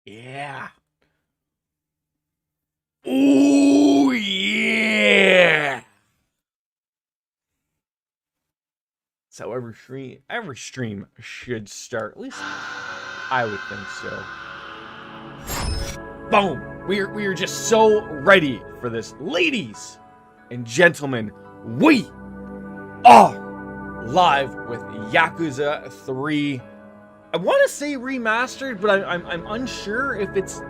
Yeah. Oh, yeah. That's how every stream should start. At least I would think so. Boom. We are just so ready for this. Ladies and gentlemen, we are live with Yakuza 3. I want to say remastered, but I'm unsure if it's...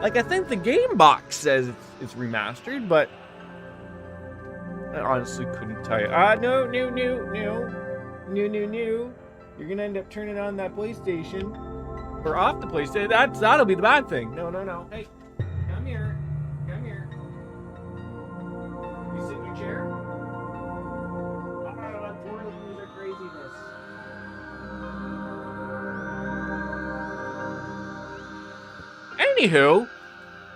Like, I think the game box says it's remastered, but I honestly couldn't tell you. No. You're gonna end up turning on that PlayStation. Or off the PlayStation. That'll be the bad thing. No. Hey, come here. You sit in your chair? Twirlies are craziness. Anywho,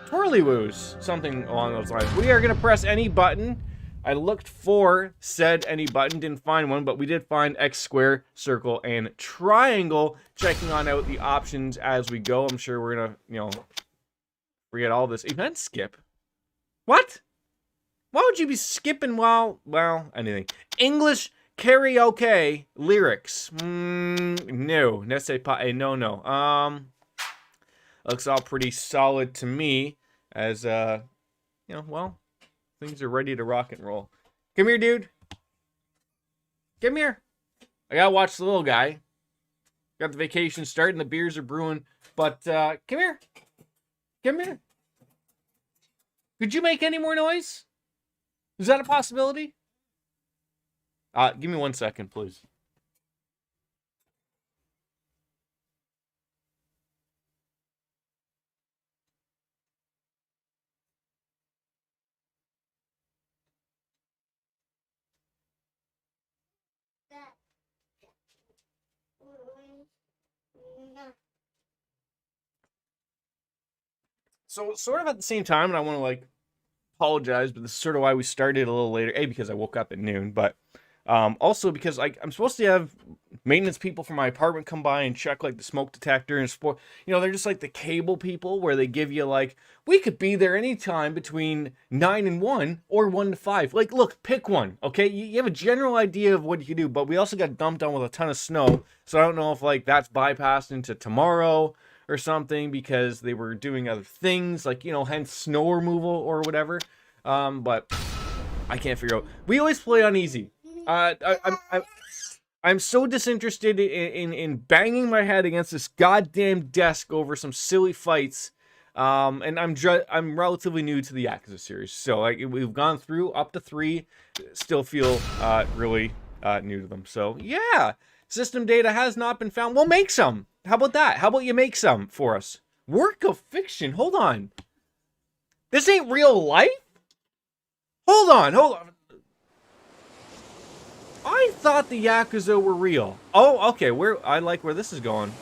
twirly-woos, something along those lines. We are going to press any button. I looked for said any button, didn't find one, but we did find X, square, circle, and triangle. Checking on out the options as we go. I'm sure we're going to, forget all this. Event skip? What? Why would you be skipping well, anything. English karaoke lyrics. No. Nesse pa, no. Looks all pretty solid to me, as, things are ready to rock and roll. Come here, dude. Come here. I gotta watch the little guy. Got the vacation starting, the beers are brewing, but, come here. Come here. Could you make any more noise? Is that a possibility? Give me 1 second, please. So, sort of at the same time, and I want to, apologize, but this is sort of why we started a little later. A, because I woke up at noon, but also because I'm supposed to have maintenance people from my apartment come by and check, the smoke detector and they're just like the cable people where they give you, we could be there anytime between 9 and 1 or 1 to 5. Look, pick one, okay? You have a general idea of what you can do, but we also got dumped on with a ton of snow, so I don't know if, that's bypassed into tomorrow or something because they were doing other things, hence snow removal or whatever. But I can't figure out. We always play on easy. I'm so disinterested in banging my head against this goddamn desk over some silly fights. And I'm relatively new to the Yakuza series, so we've gone through up to 3, still feel really new to them. So yeah, system data has not been found. We'll make some. How about that? How about you make some for us? Work of fiction. Hold on. This ain't real life? Hold on. I thought the Yakuza were real. Oh, okay. I like where this is going.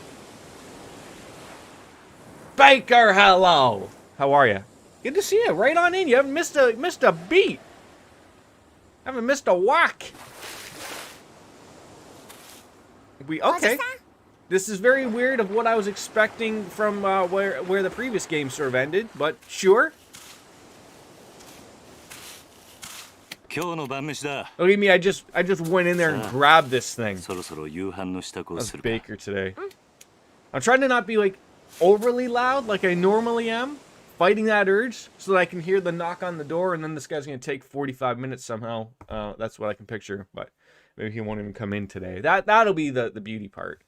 Baker, hello. How are you? Good to see you. Right on in. You haven't missed a beat. Haven't missed a whack. Okay. This is very weird of what I was expecting from where the previous game sort of ended, but sure. Look at me, I just went in there and grabbed this thing. That's Baker today. I'm trying to not be overly loud like I normally am, fighting that urge so that I can hear the knock on the door, and then this guy's gonna take 45 minutes somehow. That's what I can picture, but maybe he won't even come in today. That'll be the beauty part.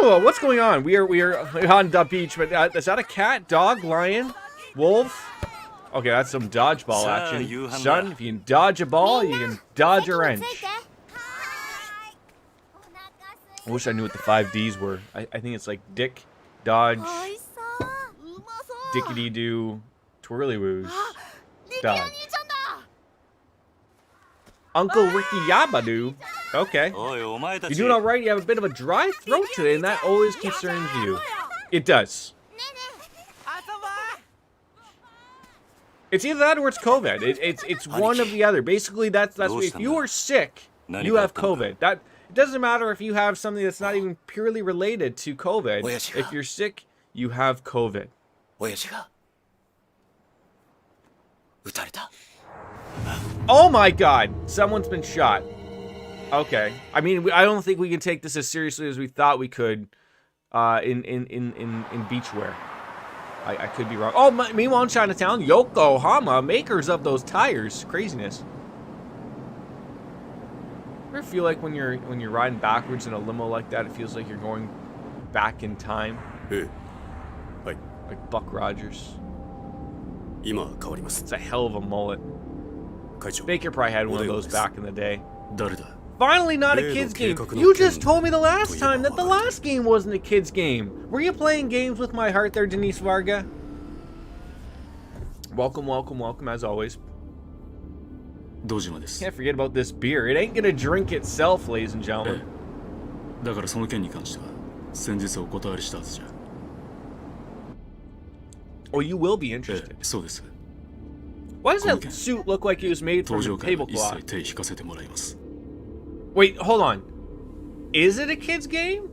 What's going on? We are on the beach, but is that a cat, dog, lion, wolf? Okay, that's some dodgeball action. Son, if you can dodge a ball, you can dodge a wrench. I wish I knew what the 5 Ds were. I think it's dick, dodge, dickety-doo, twirly-woos, dodge. Uncle Ricky Yabadoo. Okay. You doing alright? You have a bit of a dry throat today, and that always concerns you. It does. It's either that or it's COVID. It's one of the other. Basically, that's if you are sick, you have COVID. It doesn't matter if you have something that's not even purely related to COVID. If you're sick, you have COVID. Oh my god! Someone's been shot. Okay. I mean, I don't think we can take this as seriously as we thought we could in beachwear. I could be wrong. Oh, meanwhile in Chinatown, Yokohama, makers of those tires. Craziness. Ever feel like when you're riding backwards in a limo like that, it feels like you're going back in time? Like Buck Rogers. It's a hell of a mullet. Baker probably had one of those back in the day. Finally not a kid's game. You just told me the last time that the last game wasn't a kid's game. Were you playing games with my heart there, Denise Varga? Welcome, welcome, welcome, as always. Can't forget about this beer. It ain't gonna drink itself, ladies and gentlemen. Oh, you will be interested. Why does that suit look like it was made from a tablecloth? Wait, hold on. Is it a kid's game?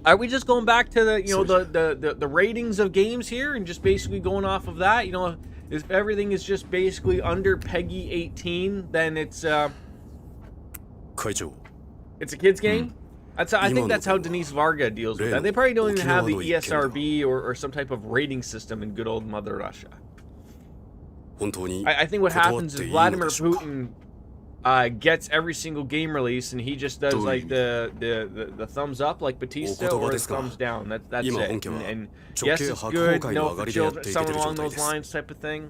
Are we just going back to the, you know, the ratings of games here and just basically going off of that? You know, if everything is just basically under PEGI 18, then it's a kid's game? I think that's how Denise Varga deals with that. They probably don't even have the ESRB or some type of rating system in good old Mother Russia. I think what happens is Vladimir Putin gets every single game release and he just does like the thumbs up like Batista or the thumbs down. That's it. And yes, it's good. No, for children, something along those lines type of thing.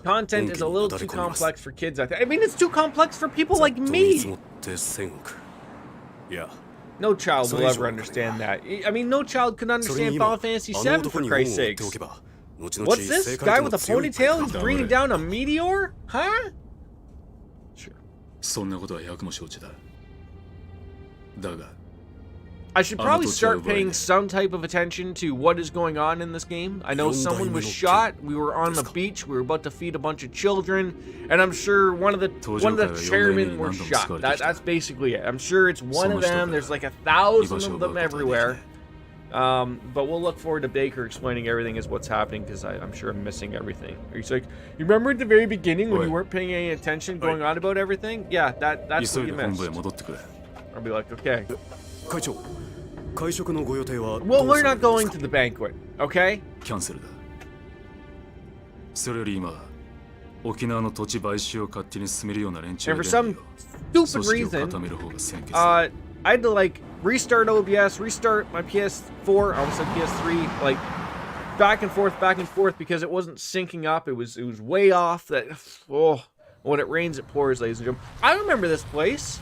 Content is a little too complex for kids, I think. I mean, it's too complex for people like me. No child will ever understand that. I mean, no child could understand Final Fantasy VII, for Christ's sakes. What's this? Guy with a ponytail? He's bringing down a meteor? Huh? Sure. I should probably start paying some type of attention to what is going on in this game. I know someone was shot. We were on the beach. We were about to feed a bunch of children, and I'm sure one of the chairmen were shot. That's basically it. I'm sure it's one of them. There's like 1,000 of them everywhere. But we'll look forward to Baker explaining everything as what's happening, because I'm sure I'm missing everything. He's like, you remember at the very beginning when you weren't paying any attention going on about everything? Yeah, that's what you missed. I'll be like, okay. Well, we're not going to the banquet, okay? And for some stupid reason, I had to like restart OBS, restart my PS4, I almost said PS3, like back and forth because it wasn't syncing up. It was way off. That when it rains it pours, ladies and gentlemen. I remember this place.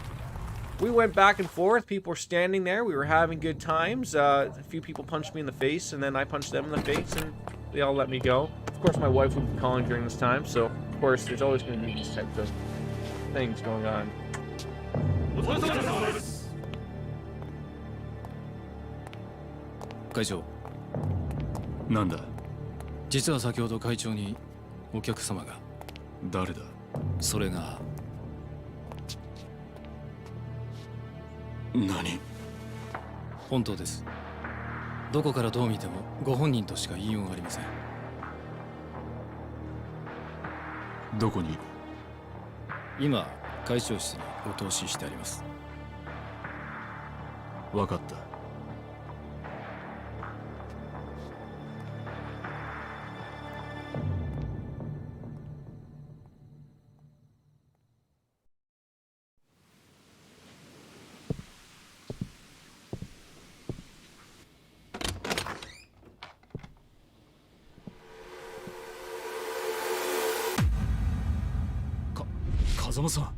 We went back and forth. People were standing there. We were having good times. A few people punched me in the face, and then I punched them in the face, and they all let me go. Of course, my wife would be calling during this time, so of course, there's always going to be these types of things going on. 会長、なんだ。実は先ほど会長にお客様が。誰だ。それが。何？本当です。どこからどう見てもご本人としか言いようがありません。どこにいる？今、会長室にお通ししてあります。わかった。風間さん、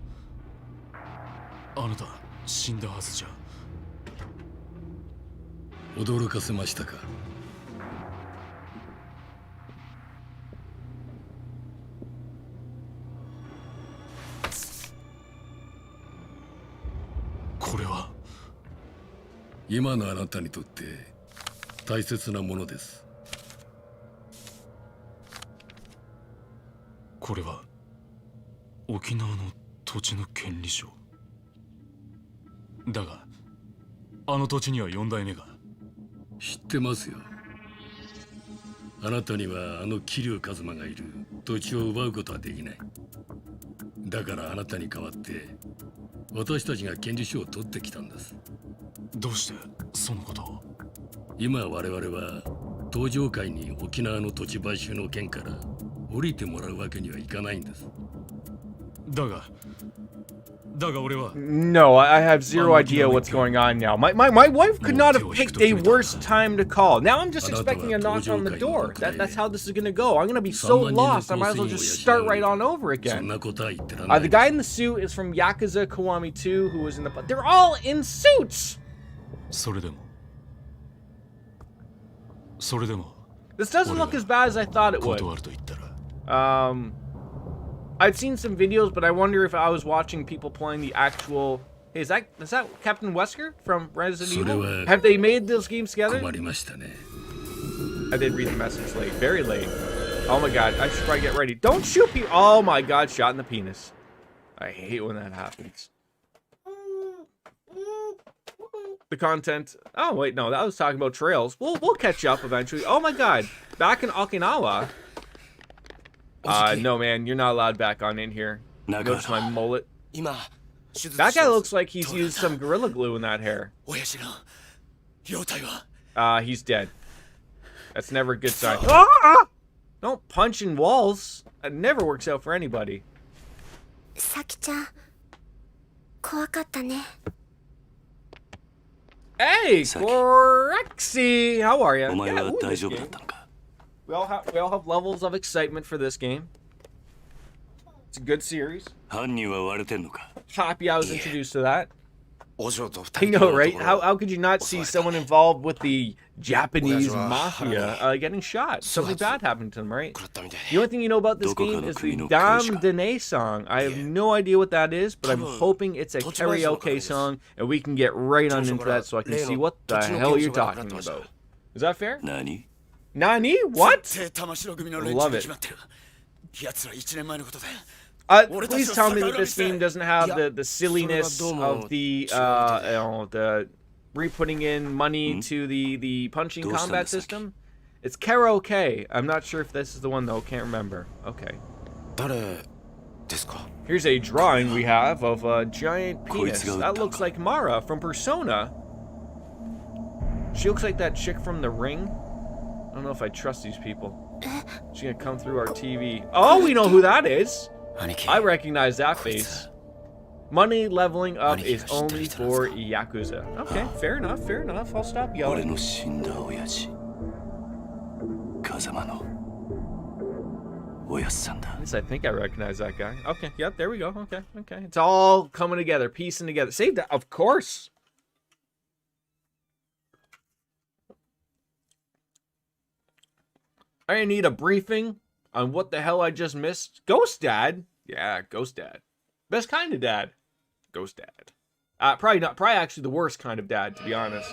あなた死んだはずじゃ。驚かせましたか。これは今のあなたにとって大切なものです。これは沖縄の土地の権利書だが、あの土地には4代目が。知ってますよ。あなたにはあの桐生一馬がいる土地を奪うことはできない。だからあなたに代わって私たちが権利書を取ってきたんです。どうしてそのことを？今我々は東上界に沖縄の土地買収の件から降りてもらうわけにはいかないんです。だが俺は。 No, I have zero idea what's going on now. My wife could not have picked a worse time to call. Now I'm just expecting a knock on the door. That's how this is gonna go. I'm gonna be so lost, I might as well just start right on over again. The guy in the suit is from Yakuza Kiwami 2, who was in the... They're all in suits! それでも This doesn't look as bad as I thought it would. 断ると言ったら。I've seen some videos, but I wonder if I was watching people playing the actual... Hey, is that Captain Wesker from Resident Evil? Have they made those games together? I did read the message late. Very late. Oh my god, I should probably get ready. Don't shoot people! Oh my god, shot in the penis. I hate when that happens. The content... Oh, wait, no, that was talking about trails. We'll catch up eventually. Oh my god. Back in Okinawa... no, man, you're not allowed back on in here. Notice my mullet. That guy looks like he's used some Gorilla Glue in that hair. He's dead. That's never a good sign. Ah! Don't punch in walls. That never works out for anybody. Saki-chan, 怖かったね. Hey, Korexy! How are you? We all have levels of excitement for this game. It's a good series. Happy I was introduced to that. I know, right? How could you not see someone involved with the Japanese mafia getting shot? Something bad happened to them, right? The only thing you know about this game is the Dame Dene song. I have no idea what that is, but I'm hoping it's a karaoke song, and we can get right on into that so I can see what the hell you're talking about. Is that fair? Nani? What? I love it. Please tell me that this game doesn't have the silliness of the re-putting in money to the punching combat system. It's karaoke. I'm not sure if this is the one though. Can't remember. Okay. Here's a drawing we have of a giant penis. That looks like Mara from Persona. She looks like that chick from The Ring. I don't know if I trust these people. She's gonna come through our TV. Oh, we know who that is. I recognize that face. Money leveling up is only for Yakuza. Okay, fair enough, fair enough. I'll stop yelling. At least I think I recognize that guy. Okay, yep, there we go. Okay. It's all coming together, piecing together. Save that, of course. I need a briefing on what the hell I just missed. Ghost Dad? Yeah, Ghost Dad. Best kind of dad. Ghost Dad. Probably actually the worst kind of dad, to be honest.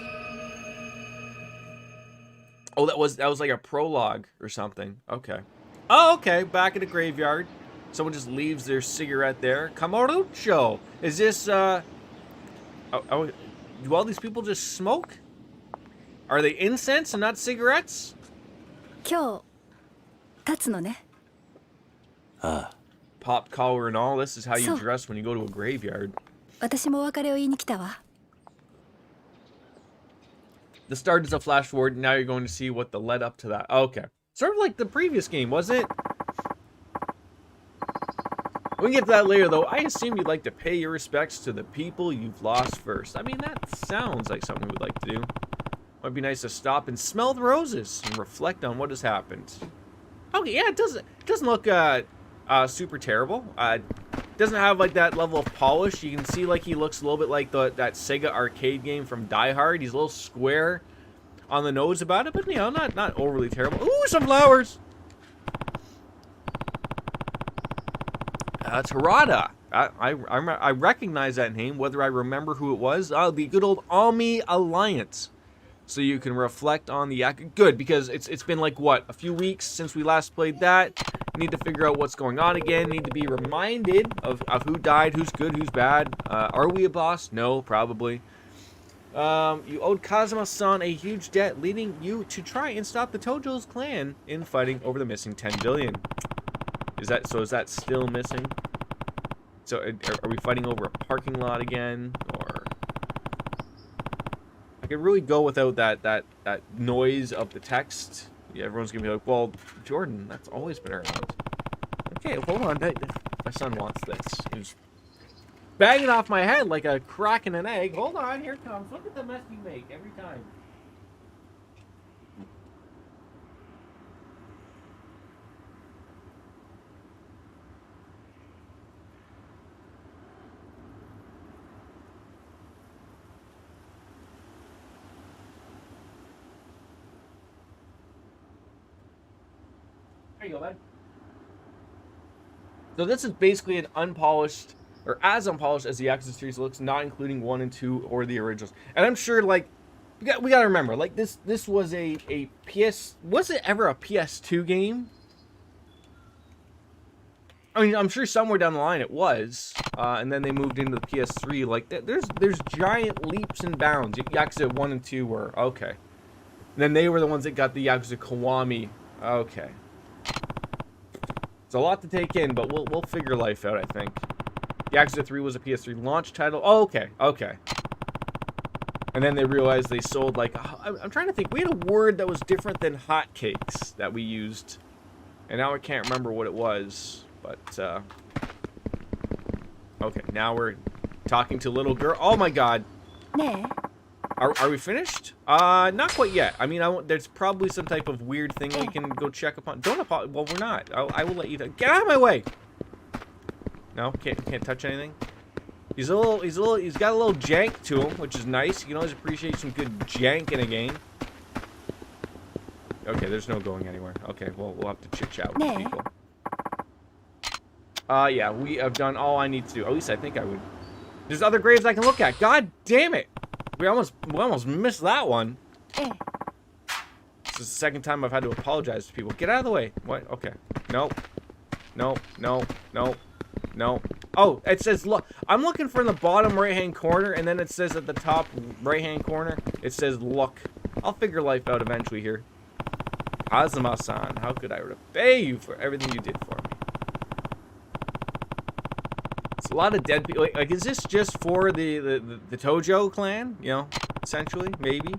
Oh, that was like a prologue or something. Okay. Oh, okay. Back at the graveyard. Someone just leaves their cigarette there. Kamarucho. Is this, do all these people just smoke? Are they incense and not cigarettes? 今日立つのね. Pop collar and all. This is how you dress when you go to a graveyard. 私もお別れを言いに来たわ. The start is a flash forward. Now you're going to see what the led up to that. Okay. Sort of like the previous game, wasn't it? We can get to that later, though. I assume you'd like to pay your respects to the people you've lost first. I mean, that sounds like something we'd like to do. Might be nice to stop and smell the roses and reflect on what has happened. Okay, yeah, it doesn't look super terrible. Doesn't have like that level of polish. You can see like he looks a little bit like that Sega arcade game from Die Hard. He's a little square on the nose about it, but you know, not overly terrible. Ooh, some flowers. It's Harada. I recognize that name, whether I remember who it was. The good old Ami Alliance. So you can reflect on the good, because it's been like what, a few weeks since we last played that. Need to figure out what's going on again. Need to be reminded of who died, who's good, who's bad. Are we a boss? No, probably. You owed Kazuma-san a huge debt, leading you to try and stop the Tojo's clan in fighting over the missing 10 billion. Is that still missing? So are we fighting over a parking lot again, or I could really go without that noise of the text. Yeah, everyone's gonna be like, "Well, Jordan, that's always been around." Okay, hold on. My son wants this. He's banging off my head like a crack in an egg. Hold on, here it comes. Look at the mess you make every time. There you go, bud. So this is basically an unpolished, or as unpolished as the Yakuza series looks, not including 1 and 2 or the originals. And I'm sure, like, we gotta remember, like, this was a PS... Was it ever a PS2 game? I mean, I'm sure somewhere down the line it was. And then they moved into the PS3. Like, there's giant leaps and bounds. Yakuza 1 and 2 were. Okay. And then they were the ones that got the Yakuza Kiwami. Okay. It's a lot to take in, but we'll figure life out, I think. Yakuza 3 was a PS3 launch title. Oh, okay, okay. And then they realized they sold, like... I'm trying to think. We had a word that was different than hotcakes that we used. And now I can't remember what it was. But, okay, now we're talking to little girl. Oh, my God.ねえ Are we finished? Not quite yet. I mean, there's probably some type of weird thing we can go check upon. Don't apologize. Well, we're not. I will let you... Get out of my way! No? Can't touch anything? He's got a little jank to him, which is nice. You can always appreciate some good jank in a game. Okay, there's no going anywhere. Okay, well, we'll have to chit-chat with people. Yeah, we have done all I need to do. At least I think I would. There's other graves I can look at. God damn it! We almost missed that one. This is the second time I've had to apologize to people. Get out of the way. What? Okay. Nope. Nope. No. No. No. Oh, it says look. I'm looking for in the bottom right-hand corner, and then it says at the top right-hand corner, it says look. I'll figure life out eventually here. Azuma-san, how could I repay you for everything you did for me? It's a lot of dead people. Like, is this just for the Tojo clan? You know, essentially, maybe.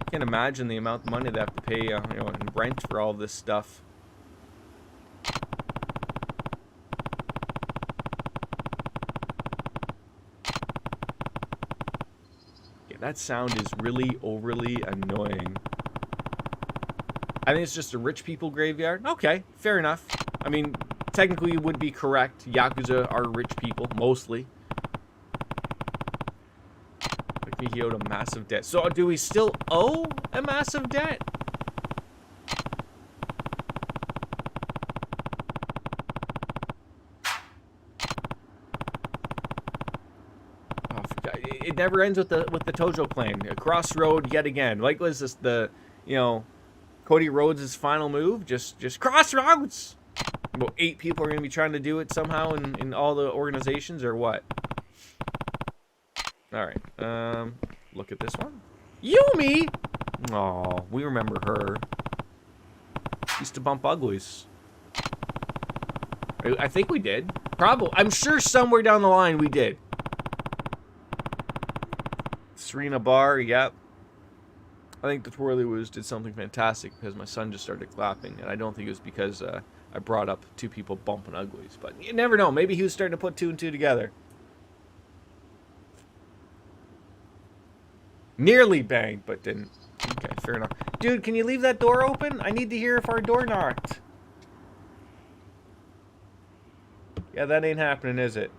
I can't imagine the amount of money they have to pay, you know, in rent for all this stuff. Yeah, that sound is really overly annoying. I think it's just a rich people graveyard. Okay, fair enough. I mean, technically you would be correct. Yakuza are rich people, mostly. Like he owed a massive debt. So do we still owe a massive debt? Oh, it never ends with the Tojo clan. A crossroad yet again. Like was this the, you know, Cody Rhodes' final move? Just crossroads! About 8 people are going to be trying to do it somehow in all the organizations, or what? Alright, look at this one. Yumi! Aw, we remember her. Used to bump uglies. I think we did. Probably. I'm sure somewhere down the line we did. Serena Bar, yep. I think the Twirly Woos did something fantastic because my son just started clapping, and I don't think it was because I brought up 2 people bumping uglies, but you never know. Maybe he was starting to put 2 and 2 together. Nearly banged, but didn't. Okay, fair enough. Dude, can you leave that door open? I need to hear if our door knocked. Yeah, that ain't happening, is it?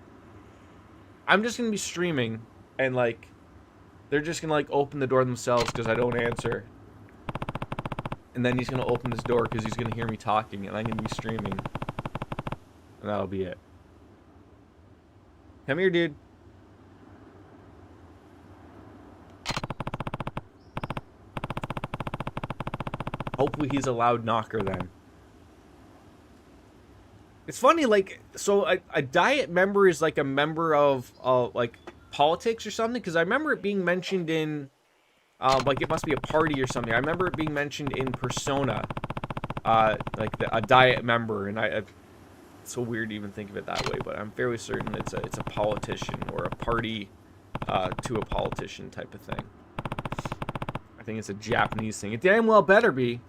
I'm just gonna be streaming, and like, they're just gonna like open the door themselves because I don't answer. And then he's gonna open this door because he's gonna hear me talking, and I'm gonna be streaming. And that'll be it. Come here, dude. Hopefully he's a loud knocker then. It's funny, like, so a diet member is like a member of, like, politics or something? Because I remember it being mentioned in, like, it must be a party or something. I remember it being mentioned in Persona, like, a diet member, and it's so weird to even think of it that way, but I'm fairly certain it's a politician or a party to a politician type of thing. I think it's a Japanese thing. It damn well better be.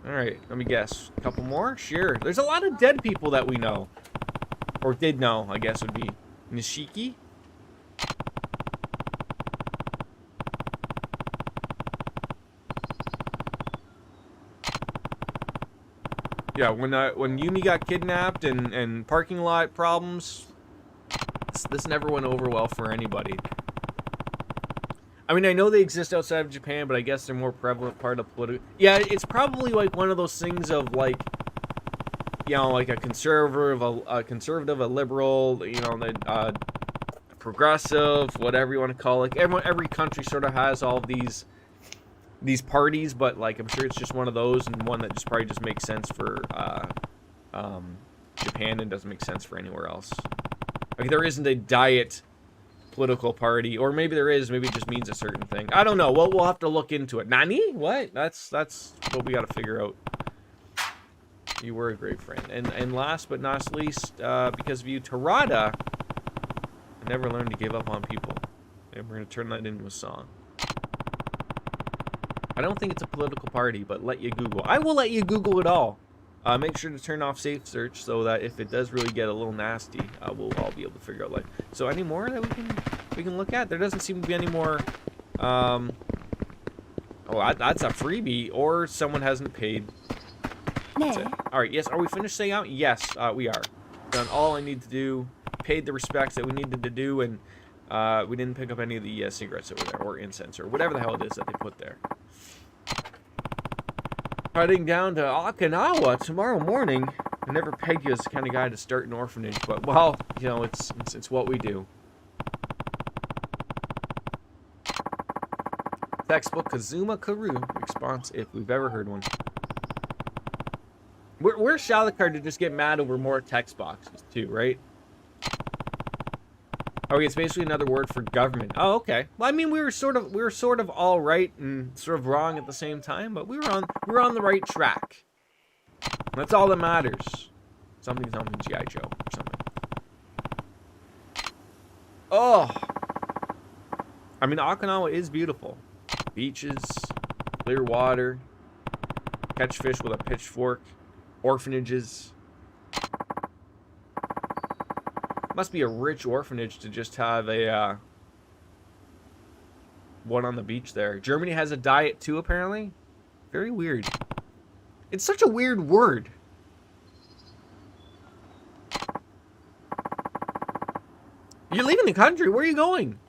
Alright, let me guess. A couple more? Sure. There's a lot of dead people that we know. Or did know, I guess would be. Nishiki? Yeah, when Yumi got kidnapped and parking lot problems, this never went over well for anybody. I mean, I know they exist outside of Japan, but I guess they're more prevalent part of political. Yeah, it's probably like one of those things of like, you know, like a conservative, a liberal, you know, the progressive, whatever you want to call it. Like every country sort of has all of these parties, but like I'm sure it's just one of those, and one that just probably just makes sense for Japan and doesn't make sense for anywhere else. Like there isn't a diet political party, or maybe there is. Maybe it just means a certain thing. I don't know. Well, we'll have to look into it. Nani? What? That's what we got to figure out. You were a great friend, and last but not least, because of you, Tarada, I never learned to give up on people. And we're gonna turn that into a song. I don't think it's a political party, but let you Google. I will let you Google it all. Make sure to turn off safe search so that if it does really get a little nasty, we'll all be able to figure out. Like, so any more that we can look at? There doesn't seem to be any more. Oh, that's a freebie, or someone hasn't paid. That's it. All right. Yes. Are we finished saying out? Yes, we are. Done all I need to do. Paid the respects that we needed to do, and we didn't pick up any of the cigarettes that were there, or incense, or whatever the hell it is that they put there. Heading down to Okinawa tomorrow morning. I never pegged you as the kind of guy to start an orphanage, but, well, you know, it's what we do. Textbook Kazuma Karu response, if we've ever heard one. We're Shalikar to just get mad over more text boxes, too, right? Okay, it's basically another word for government. Oh, okay. Well, I mean, we were sort of all right and sort of wrong at the same time, but we were on the right track. That's all that matters. Something G.I. Joe or something. Oh, I mean, Okinawa is beautiful. Beaches, clear water, catch fish with a pitchfork, orphanages. Must be a rich orphanage to just have a one on the beach there. Germany has a diet too, apparently. Very weird. It's such a weird word. You're leaving the country. Where are you going?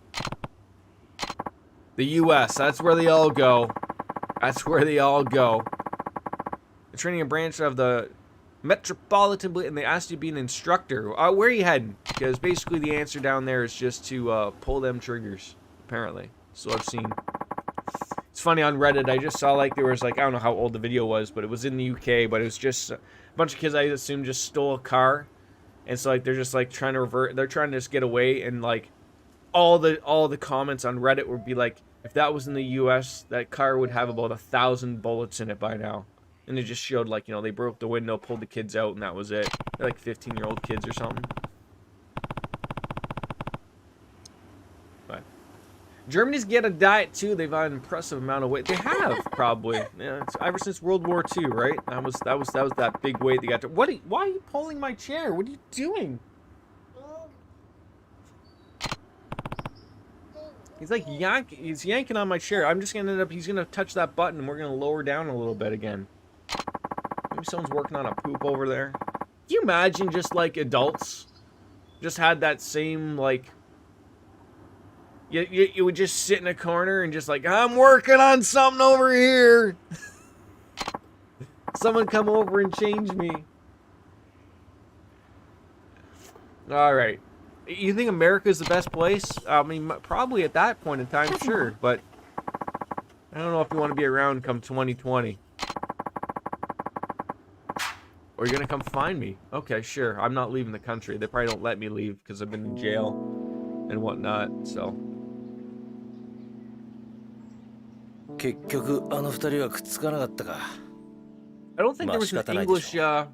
The U.S. That's where they all go. That's where they all go. They're training a branch of the Metropolitan, and they asked you to be an instructor. Where are you heading? Because basically the answer down there is just to pull them triggers, apparently. So I've seen. It's funny, on Reddit, I just saw, like, there was, like, I don't know how old the video was, but it was in the UK, but it was just a bunch of kids, I assume, just stole a car. And so, like, they're just, like, trying to revert. They're trying to just get away, and, like, all the comments on Reddit would be like, if that was in the US, that car would have about 1,000 bullets in it by now. And it just showed, like, you know, they broke the window, pulled the kids out, and that was it. They're like 15-year-old kids or something. But Germany's get a diet too. They've had an impressive amount of weight. They have, probably. Yeah, it's ever since World War II, right? That was that big weight they got to. Why are you pulling my chair? What are you doing? He's like he's yanking on my chair. I'm just gonna end up. He's gonna touch that button, and we're gonna lower down a little bit again. Maybe someone's working on a poop over there. Can you imagine just like adults just had that same like you would just sit in a corner and just like, I'm working on something over here. Someone come over and change me. All right. You think America is the best place? I mean, probably at that point in time, sure. But I don't know if you want to be around come 2020. Or you're going to come find me. Okay, sure. I'm not leaving the country. They probably don't let me leave because I've been in jail and whatnot, so. 結局あの二人はくっつかなかったか。 I don't think there was an English,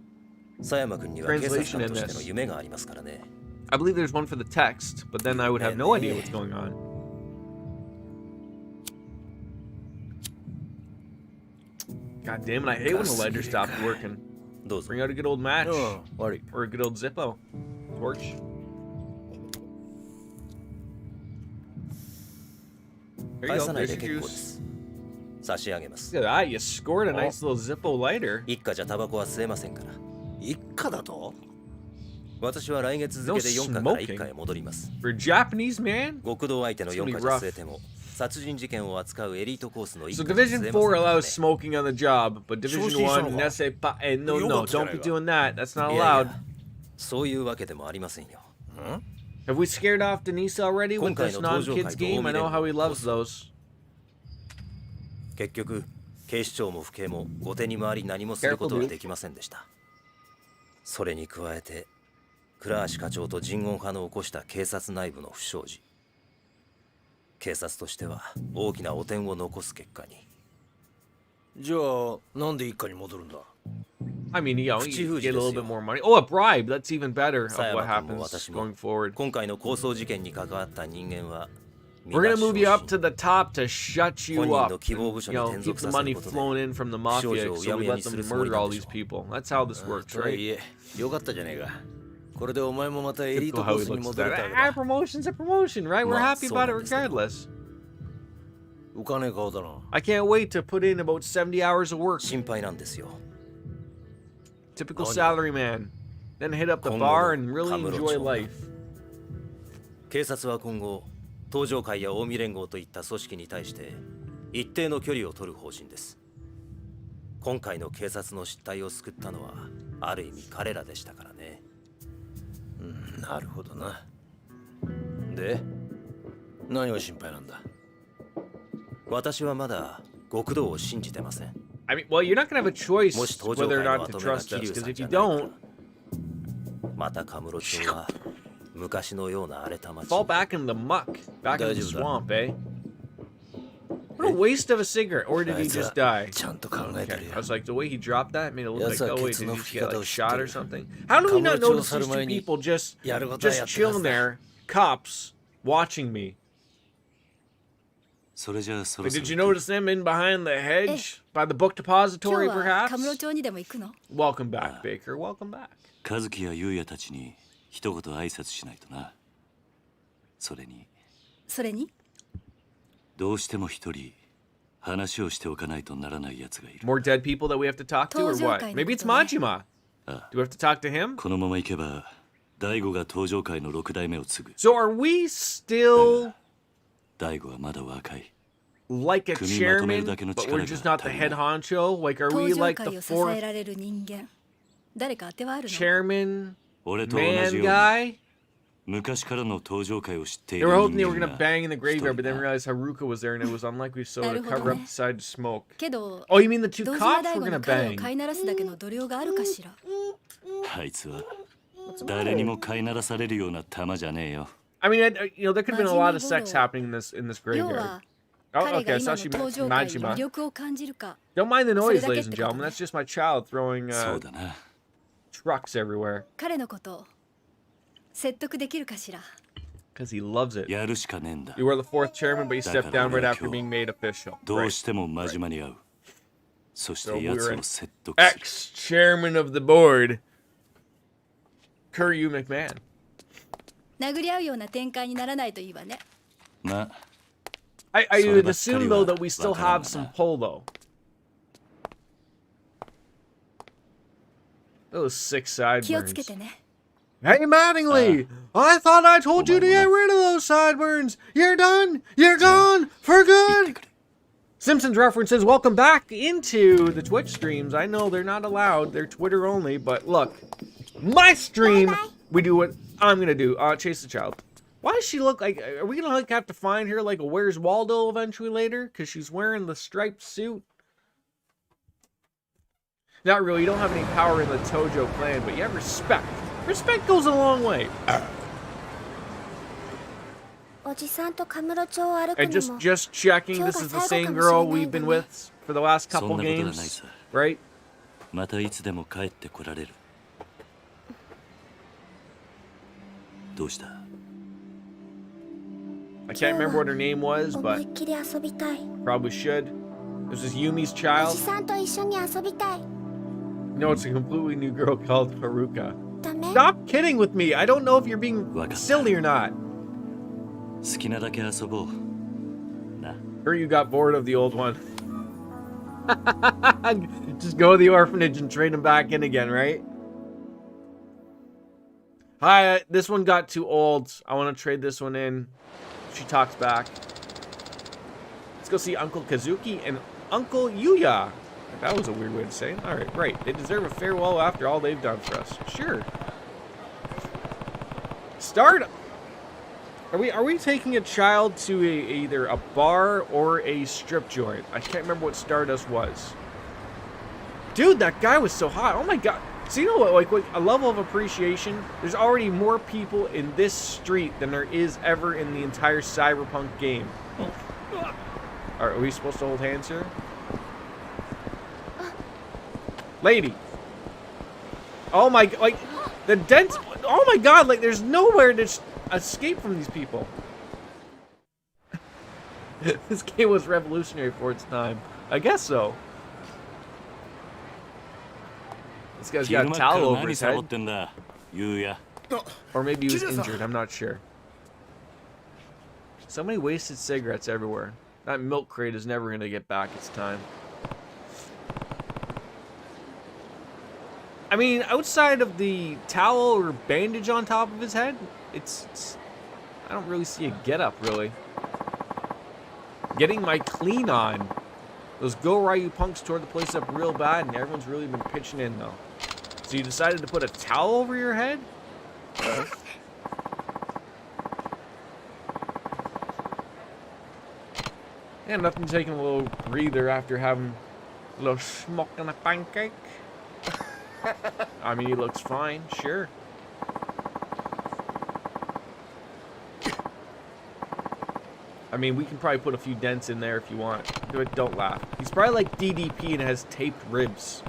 佐山君には警察官としての夢がありますからね。 I believe there's one for the text, but then I would have no idea what's going on. God damn it, I hate when the ledger stops working. Bring out a good old match. Or a good old Zippo. Torch. There you go, there's your juice. Look at that, you scored a nice little Zippo lighter. 一家じゃタバコは吸えませんから。一家だと？私は来月付で4課から1課へ戻ります。 For Japanese man? 極道相手の4課じゃ吸えても殺人事件を扱うエリートコースの1 So 課じゃ吸 Division えません 4 からね。 allows smoking on the job, but Division 1, n'essaie pas. No, no, don't be doing that. That's not allowed. そういうわけでもありませんよ。 Have we scared off Denise already with this non-kids game? I know how he loves those. 結局、警視庁も府警も後手に回り何もすることはできませんでした。それに加えて、倉橋課長と人言派の起こした警察内部の不祥事。警察としては大きな汚点を残す結果に。じゃあなんで一家に戻るんだ？ I mean, you know, you get a little bit more money. Oh, a bribe. That's even better of 佐 what 山君も happens 私も going forward. 今回の抗争事件に関わった人間は We're gonna move you up to the top to shut you 本人 up. の希望部署 You に know, 転 keep 属 the させ money ることで flowing in from the mafia, so we let them murder all these people. That's how this works, とはい right? えよかったじゃねえか。これでお前もまたエリー Typical トコ how ー he スに looks 戻 at れた that. わ Ah, promotion's a promotion, right? We're Well, happy so about it long, isn't it? regardless. 浮かねえ顔だな。 I can't wait to put in about 70 hours of work. 心配なんですよ。 Typical salary man. Then hit up the bar and really enjoy life. 警察は今後、東上会や近江連合といった組織に対して一定の距離を取る方針です。今回の警察の失態を救ったのはある意味彼らでしたからね。なるほどな。で、何が心配なんだ？私はまだ極道を信じてません。 I mean, well, you're not gonna have a choice もし東上 whether 会 or の not to 跡目が trust 桐 us, 生さ because ん if じ you ゃない don't, か。またカムロ町は昔のような荒れた町。 fall back in the muck, back in the swamp, eh? What a waste of a cigarette. Or did he just die? ちゃんと考えて Okay. るよ I。was like, the way he dropped that made it look like, That's a oh wait, did he kid's just get like no shot or figure. something? How do we not Kamurocho notice these two Sarumae ni people just yaruことはやって chilling ます there, cops, watching me? それじゃあそろ Wait, そ did ろ you notice them in behind the hedge by the book depository, 今日はカムロ perhaps? 町にでも行くの？ Welcome back, Baker. Welcome back. 和樹や優也たちに一言挨拶しないとな。それにそれに？どうしても一人話をしておかないとならない奴がいる。 More dead people that we have to talk to, or what? Maybe it's Majima. Do we have to talk to him? このまま行けば大悟が登場界の6代目を継ぐ。 So are we still 大悟はまだ若い。 like a chairman, but we're just not the head honcho? Like, are 登 we 場 like 会 the を支え fourth られる人間。誰か当てはあるの？ chairman 俺と同じ man ように guy? 昔からの登場界を知ってい They る were 人 hoping they were 間 gonna が bang in the graveyard, but then 一人 realized Haruka was there and it was unlikely, so to なるほどね。 cover up, decided to smoke. けど、 Oh, you mean the two 堂島 cops 大 were 吾 gonna の彼を bang? 飼いならすだけの度量があるかしら。あいつは誰にも飼いならされるような玉じゃねえよ。 I mean, you know, there could have been a lot of sex Majima happening in this 要 graveyard. は Oh, 彼 okay, が I 今 saw の she 登 meant 場界に魅 Majima. 力を感じるか。 Don't mind the それ noise, だけ ladies っ and てこと gentlemen. ね。 That's just my child throwing そうだな。 trucks everywhere 彼のことを説得できるかしら。 because he loves it. やるしかねえんだ。 You were the fourth chairman, but you stepped down right after being made official. どう Right. しても真島に会う。そして奴を説得する。 Ex-chairman of the board, Kuryu McMahon. 殴り合うような展開にならないといいわね。まあ I would そればっかり assume, though, は that we still わからんが have な。 some pull, though. Those 6 気をつけ sideburns. てね。 Hey, Mattingly! I thought I told you to get rid of those sideburns! You're done! You're gone! For good! Simpsons references, welcome back into the Twitch streams. I know they're not allowed, they're Twitter only, but look, my stream we do what I'm gonna do. Chase the child. Why does she look like? Are we gonna like have to find her like a Where's Waldo eventually later? Because she's wearing the striped suit. Not really. You don't have any power in the Tojo clan, but you have respect. Respect goes a long way. And just checking, this is the same girl we've been with for the last couple games, right? またいつでも帰ってこられる。どうした？ I can't remember what her name was, but probably should. This is Yumi's child. No, it's a completely new girl called Haruka. Stop kidding with me. I don't know if you're being silly or not. 好きなだけ遊ぼう。な。 Or you got bored of the old one. Just go to the orphanage and trade him back in again, right? Hi, this one got too old. I want to trade this one in. She talks back. Let's go see Uncle Kazuki and Uncle Yuya. That was a weird way to say it. Alright, right. They deserve a farewell after all they've done for us. Sure. Start. Are we taking a child to either a bar or a strip joint? I can't remember what Stardust was. Dude, that guy was so hot. Oh my god. So you know what, like a level of appreciation, there's already more people in this street than there is ever in the entire Cyberpunk game. Are we supposed to hold hands here? Lady. Oh my, like, the dent, oh my god, like there's nowhere to escape from these people. This game was revolutionary for its time. I guess so. This guy's got a towel over his head. Or maybe he was injured, I'm not sure. So many wasted cigarettes everywhere. That milk crate is never going to get back its time. I mean, outside of the towel or bandage on top of his head, it's I don't really see a get-up, really. Getting my clean on. Those Go Ryu punks tore the place up real bad, and everyone's really been pitching in, though. So you decided to put a towel over your head? Yeah, nothing taking a little breather after having a little smoke and a pancake. I mean, he looks fine, sure. I mean, we can probably put a few dents in there if you want. But don't laugh. He's probably like DDP and has taped ribs.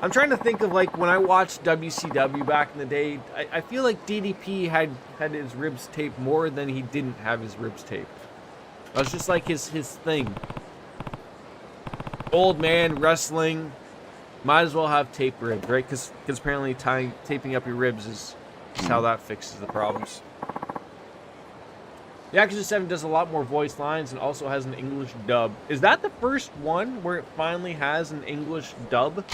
I'm trying to think of like when I watched WCW back in the day. I feel like DDP had his ribs taped more than he didn't have his ribs taped. That was just like his thing. Old man wrestling, might as well have taped ribs, right? Because apparently taping up your ribs is how that fixes the problems. Yakuza 7 does a lot more voice lines and also has an English dub. Is that the first one where it finally has an English dub?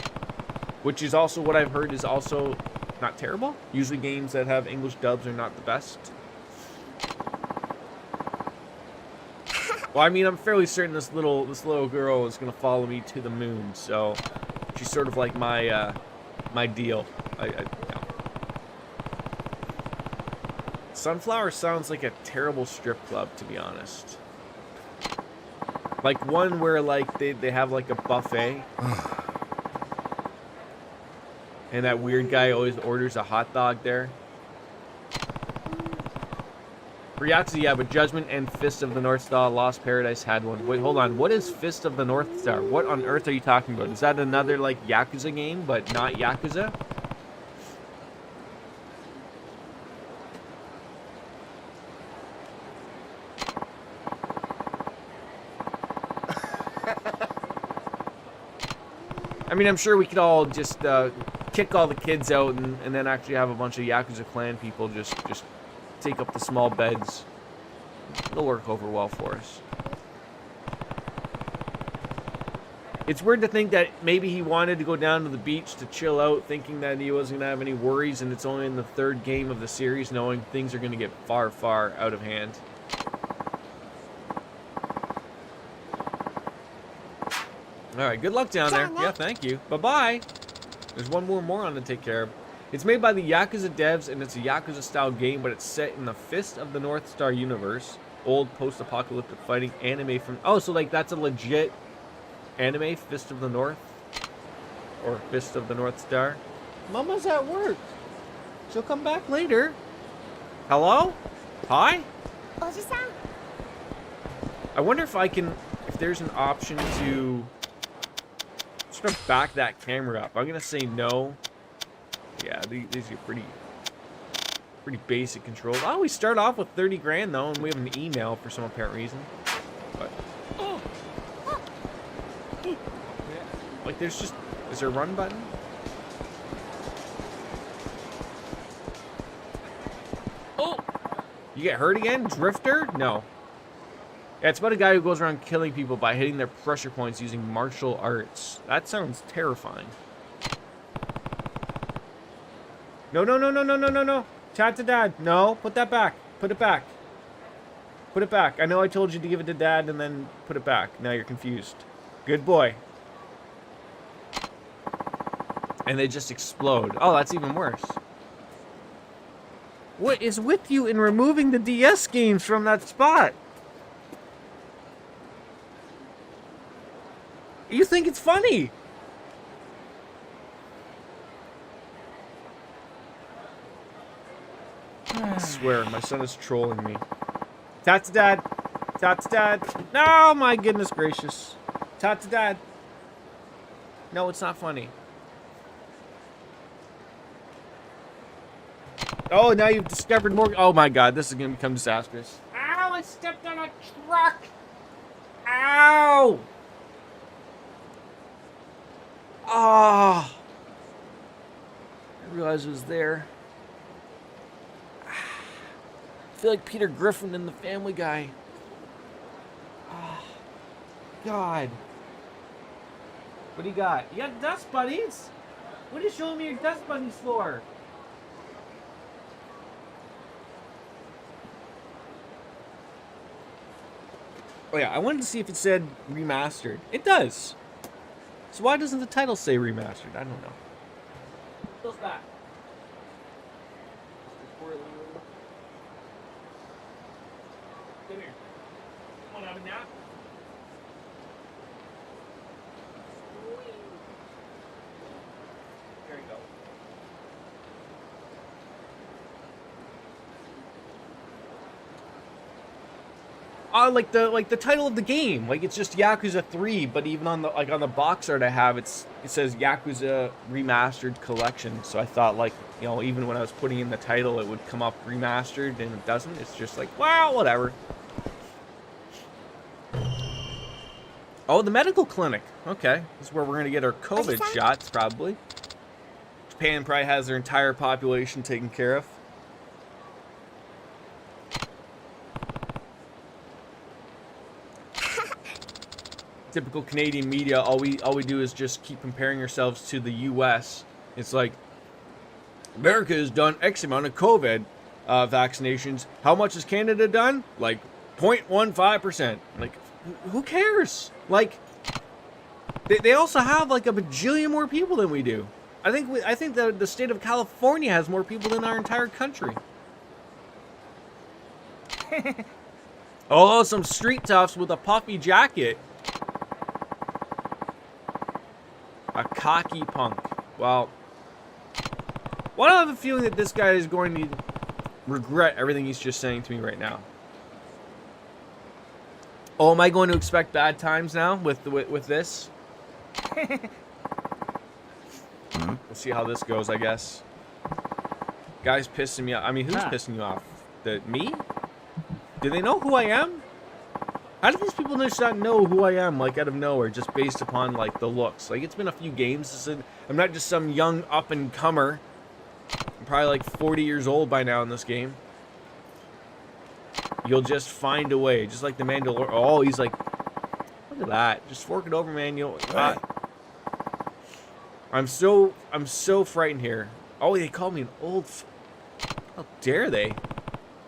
Which is also what I've heard is also not terrible. Usually games that have English dubs are not the best. Well, I mean, I'm fairly certain this little girl is gonna follow me to the moon, so she's sort of like my my deal. Yeah. Sunflower sounds like a terrible strip club, to be honest. Like one where like they have like a buffet. And that weird guy always orders a hot dog there. For Yakuza, yeah, but Judgment and Fist of the North Star Lost Paradise had one. Wait, hold on. What is Fist of the North Star? What on earth are you talking about? Is that another, like, Yakuza game, but not Yakuza? I mean, I'm sure we could all just kick all the kids out and then actually have a bunch of Yakuza clan people just take up the small beds. It'll work over well for us. It's weird to think that maybe he wanted to go down to the beach to chill out, thinking that he wasn't going to have any worries, and it's only in the third game of the series, knowing things are going to get far, far out of hand. Alright, good luck down there. Yeah, thank you. Bye-bye. There's one more moron to take care of. It's made by the Yakuza devs, and it's a Yakuza-style game, but it's set in the Fist of the North Star universe. Old post-apocalyptic fighting anime from... Oh, so, like, that's a legit anime, Fist of the North? Or Fist of the North Star? Mama's at work. She'll come back later. Hello? Hi? I wonder if I can... If there's an option to... sort of back that camera up. I'm going to say no. Yeah, these are pretty basic controls. Oh, we start off with 30 grand though, and we have an email for some apparent reason. But like, there's just, is there a run button? Oh, you get hurt again, Drifter? No. Yeah, it's about a guy who goes around killing people by hitting their pressure points using martial arts. That sounds terrifying. No, no, no, no, no, no, no, no. Chat to Dad. No, put that back. Put it back. Put it back. I know I told you to give it to Dad and then put it back. Now you're confused. Good boy. And they just explode. Oh, that's even worse. What is with you in removing the DS games from that spot? You think it's funny? I swear, my son is trolling me. Tats Dad. Tats Dad. No, my goodness gracious. Tats Dad. No, it's not funny. Oh, now you've discovered more. Oh my god, this is going to become disastrous. Ow, I stepped on a truck. Ow. Ah. Oh. I realized it was there. I feel like Peter Griffin in The Family Guy. Oh, God. What do you got? You got dust bunnies? What are you showing me your dust bunnies for? Oh yeah, I wanted to see if it said remastered. It does. So why doesn't the title say remastered? I don't know. What's that? Come here. Come on, have a nap. There you go. Like the title of the game, like it's just Yakuza 3, but even on the box art I have, it says Yakuza Remastered Collection. So I thought, like, you know, even when I was putting in the title, it would come up remastered, and it doesn't. It's just like, wow, whatever. Oh, the medical clinic. Okay, this is where we're gonna get our COVID shots, probably. Japan probably has their entire population taken care of. Typical Canadian media, all we do is just keep comparing ourselves to the U.S. It's like, America has done X amount of COVID vaccinations. How much has Canada done? Like 0.15%. Like, who cares? Like, they also have like a bajillion more people than we do. I think the state of California has more people than our entire country. Oh, some street toughs with a puffy jacket. A cocky punk. Well, I have a feeling that this guy is going to regret everything he's just saying to me right now. Oh, am I going to expect bad times now with this? We'll see how this goes, I guess. Guy's pissing me off. I mean, who's pissing you off? Me? Do they know who I am? How do these people just not know who I am, like, out of nowhere, just based upon, like, the looks? Like, it's been a few games. I'm not just some young up-and-comer. I'm probably, like, 40 years old by now in this game. You'll just find a way. Just like the Mandalorian. Oh, he's like, look at that. Just fork it over, man. You'll... I'm so frightened here. Oh, they called me an old... How dare they?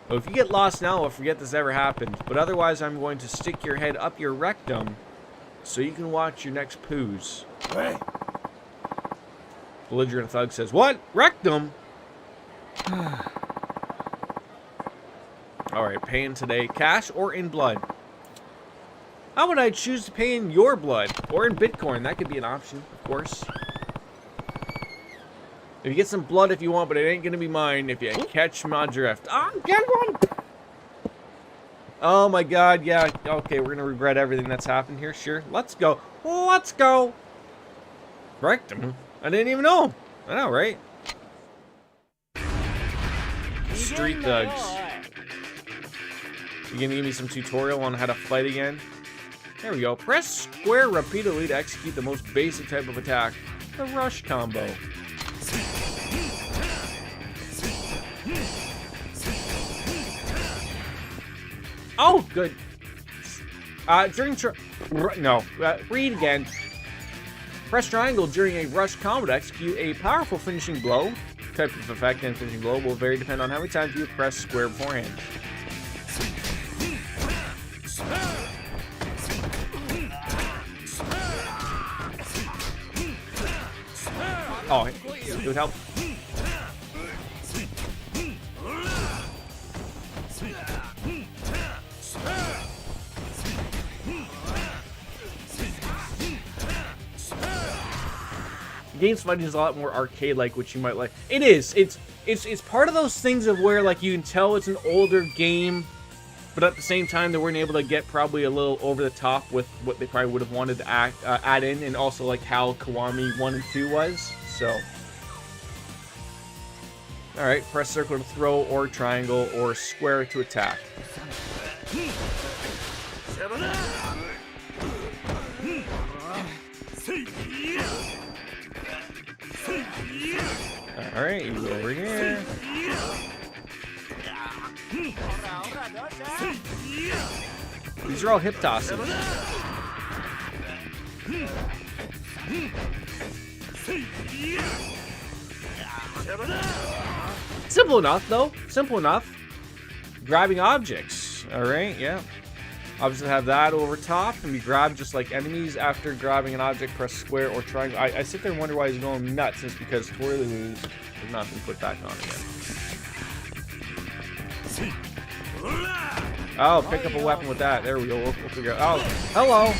Well, if you get lost now, I'll forget this ever happened. But otherwise, I'm going to stick your head up your rectum so you can watch your next poos. Belligerent Thug says, what? Rectum? Alright, paying today. Cash or in blood? How would I choose to pay in your blood? Or in Bitcoin? That could be an option, of course. If you get some blood if you want, but it ain't gonna be mine if you catch my drift. Ah, get one! Oh my god, yeah. Okay, we're gonna regret everything that's happened here. Sure, let's go. Let's go! Rectum? I didn't even know. I know, right? Street thugs. You gonna give me some tutorial on how to fight again? There we go. Press square repeatedly to execute the most basic type of attack. The rush combo. Oh, good. Read again. Press triangle during a rush combo to execute a powerful finishing blow. Type of effect and finishing blow will vary depending on how many times you press square beforehand. Oh, it would help. Games fighting is a lot more arcade-like, which you might like. It is. It's part of those things of where like you can tell it's an older game, but at the same time they weren't able to get probably a little over the top with what they probably would have wanted to add in, and also like how Kiwami 1 and 2 was. So, all right, press circle to throw, or triangle, or square to attack. Alright, you go over here. These are all hip tosses. Simple enough, though. Simple enough. Grabbing objects. Alright, yeah. Obviously have that over top, and we grab just like enemies. After grabbing an object, press square or triangle. I sit there and wonder why he's going nuts. It's because Twirlyloos has not been put back on again. Oh, pick up a weapon with that. There we go. We'll figure out. Oh, hello.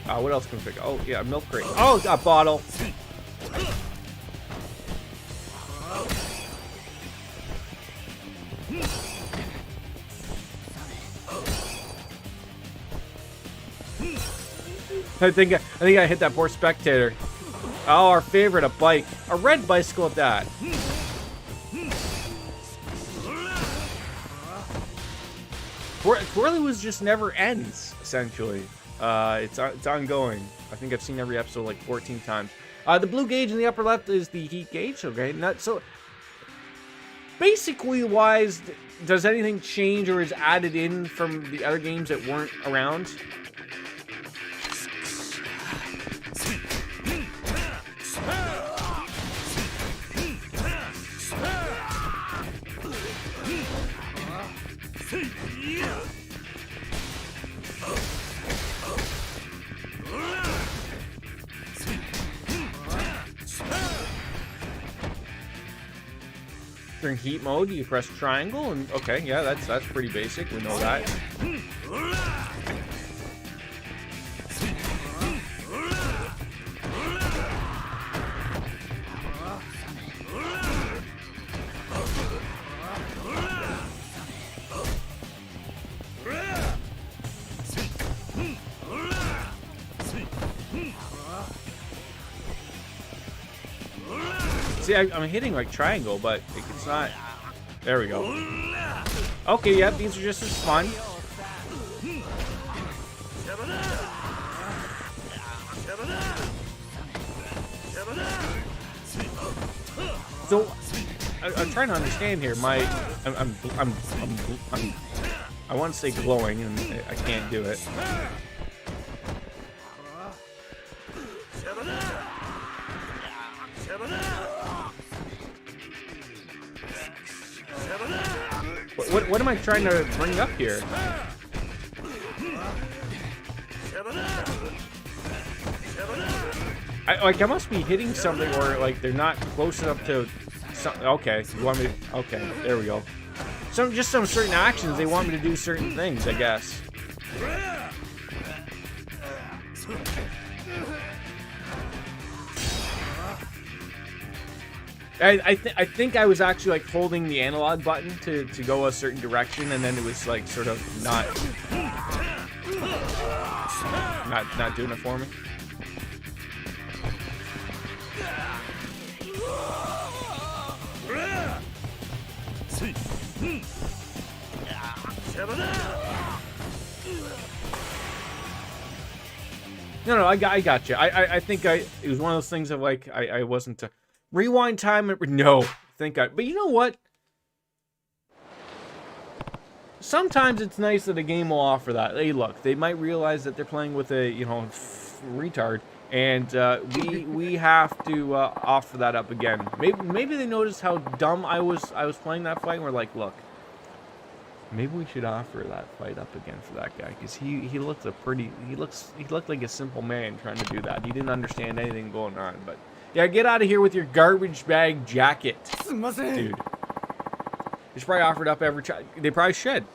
Oh, what else can we pick up? Oh, yeah, milk crate. Oh, a bottle. I think I hit that poor spectator. Oh, our favorite, a bike. A red bicycle at that. Twirlywoos just never ends, essentially. It's ongoing. I think I've seen every episode like 14 times. The blue gauge in the upper left is the heat gauge. Okay, so basically wise, does anything change or is added in from the other games that weren't around? During heat mode, you press triangle, and okay, yeah, that's pretty basic. We know that. See, I'm hitting like triangle, but it's not. There we go. Okay, yeah, these are just as fun. So, I'm trying to understand here. I want to say glowing, and I can't do it. What am I trying to bring up here? I must be hitting something, or like they're not close enough to. Okay, you want me? Okay, there we go. Just some certain actions they want me to do certain things, I guess. I think I was actually like holding the analog button to go a certain direction, and then it was like sort of not doing it for me. No, I got you. I think it was one of those things of like I wasn't rewind time. No, but you know what? Sometimes it's nice that a game will offer that. Hey, look, they might realize that they're playing with a retard, and we have to offer that up again. Maybe they noticed how dumb I was playing that fight, and we're like, look. Maybe we should offer that fight up again for that guy, because he looked like a simple man trying to do that. He didn't understand anything going on. But yeah, get out of here with your garbage bag jacket, dude. They should probably offer it up every time. They probably should.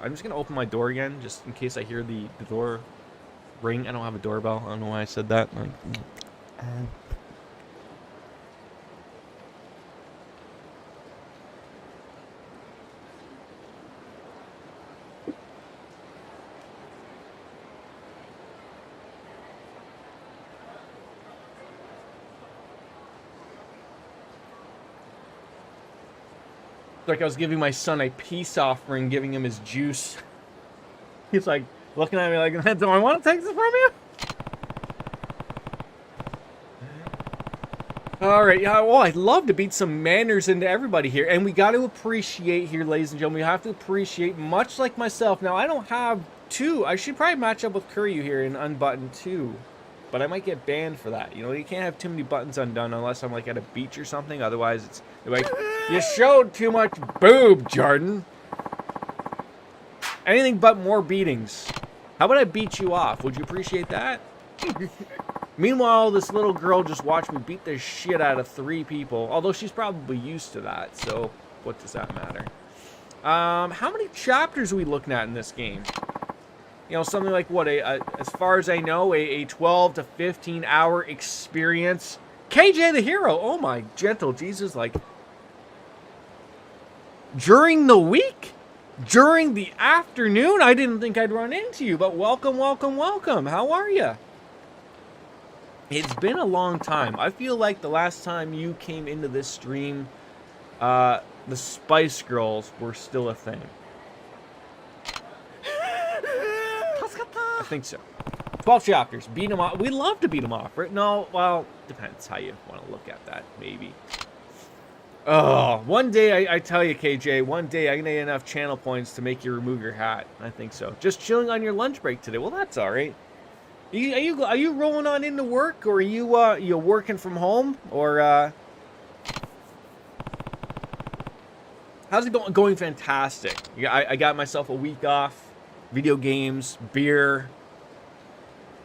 I'm just gonna open my door again, just in case I hear the door ring. I don't have a doorbell. I don't know why I said that. Like, like I was giving my son a peace offering, giving him his juice. He's like looking at me like, do I want to take this from you? All right, yeah. Well, I'd love to beat some manners into everybody here, and we got to appreciate here, ladies and gentlemen. We have to appreciate, much like myself. Now, I don't have two. I should probably match up with Kuryu here and unbutton two, but I might get banned for that. You know, you can't have too many buttons undone unless I'm like at a beach or something. Otherwise, it's like, you showed too much boob, Jordan. Anything but more beatings. How about I beat you off? Would you appreciate that? Meanwhile, this little girl just watched me beat the shit out of 3 people. Although she's probably used to that, so what does that matter? How many chapters are we looking at in this game? You know, something like what, as far as I know, a 12 to 15 hour experience. KJ the hero, oh my gentle Jesus, like, during the week? During the afternoon? I didn't think I'd run into you, but welcome, welcome, welcome. How are you? It's been a long time. I feel like the last time you came into this stream, the Spice Girls were still a thing. I think so. 12 chapters. Beat them off. We love to beat them off, right? No, well, depends how you want to look at that, maybe. Oh, one day, I tell you, KJ, one day I'm going to get enough channel points to make you remove your hat. I think so. Just chilling on your lunch break today. Well, that's all right. Are you rolling on into work, or are you working from home, or how's it going? Going fantastic. I got myself a week off. Video games, beer,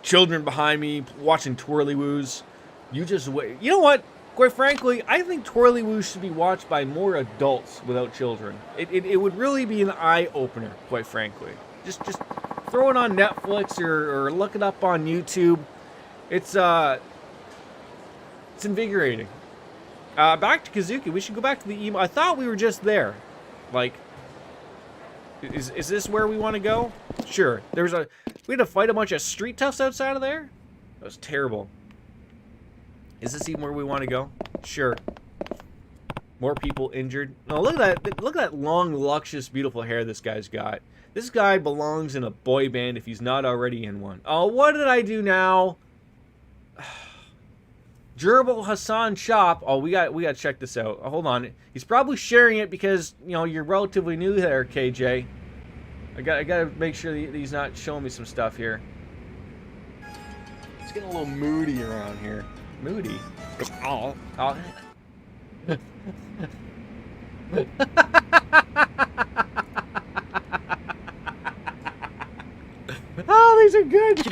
children behind me watching twirly-woos. You just wait. You know what? Quite frankly, I think twirly-woos should be watched by more adults without children. It would really be an eye-opener, quite frankly. Just throw it on Netflix or look it up on YouTube. It's invigorating. Back to Kazuki. We should go back to the emo. I thought we were just there. Like, is this where we want to go? Sure. We had to fight a bunch of street toughs outside of there? That was terrible. Is this even where we want to go? Sure. More people injured. No, look at that. Look at that long, luscious, beautiful hair this guy's got. This guy belongs in a boy band if he's not already in one. Oh, what did I do now? Gerbil Hassan Shop. Oh, we got to check this out. Oh, hold on. He's probably sharing it because, you know, you're relatively new there, KJ. I got to make sure that he's not showing me some stuff here. It's getting a little moody around here. Moody. Oh. Oh, these are good.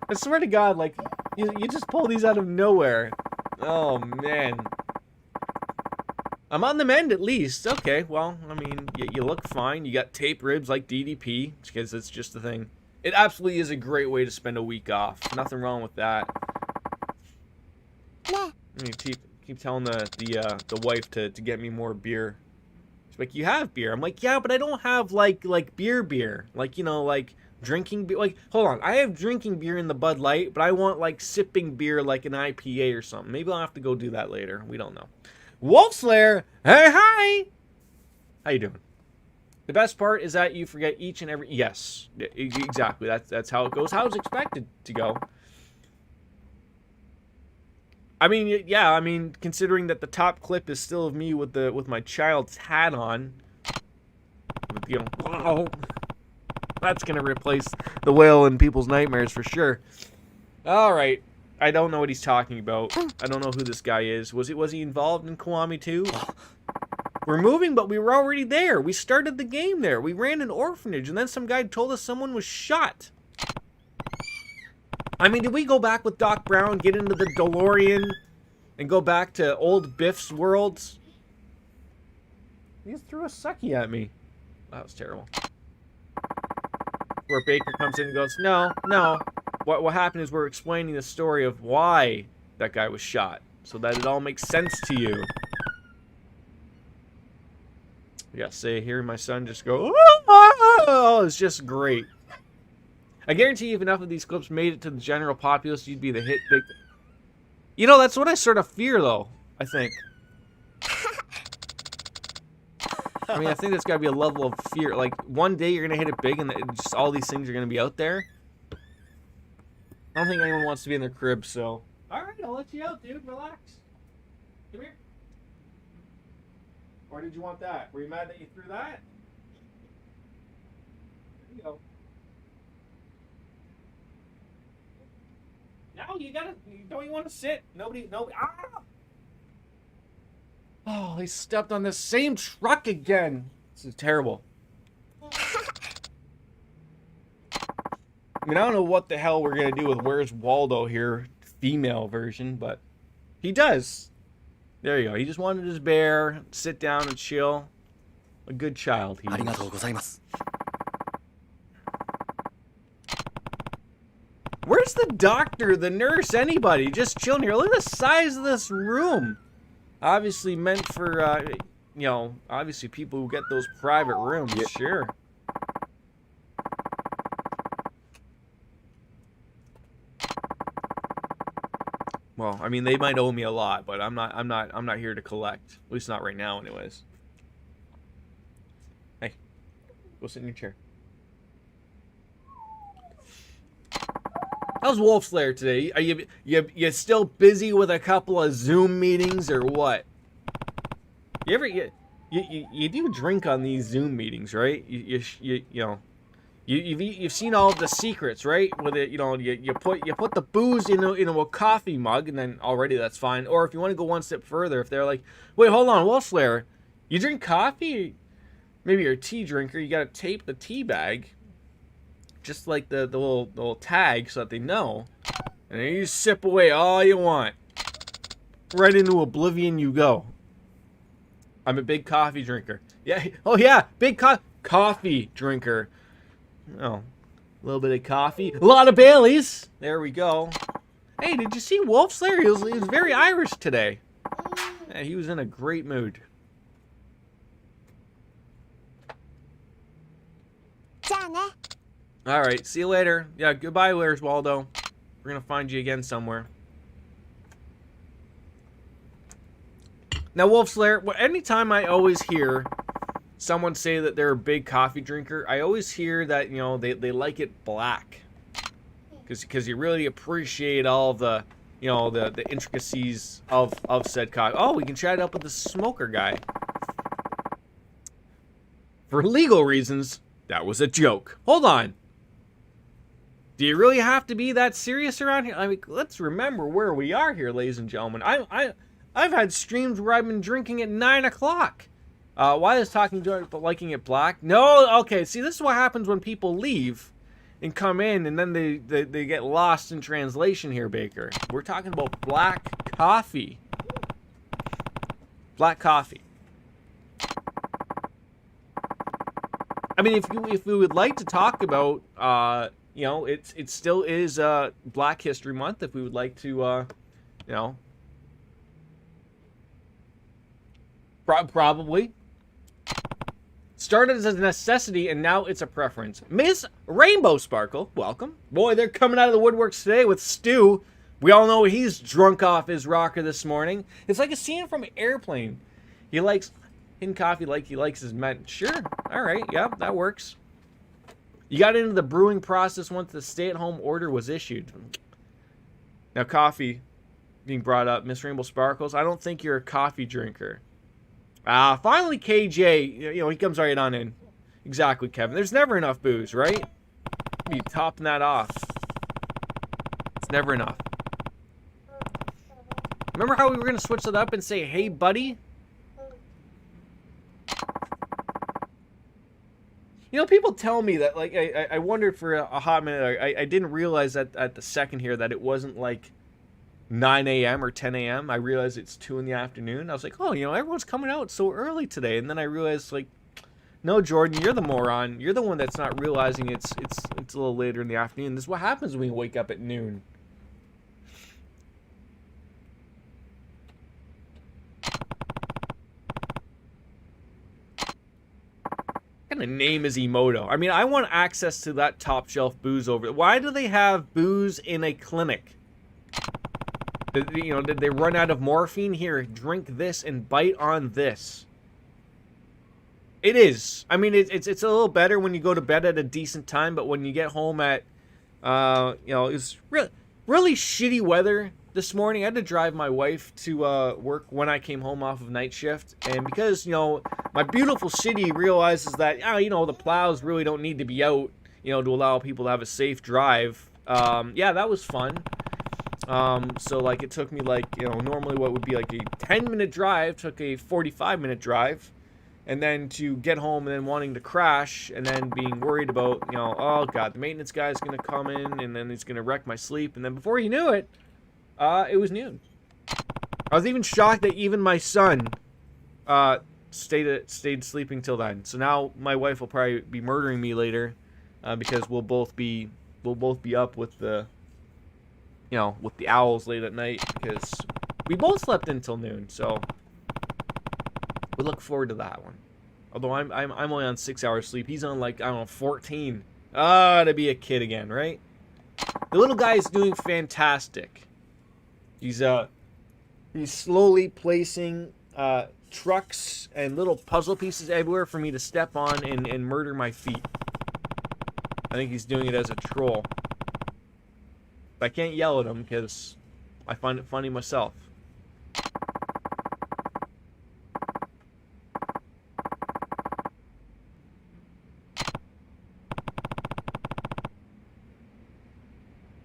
I swear to God, like, You just pull these out of nowhere. Oh, man. I'm on the mend at least. Okay, well, I mean, you look fine. You got tape ribs like DDP, because it's just the thing. It absolutely is a great way to spend a week off. Nothing wrong with that. I mean, keep telling the wife to get me more beer. She's like, you have beer. I'm like, yeah, but I don't have like beer. Like, you know, like drinking beer. Like, hold on, I have drinking beer in the Bud Light, but I want like sipping beer like an IPA or something. Maybe I'll have to go do that later. We don't know. Wolf Slayer, hey, hi. How you doing? The best part is that you forget each and every. Yes, exactly. That's how it goes. How it's expected to go. I mean, yeah. I mean, considering that the top clip is still of me with my child's hat on, you know, wow, that's gonna replace the whale in people's nightmares for sure. All right, I don't know what he's talking about. I don't know who this guy is. Was he involved in Kiwami 2? We're moving, but we were already there. We started the game there. We ran an orphanage, and then some guy told us someone was shot. I mean, did we go back with Doc Brown, get into the DeLorean, and go back to old Biff's worlds? He just threw a sucky at me. That was terrible. Where Baker comes in and goes, no. What happened is we're explaining the story of why that guy was shot, so that it all makes sense to you. Yeah, say, hearing my son just go, oh, it's just great. I guarantee if enough of these clips made it to the general populace, you'd be the hit big. You know, that's what I sort of fear, though, I think. I mean, I think there's got to be a level of fear. Like, one day you're going to hit it big and just all these things are going to be out there. I don't think anyone wants to be in their crib, so. All right, I'll let you out, dude. Relax. Come here. Or did you want that? Were you mad that you threw that? There you go. No, you gotta. Don't you want to sit? Nobody. Ah! Oh, he stepped on the same truck again. This is terrible. I mean, I don't know what the hell we're gonna do with Where's Waldo here, female version, but he does. There you go. He just wanted his bear, sit down and chill. A good child. He is. Where's the doctor, the nurse, anybody? Just chilling here. Look at the size of this room. Obviously meant for, you know, obviously people who get those private rooms. Yeah. Sure. Well, I mean, they might owe me a lot, but I'm not here to collect. At least not right now, anyways. Hey, go sit in your chair. How's Wolf Slayer today? Are you still busy with a couple of Zoom meetings or what? You do drink on these Zoom meetings, right? You know. You've seen all of the secrets, right? With it, you know, you put the booze in a coffee mug, and then already that's fine. Or if you want to go one step further, if they're like, wait, hold on, Wolf Slayer, you drink coffee? Maybe you're a tea drinker. You gotta tape the tea bag, just like the little tag, so that they know. And then you sip away all you want. Right into oblivion you go. I'm a big coffee drinker. Yeah. Oh yeah, big coffee drinker. Oh, a little bit of coffee, a lot of Baileys. There we go. Hey, did you see Wolf Slayer? He was very Irish today. Yeah, he was in a great mood. All right, see you later. Yeah, goodbye, Where's Waldo? We're gonna find you again somewhere. Now, Wolf Slayer, anytime I always hear someone say that they're a big coffee drinker, I always hear that, you know, they like it black. Because you really appreciate all the, you know, the intricacies of said coffee. Oh, we can chat it up with the smoker guy. For legal reasons, that was a joke. Hold on. Do you really have to be that serious around here? I mean, let's remember where we are here, ladies and gentlemen. I've had streams where I've been drinking at 9 o'clock. Why is talking to it but liking it black? No, okay, see, this is what happens when people leave, and come in, and then they get lost in translation here, Baker. We're talking about black coffee. Black coffee. I mean, if we would like to talk about, you know, it still is Black History Month. If we would like to, you know, probably. Started as a necessity, and now it's a preference. Miss Rainbow Sparkle, welcome. Boy, they're coming out of the woodworks today with Stu. We all know he's drunk off his rocker this morning. It's like a scene from Airplane. He likes hidden coffee like he likes his men. Sure, all right, yeah, that works. You got into the brewing process once the stay-at-home order was issued. Now, coffee being brought up. Miss Rainbow Sparkles, I don't think you're a coffee drinker. Finally, KJ, you know, he comes right on in. Exactly, Kevin. There's never enough booze, right? Be topping that off. It's never enough. Remember how we were going to switch it up and say, hey, buddy? You know, people tell me that, like, I wondered for a hot minute. I didn't realize that at the second here that it wasn't, like, 9 a.m. or 10 a.m. I realized it's 2 in the afternoon. I was like, oh, you know, everyone's coming out so early today. And then I realized, like, no, Jordan, you're the moron. You're the one that's not realizing it's a little later in the afternoon. This is what happens when you wake up at noon. What kind of name is Emoto? I mean, I want access to that top shelf booze over. Why do they have booze in a clinic? You know, did they run out of morphine? Here, drink this and bite on this. It is. I mean, it's a little better when you go to bed at a decent time, but when you get home at, you know, it's really shitty weather this morning. I had to drive my wife to work when I came home off of night shift, and because, you know, my beautiful city realizes that, you know, the plows really don't need to be out, you know, to allow people to have a safe drive. Yeah, that was fun. So, like, it took me, like, you know, normally what would be, like, a 10-minute drive took a 45-minute drive. And then to get home and then wanting to crash and then being worried about, you know, oh, God, the maintenance guy's going to come in and then he's going to wreck my sleep. And then before you knew it, it was noon. I was even shocked that even my son stayed sleeping till then. So now my wife will probably be murdering me later because we'll both be up with the... you know, with the owls late at night, because we both slept until noon, so we look forward to that one. Although I'm only on 6 hours sleep. He's on, like, I don't know, 14. To be a kid again, right? The little guy is doing fantastic. He's slowly placing trucks and little puzzle pieces everywhere for me to step on and murder my feet. I think he's doing it as a troll. But I can't yell at him because I find it funny myself.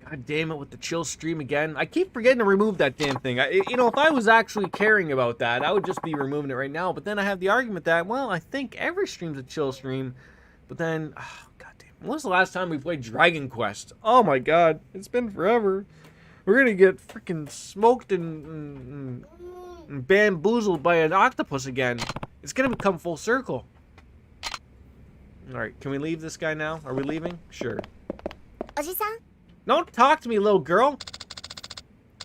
God damn it with the chill stream again. I keep forgetting to remove that damn thing. You know, if I was actually caring about that, I would just be removing it right now. But then I have the argument that, well, I think every stream's a chill stream. But then, oh, God damn. When was the last time we played Dragon Quest? Oh my God, it's been forever. We're gonna get freaking smoked and bamboozled by an octopus again. It's gonna become full circle. Alright, can we leave this guy now? Are we leaving? Sure. Oji-san? Don't talk to me, little girl.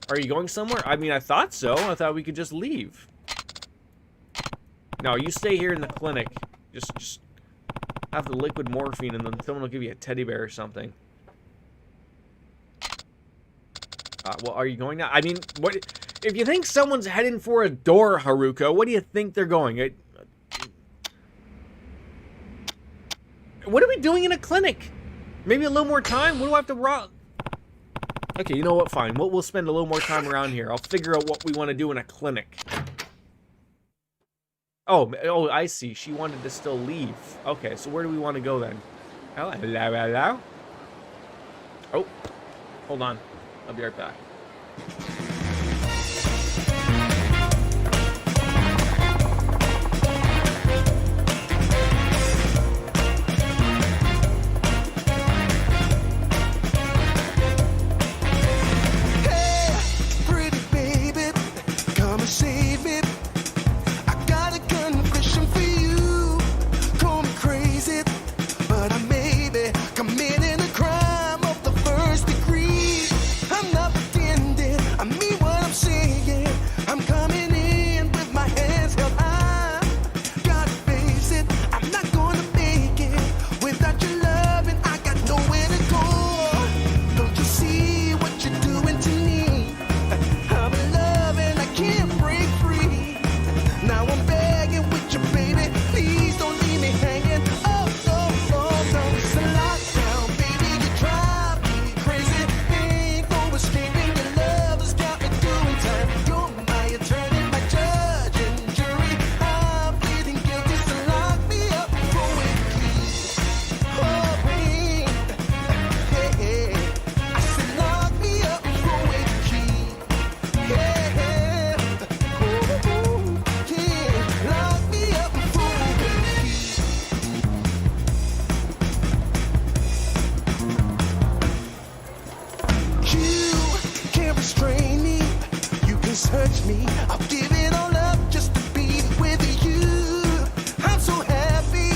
Are you going somewhere? I mean, I thought so. I thought we could just leave. No, you stay here in the clinic. Just have the liquid morphine and then someone will give you a teddy bear or something. Well, are you going now? I mean, what if you think someone's heading for a door, Haruko? What do you think they're going? What are we doing in a clinic? Maybe a little more time? What do I have to rock? Okay, you know what? Fine. We'll spend a little more time around here. I'll figure out what we want to do in a clinic. Oh, I see. She wanted to still leave. Okay, so where do we want to go then? Hello. Oh, hold on. I'll be right back. me. I've given all up just to be with you. I'm so happy.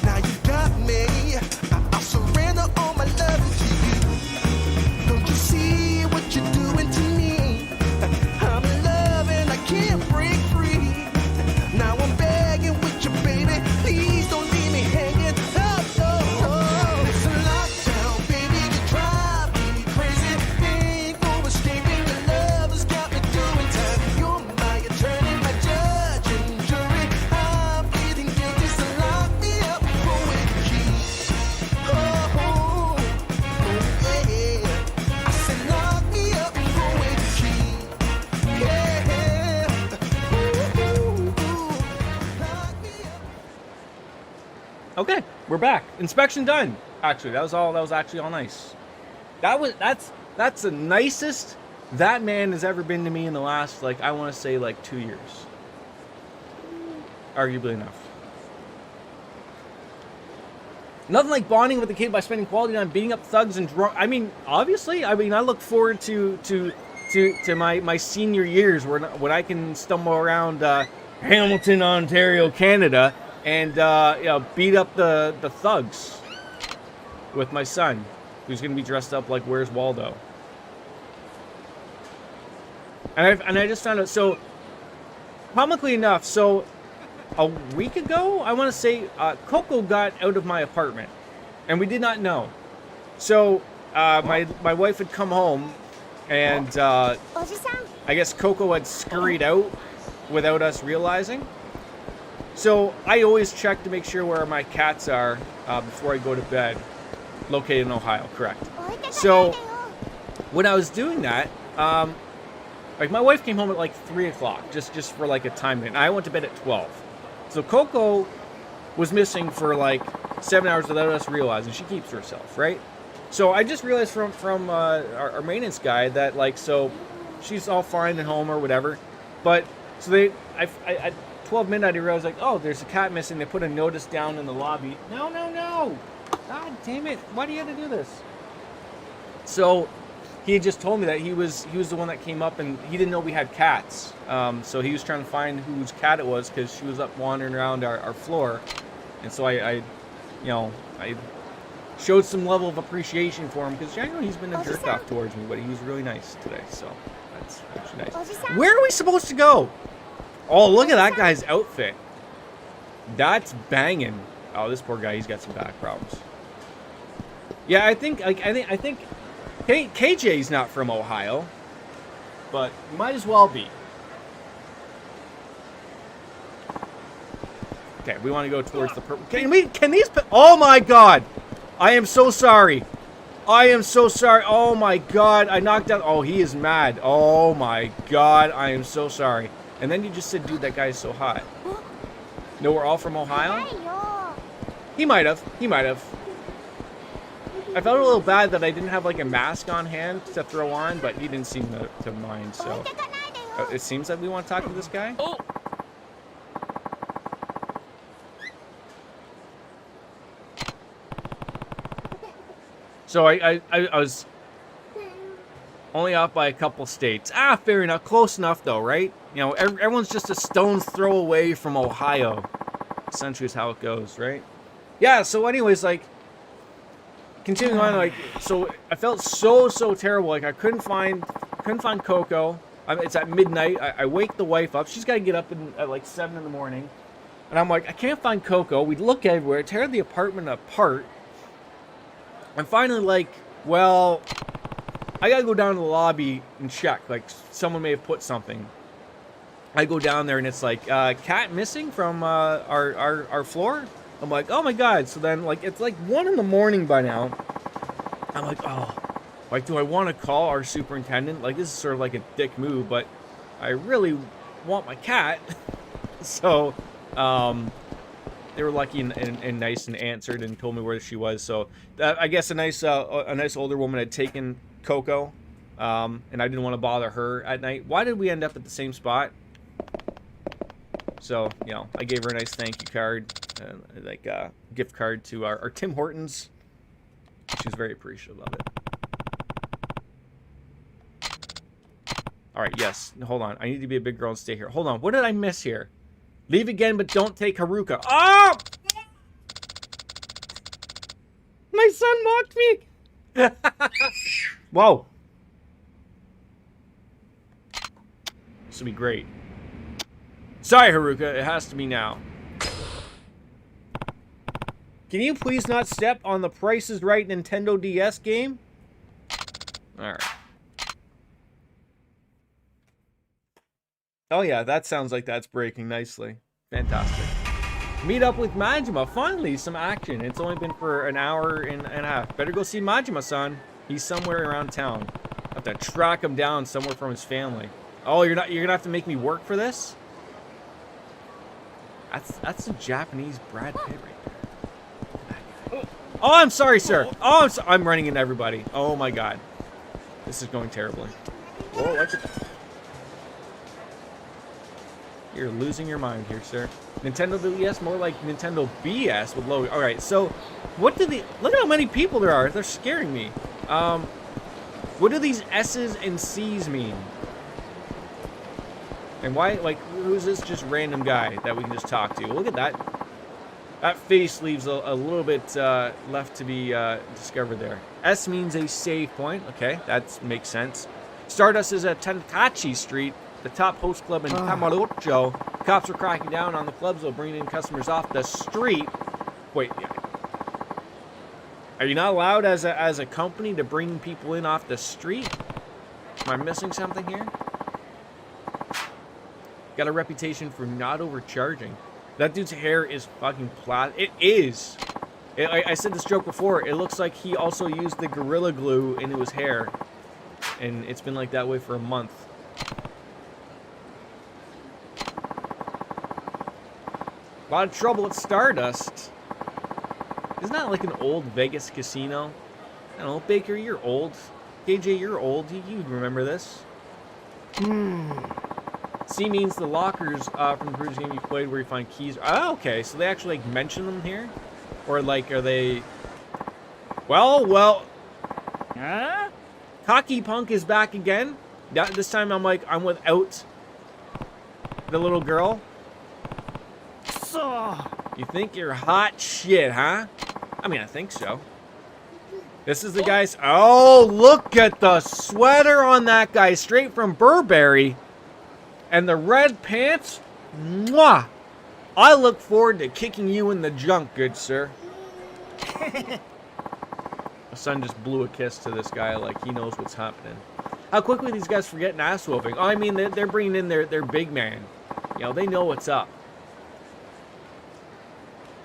Now you got me. I'll surrender all my love to you. Don't you see what you're doing to me? I'm in love and I can't break free. Now I'm begging with you, baby. Please don't leave me hanging. Oh, oh, oh. It's a lockdown, baby. You drive me crazy. Ain't no escaping. Your love has got me doing time. You're my attorney, my judge and jury. I'm pleading guilty, so lock me up with the key. Oh, oh, oh, yeah. I said lock me up with the key. Yeah. Ooh, lock me up. Okay, we're back. Inspection done. Actually, that was actually all nice. That's the nicest that man has ever been to me in the last, like, I want to say, like, 2 years. Arguably enough. Nothing like bonding with a kid by spending quality time beating up thugs and drunk. I mean, obviously, I look forward to my senior years when I can stumble around Hamilton, Ontario, Canada, and beat up the thugs with my son, who's gonna be dressed up like Where's Waldo. And I just found out, so comically enough, so a week ago, I want to say, Coco got out of my apartment, and we did not know. So my wife had come home, and I guess Coco had scurried out without us realizing. So I always check to make sure where my cats are before I go to bed. Located in Ohio, correct. So when I was doing that, like my wife came home at like 3 o'clock, just for like a time limit. I went to bed at 12. So Coco was missing for like 7 hours without us realizing. She keeps to herself, right? So I just realized from our maintenance guy that, like, so she's all fine at home or whatever. But so at 12 midnight, I realized, like, oh, there's a cat missing. They put a notice down in the lobby. No. God damn it. Why do you have to do this? So he had just told me that he was the one that came up, and he didn't know we had cats. So he was trying to find whose cat it was because she was up wandering around our floor. And so I showed some level of appreciation for him because I know he's been a jerk off towards me, but he was really nice today. So that's actually nice. Where are we supposed to go? Oh, look at that guy's outfit. That's banging. Oh, this poor guy, he's got some back problems. Yeah, I think KJ's not from Ohio, but might as well be. Okay, we want to go towards the purple. Can these? Oh my God! I am so sorry. Oh my God! I knocked out. Oh, he is mad. Oh my God! I am so sorry. And then you just said, dude, that guy is so hot. No, we're all from Ohio? He might have. I felt a little bad that I didn't have like a mask on hand to throw on, but he didn't seem to mind, so. It seems that we want to talk to this guy. Oh. So I was only off by a couple states. Fair enough. Close enough, though, right? You know, everyone's just a stone's throw away from Ohio. Essentially is how it goes, right? Yeah, so anyways, like, continuing on, like, so I felt so terrible. Like, I couldn't find Coco. It's at midnight. I wake the wife up. She's got to get up at like 7 in the morning. And I'm like, I can't find Coco. We look everywhere, tear the apartment apart. I'm finally like, well, I got to go down to the lobby and check. Like, someone may have put something. I go down there and it's like, cat missing from our floor. I'm like, oh my God. So then, like, it's like 1 in the morning by now. I'm like, oh, like, do I want to call our superintendent? Like, this is sort of like a dick move, but I really want my cat. So, they were lucky and nice and answered and told me where she was. So, I guess a nice older woman had taken Coco, and I didn't want to bother her at night. Why did we end up at the same spot? So, you know, I gave her a nice thank you card, like a gift card to our Tim Hortons. She was very appreciative of it. All right, yes. Hold on. I need to be a big girl and stay here. Hold on. What did I miss here? Leave again, but don't take Haruka. Oh! My son mocked me. Whoa. This will be great. Sorry, Haruka. It has to be now. Can you please not step on the Price is Right Nintendo DS game? Alright. Oh yeah, that sounds like that's breaking nicely. Fantastic. Meet up with Majima. Finally, some action. It's only been for an hour and a half. Better go see Majima-san. He's somewhere around town. I have to track him down somewhere from his family. Oh, you're gonna have to make me work for this? That's a Japanese Brad Pitt right there. Oh, I'm sorry, sir. Oh, I'm running into everybody. Oh my god. This is going terribly. Whoa, watch it. You're losing your mind here, sir. Nintendo DS, more like Nintendo BS with low. All right, so what do the look at how many people there are? They're scaring me. What do these S's and C's mean? And why, like, who's this just random guy that we can just talk to? Look at that. That face leaves a little bit left to be discovered there. S means a save point. Okay, that makes sense. Stardust is at Tenkachi Street, the top host club in Kamurocho. Cops are cracking down on the clubs while bringing in customers off the street. Wait, are you not allowed as a company to bring people in off the street? Am I missing something here? Got a reputation for not overcharging. That dude's hair is fucking plastic. It is. I said this joke before. It looks like he also used the Gorilla Glue into his hair. And it's been like that way for a month. A lot of trouble at Stardust. Isn't that like an old Vegas casino? I don't know, Baker, you're old. KJ, you're old. You'd remember this. C means the lockers from the previous game you played where you find keys. Oh, okay. So they actually like mention them here? Or like, are they... Well... Cocky Punk is back again. This time I'm without the little girl. You think you're hot shit, huh? I mean, I think so. This is the guy's... Oh, look at the sweater on that guy. Straight from Burberry. And the red pants. Mwah! I look forward to kicking you in the junk, good sir. My son just blew a kiss to this guy like he knows what's happening. How quickly these guys forget an ass whooping. Oh, I mean, they're bringing in their big man. You know, they know what's up.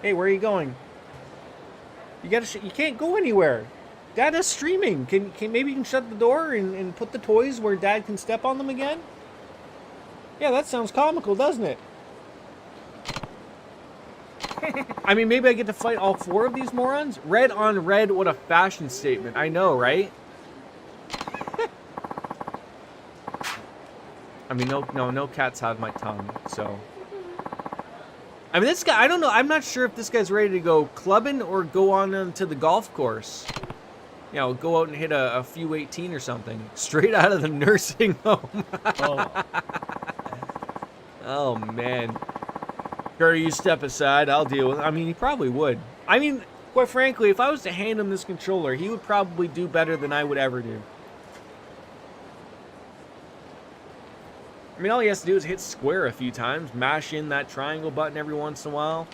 Hey, where are you going? You can't go anywhere. Dad is streaming. Can maybe you can shut the door and put the toys where Dad can step on them again? Yeah, that sounds comical, doesn't it? I mean, maybe I get to fight all four of these morons? Red on red, what a fashion statement. I know, right? I mean, no cats have my tongue, so... I mean, this guy, I don't know. I'm not sure if this guy's ready to go clubbing or go on to the golf course. You know, go out and hit a few 18 or something. Straight out of the nursing home. Oh, man. Sure, you step aside. I'll deal with it. I mean, he probably would. I mean, quite frankly, if I was to hand him this controller, he would probably do better than I would ever do. I mean, all he has to do is hit square a few times, mash in that triangle button every once in a while.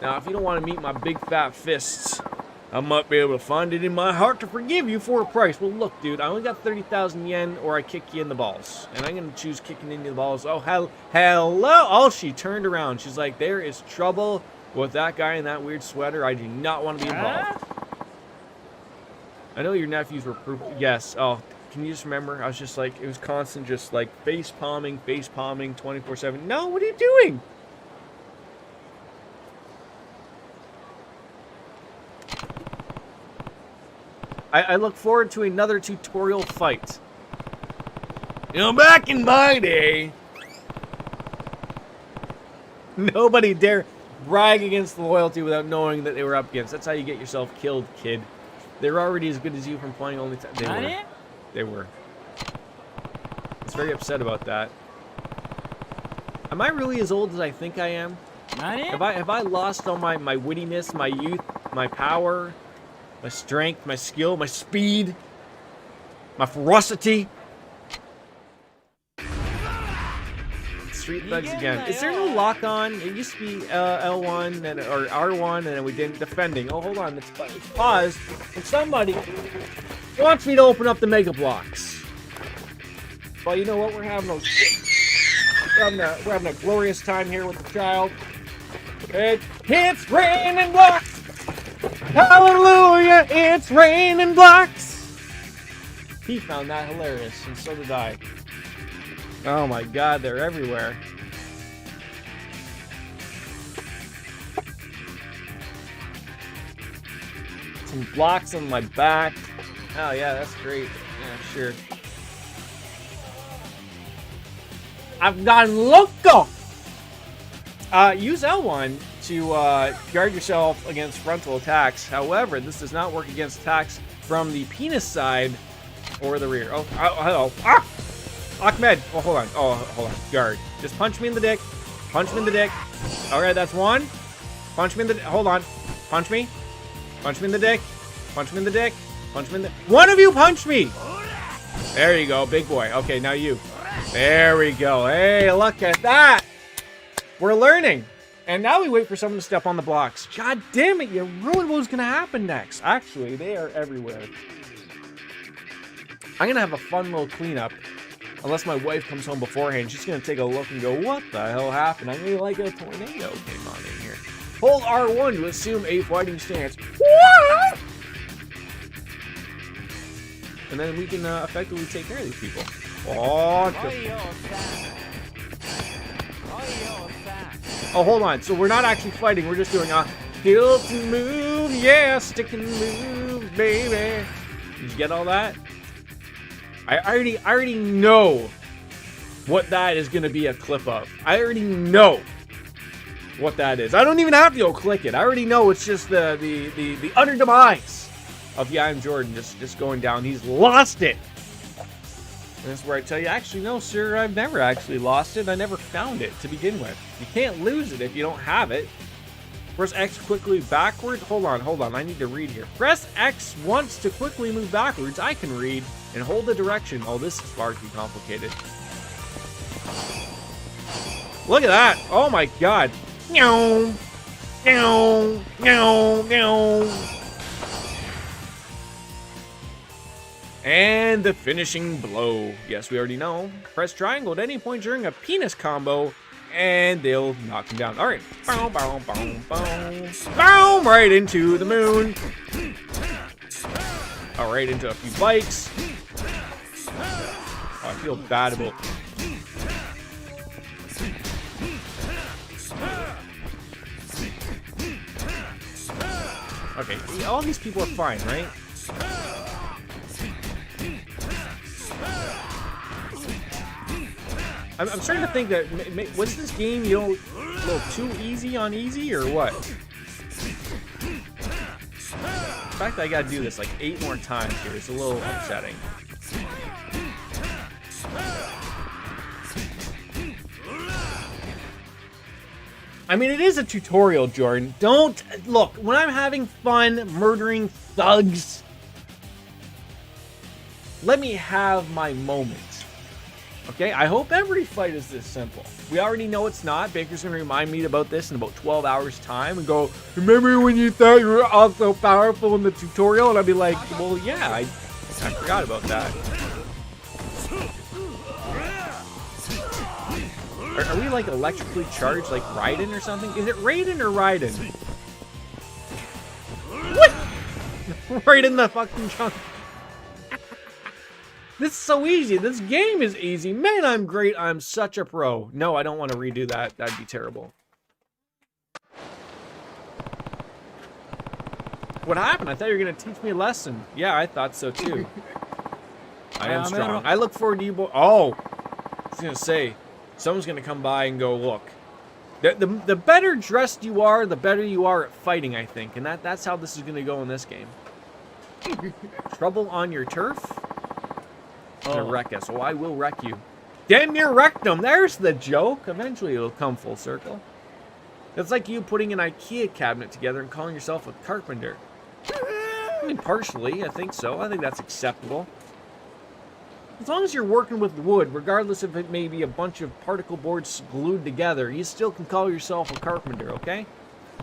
Now, if you don't want to meet my big fat fists, I might be able to find it in my heart to forgive you for a price. Well, look, dude, I only got 30,000 yen or I kick you in the balls. And I'm going to choose kicking into the balls. Oh, hello. Oh, she turned around. She's like, there is trouble with that guy in that weird sweater. I do not want to be involved. I know your nephews were proof. Yes. Oh, can you just remember? I was just like, it was constant, just like face palming 24/7. No, what are you doing? I look forward to another tutorial fight. You know, back in my day, nobody dare brag against the loyalty without knowing that they were up against. That's how you get yourself killed, kid. They're already as good as you from playing only time. They were. very upset about that. Am I really as old as I think I am? Have I lost all my wittiness, my youth, my power, my strength, my skill, my speed, my ferocity? Street thugs again. Is there no lock on? It used to be L1 and, or R1, and then we didn't defending. Oh, hold on. It's paused. And somebody wants me to open up the Mega Blocks. Well, you know what? We're having a glorious time here with the child. It's raining blocks. Hallelujah! It's raining blocks. He found that hilarious, and so did I. Oh my God, they're everywhere. Some blocks on my back. Oh yeah, that's great. Yeah, sure. I've gone loco! Use L1 to guard yourself against frontal attacks. However, this does not work against attacks from the penis side or the rear. Oh, hello. Ah! Ahmed! Oh, hold on. Oh, hold on. Guard. Just punch me in the dick. Punch me in the dick. Alright, that's one. Punch me in the... Hold on. Punch me. Punch me in the dick. Punch me in the dick. Punch me in the... One of you punch me! There you go, big boy. Okay, now you. There we go. Hey, look at that! We're learning. And now we wait for someone to step on the blocks. God damn it, you ruined what was going to happen next. Actually, they are everywhere. I'm going to have a fun little cleanup. Unless my wife comes home beforehand, she's going to take a look and go, what the hell happened? I mean, like a tornado came on in here. Hold R1 to assume a fighting stance. And then we can effectively take care of these people. Oh, hold on. So we're not actually fighting. We're just doing a tilt and move. Yeah, stick and move, baby. Did you get all that? I already know what that is going to be a clip of. I already know what that is. I don't even have to go click it. I already know it's just the utter demise of I'm Jordan just going down. He's lost it. And that's where I tell you, actually, no, sir, I've never actually lost it. I never found it to begin with. You can't lose it if you don't have it. Press X quickly backward. Hold on. I need to read here. Press X once to quickly move backwards. I can read. And hold the direction. Oh, this is far too complicated. Look at that. Oh my God. Meow. Meow. Meow. Meow. And the finishing blow. Yes, we already know. Press triangle at any point during a penis combo, and they'll knock him down. All right. Boom, boom, boom, boom. Boom! Right into the moon. All right, into a few bikes. Oh, I feel bad about... Okay, all these people are fine, right? I'm starting to think that was this game, you know, a little too easy on easy or what? The fact that I gotta do this like 8 more times here is a little upsetting. I mean, it is a tutorial, Jordan. Don't look when I'm having fun murdering thugs. Let me have my moment. Okay, I hope every fight is this simple. We already know it's not. Baker's gonna remind me about this in about 12 hours time and go, remember when you thought you were all so powerful in the tutorial? And I'll be like, well, yeah, I forgot about that. Are we like electrically charged like Raiden or something? Is it Raiden or Raiden? What? Right in the fucking trunk. This is so easy. This game is easy. Man, I'm great. I'm such a pro. No, I don't want to redo that. That'd be terrible. What happened? I thought you were going to teach me a lesson. Yeah, I thought so too. I am strong. I look forward to you boys. Oh, I was going to say, someone's going to come by and go, look. The better dressed you are, the better you are at fighting, I think. And that's how this is going to go in this game. Trouble on your turf? Gonna wreck us. Oh, I will wreck you. Damn near wrecked him. There's the joke. Eventually it'll come full circle. It's like you putting an IKEA cabinet together and calling yourself a carpenter. I mean, partially, I think so. I think that's acceptable. As long as you're working with wood, regardless if it may be a bunch of particle boards glued together, you still can call yourself a carpenter, okay?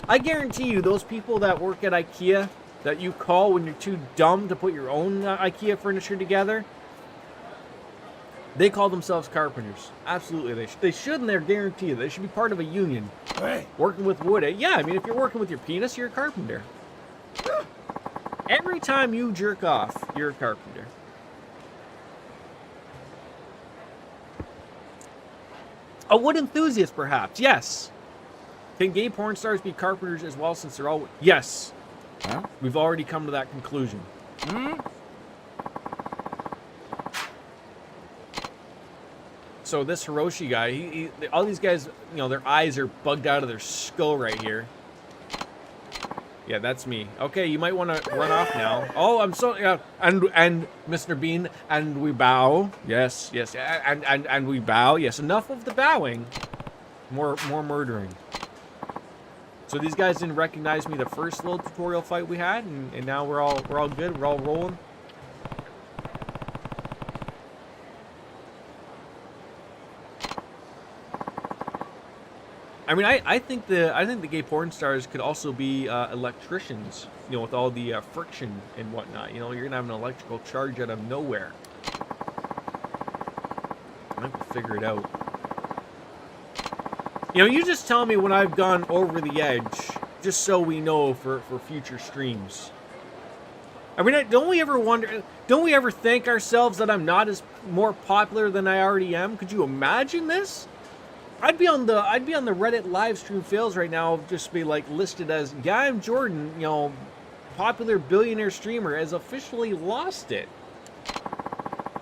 I guarantee you, those people that work at IKEA that you call when you're too dumb to put your own IKEA furniture together, they call themselves carpenters. Absolutely, they should, and they're guaranteed. They should be part of a union. Hey. Working with wood. Yeah, I mean, if you're working with your penis, you're a carpenter. Every time you jerk off, you're a carpenter. A wood enthusiast, perhaps. Yes. Can gay porn stars be carpenters as well, since they're all... Yes. Huh? We've already come to that conclusion. So this Hiroshi guy, all these guys, you know, their eyes are bugged out of their skull right here. Yeah, that's me. Okay, you might want to run off now. Oh, I'm so... Yeah, and Mr. Bean, and we bow. Yes, yes, and we bow. Yes, enough of the bowing. More murdering. So these guys didn't recognize me the first little tutorial fight we had, and now we're all good. We're all rolling. I mean, I think the gay porn stars could also be electricians, you know, with all the friction and whatnot. You know, you're gonna have an electrical charge out of nowhere. I might figure it out. You know, you just tell me when I've gone over the edge, just so we know for future streams. I mean, don't we ever wonder? Don't we ever thank ourselves that I'm not as more popular than I already am? Could you imagine this? I'd be on the Reddit live stream fails right now, just be like listed as, yeah, I'm Jordan, you know, popular billionaire streamer, has officially lost it.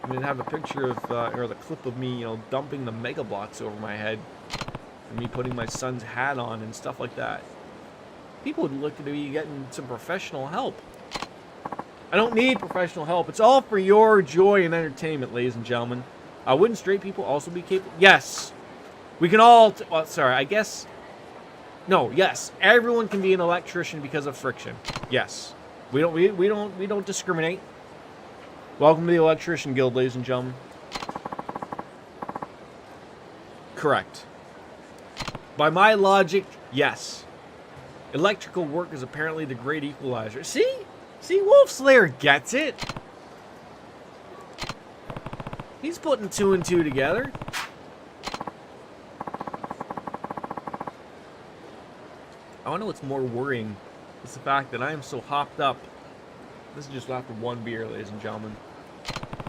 I'm gonna have a picture of or the clip of me, you know, dumping the Mega Bloks over my head, and me putting my son's hat on and stuff like that. People would look at me getting some professional help. I don't need professional help. It's all for your joy and entertainment, ladies and gentlemen. Wouldn't straight people also be capable? Yes. We can all, well, sorry, I guess, no, yes, everyone can be an electrician because of friction. Yes, we don't discriminate. Welcome to the Electrician Guild, ladies and gentlemen. Correct. By my logic, yes. Electrical work is apparently the great equalizer. See, Wolf Slayer gets it. He's putting 2 and 2 together. I don't know what's more worrying. It's the fact that I am so hopped up. This is just after 1 beer, ladies and gentlemen.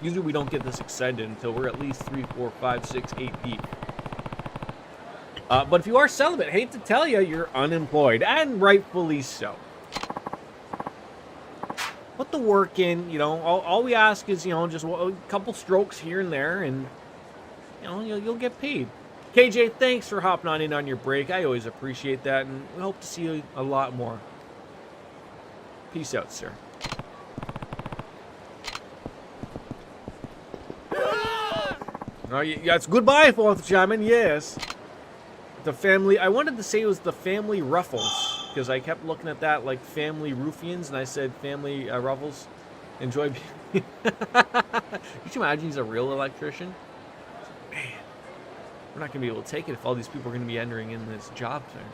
Usually we don't get this excited until we're at least 3, 4, 5, 6, 8 deep. But if you are celibate, hate to tell you, you're unemployed, and rightfully so. Put the work in, you know. All we ask is, you know, just a couple strokes here and there, and you know, you'll get paid. KJ, thanks for hopping on in on your break. I always appreciate that, and we hope to see you a lot more. Peace out, sir. Oh, yeah, it's goodbye, 4th Shaman, yes. The family, I wanted to say it was the family Ruffles, because I kept looking at that like family Ruffians, and I said family Ruffles. Enjoy being... Could you imagine he's a real electrician? Man. We're not going to be able to take it if all these people are going to be entering in this job thing.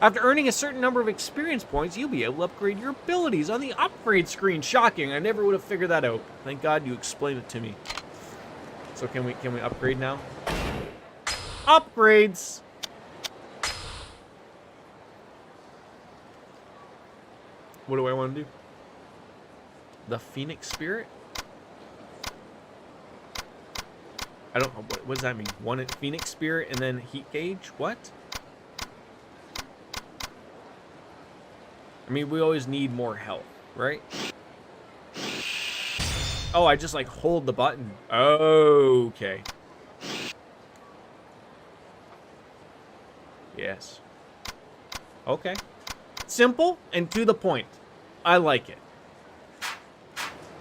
After earning a certain number of experience points, you'll be able to upgrade your abilities on the upgrade screen. Shocking. I never would have figured that out. Thank God you explained it to me. So can we upgrade now? Upgrades! What do I want to do? The Phoenix Spirit? I don't know. What does that mean? One Phoenix Spirit and then Heat Gauge? What? I mean, we always need more health, right? Oh, I just like hold the button. Okay. Yes. Okay. Simple and to the point. I like it.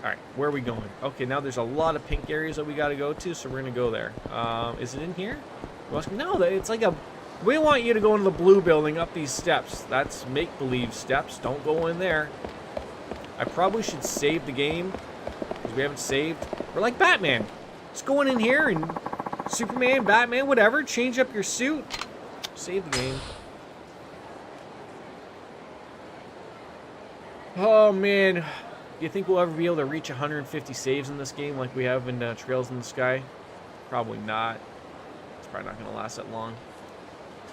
Alright, where are we going? Okay, now there's a lot of pink areas that we gotta go to, so we're gonna go there. Is it in here? No, it's like a... We want you to go into the blue building up these steps. That's make-believe steps. Don't go in there. I probably should save the game, because we haven't saved. We're like Batman. Just going in here and Superman, Batman, whatever. Change up your suit. Save the game. Oh, man. Do you think we'll ever be able to reach 150 saves in this game like we have in Trails in the Sky? Probably not. It's probably not going to last that long.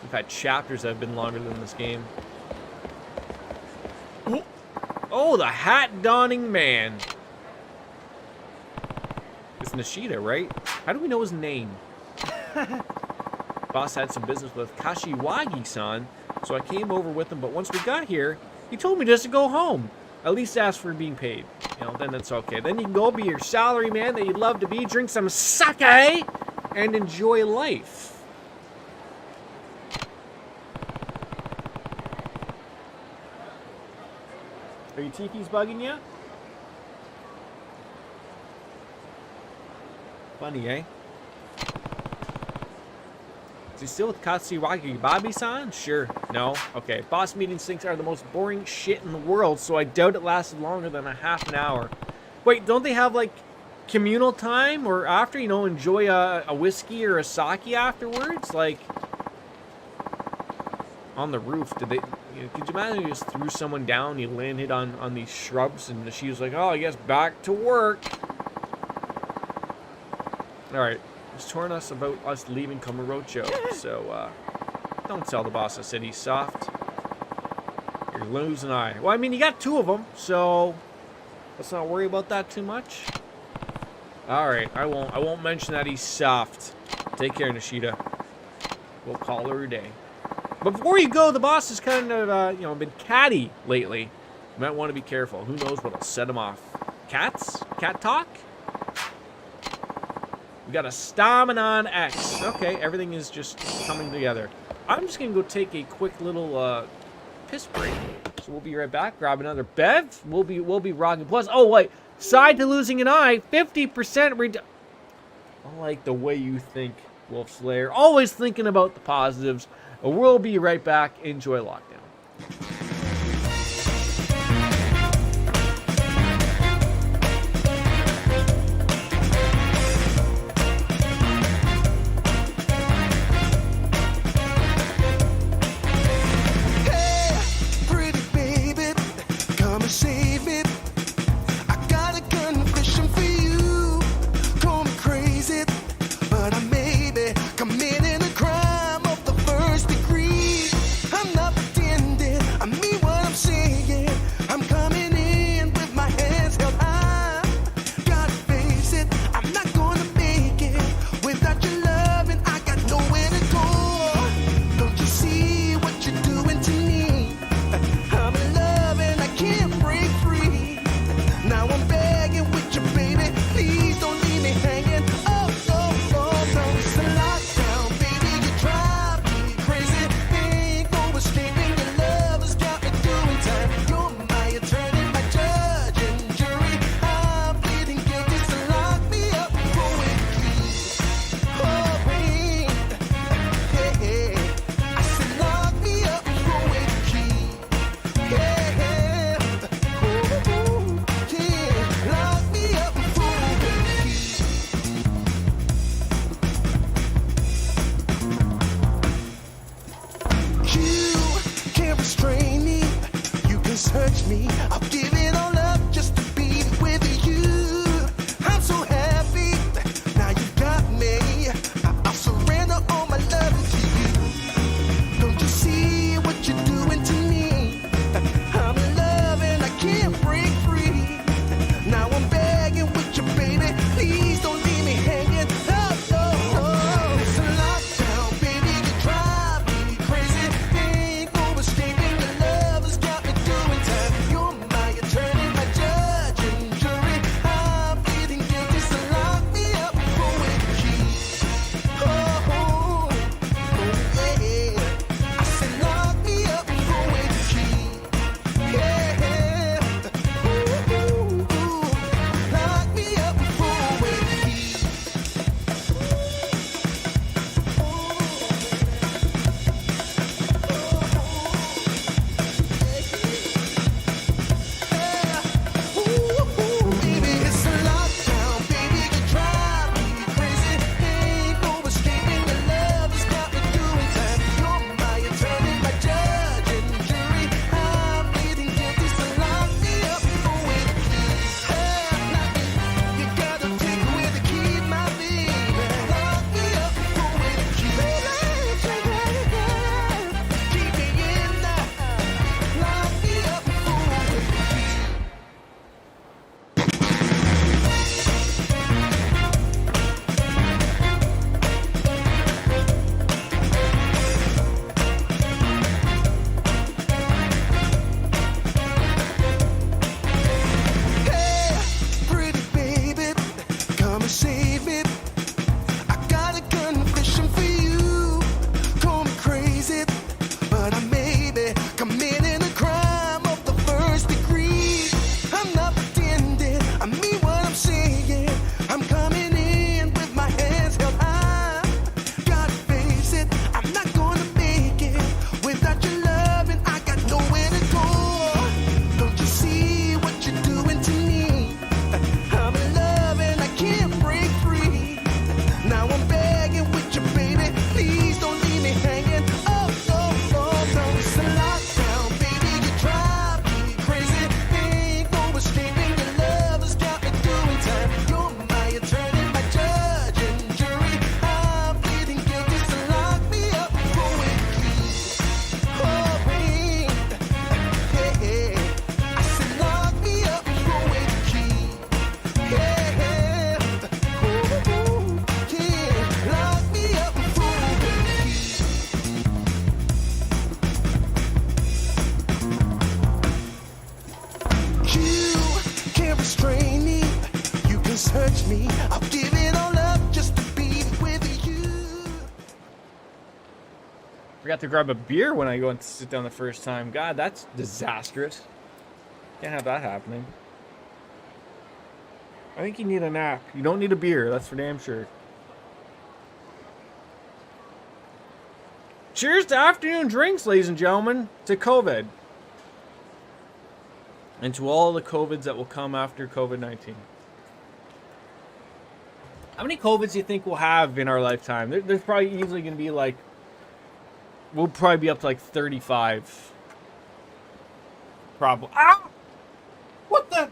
We've had chapters that have been longer than this game. Oh, the hat-donning man. It's Nishida, right? How do we know his name? Boss had some business with Kashiwagi-san, so I came over with him, but once we got here, he told me just to go home. At least ask for being paid. You know, then that's okay. Then you can go be your salary man that you'd love to be, drink some sake, and enjoy life. Are your tiki's bugging you? Funny, eh? Is he still with Katsuwagi Babi-san? Sure. No? Okay. Boss meeting syncs are the most boring shit in the world, so I doubt it lasted longer than a half an hour. Wait, don't they have, like, communal time? Or after, you know, enjoy a whiskey or a sake afterwards? Like, on the roof, did they... Could you imagine you just threw someone down, you landed on these shrubs, and she was like, oh, I guess back to work. Alright, he's torn us about us leaving Kamurocho, so, don't tell the boss I said he's soft. You're losing an eye. Well, I mean, you got two of them, so let's not worry about that too much. Alright, I won't mention that he's soft. Take care, Nishida. We'll call her a day. But before you go, the boss has kind of, you know, been catty lately. You might want to be careful. Who knows what'll set him off. Cats? Cat talk? We got a stamina on X. Okay, everything is just coming together. I'm just going to go take a quick little piss break. So we'll be right back. Grab another bev. We'll be rocking. Plus, oh, wait. Side to losing an eye. 50% I like the way you think, Wolf Slayer. Always thinking about the positives. We'll be right back. Enjoy Lockdown. Hey, pretty baby, come and save me. I got a confession for you. Call me crazy, but I may be committing a crime of the first degree. I'm not pretending. always hurts me. I'll give it all up just to be with you. Forgot to grab a beer when I go and sit down the first time. God, that's disastrous. Can't have that happening. I think you need a nap. You don't need a beer, that's for damn sure. Cheers to afternoon drinks, ladies and gentlemen, to COVID. And to all the COVIDs that will come after COVID-19. How many COVIDs do you think we'll have in our lifetime? There's probably easily going to be like, we'll probably be up to like 35. Probably. Ah! What the?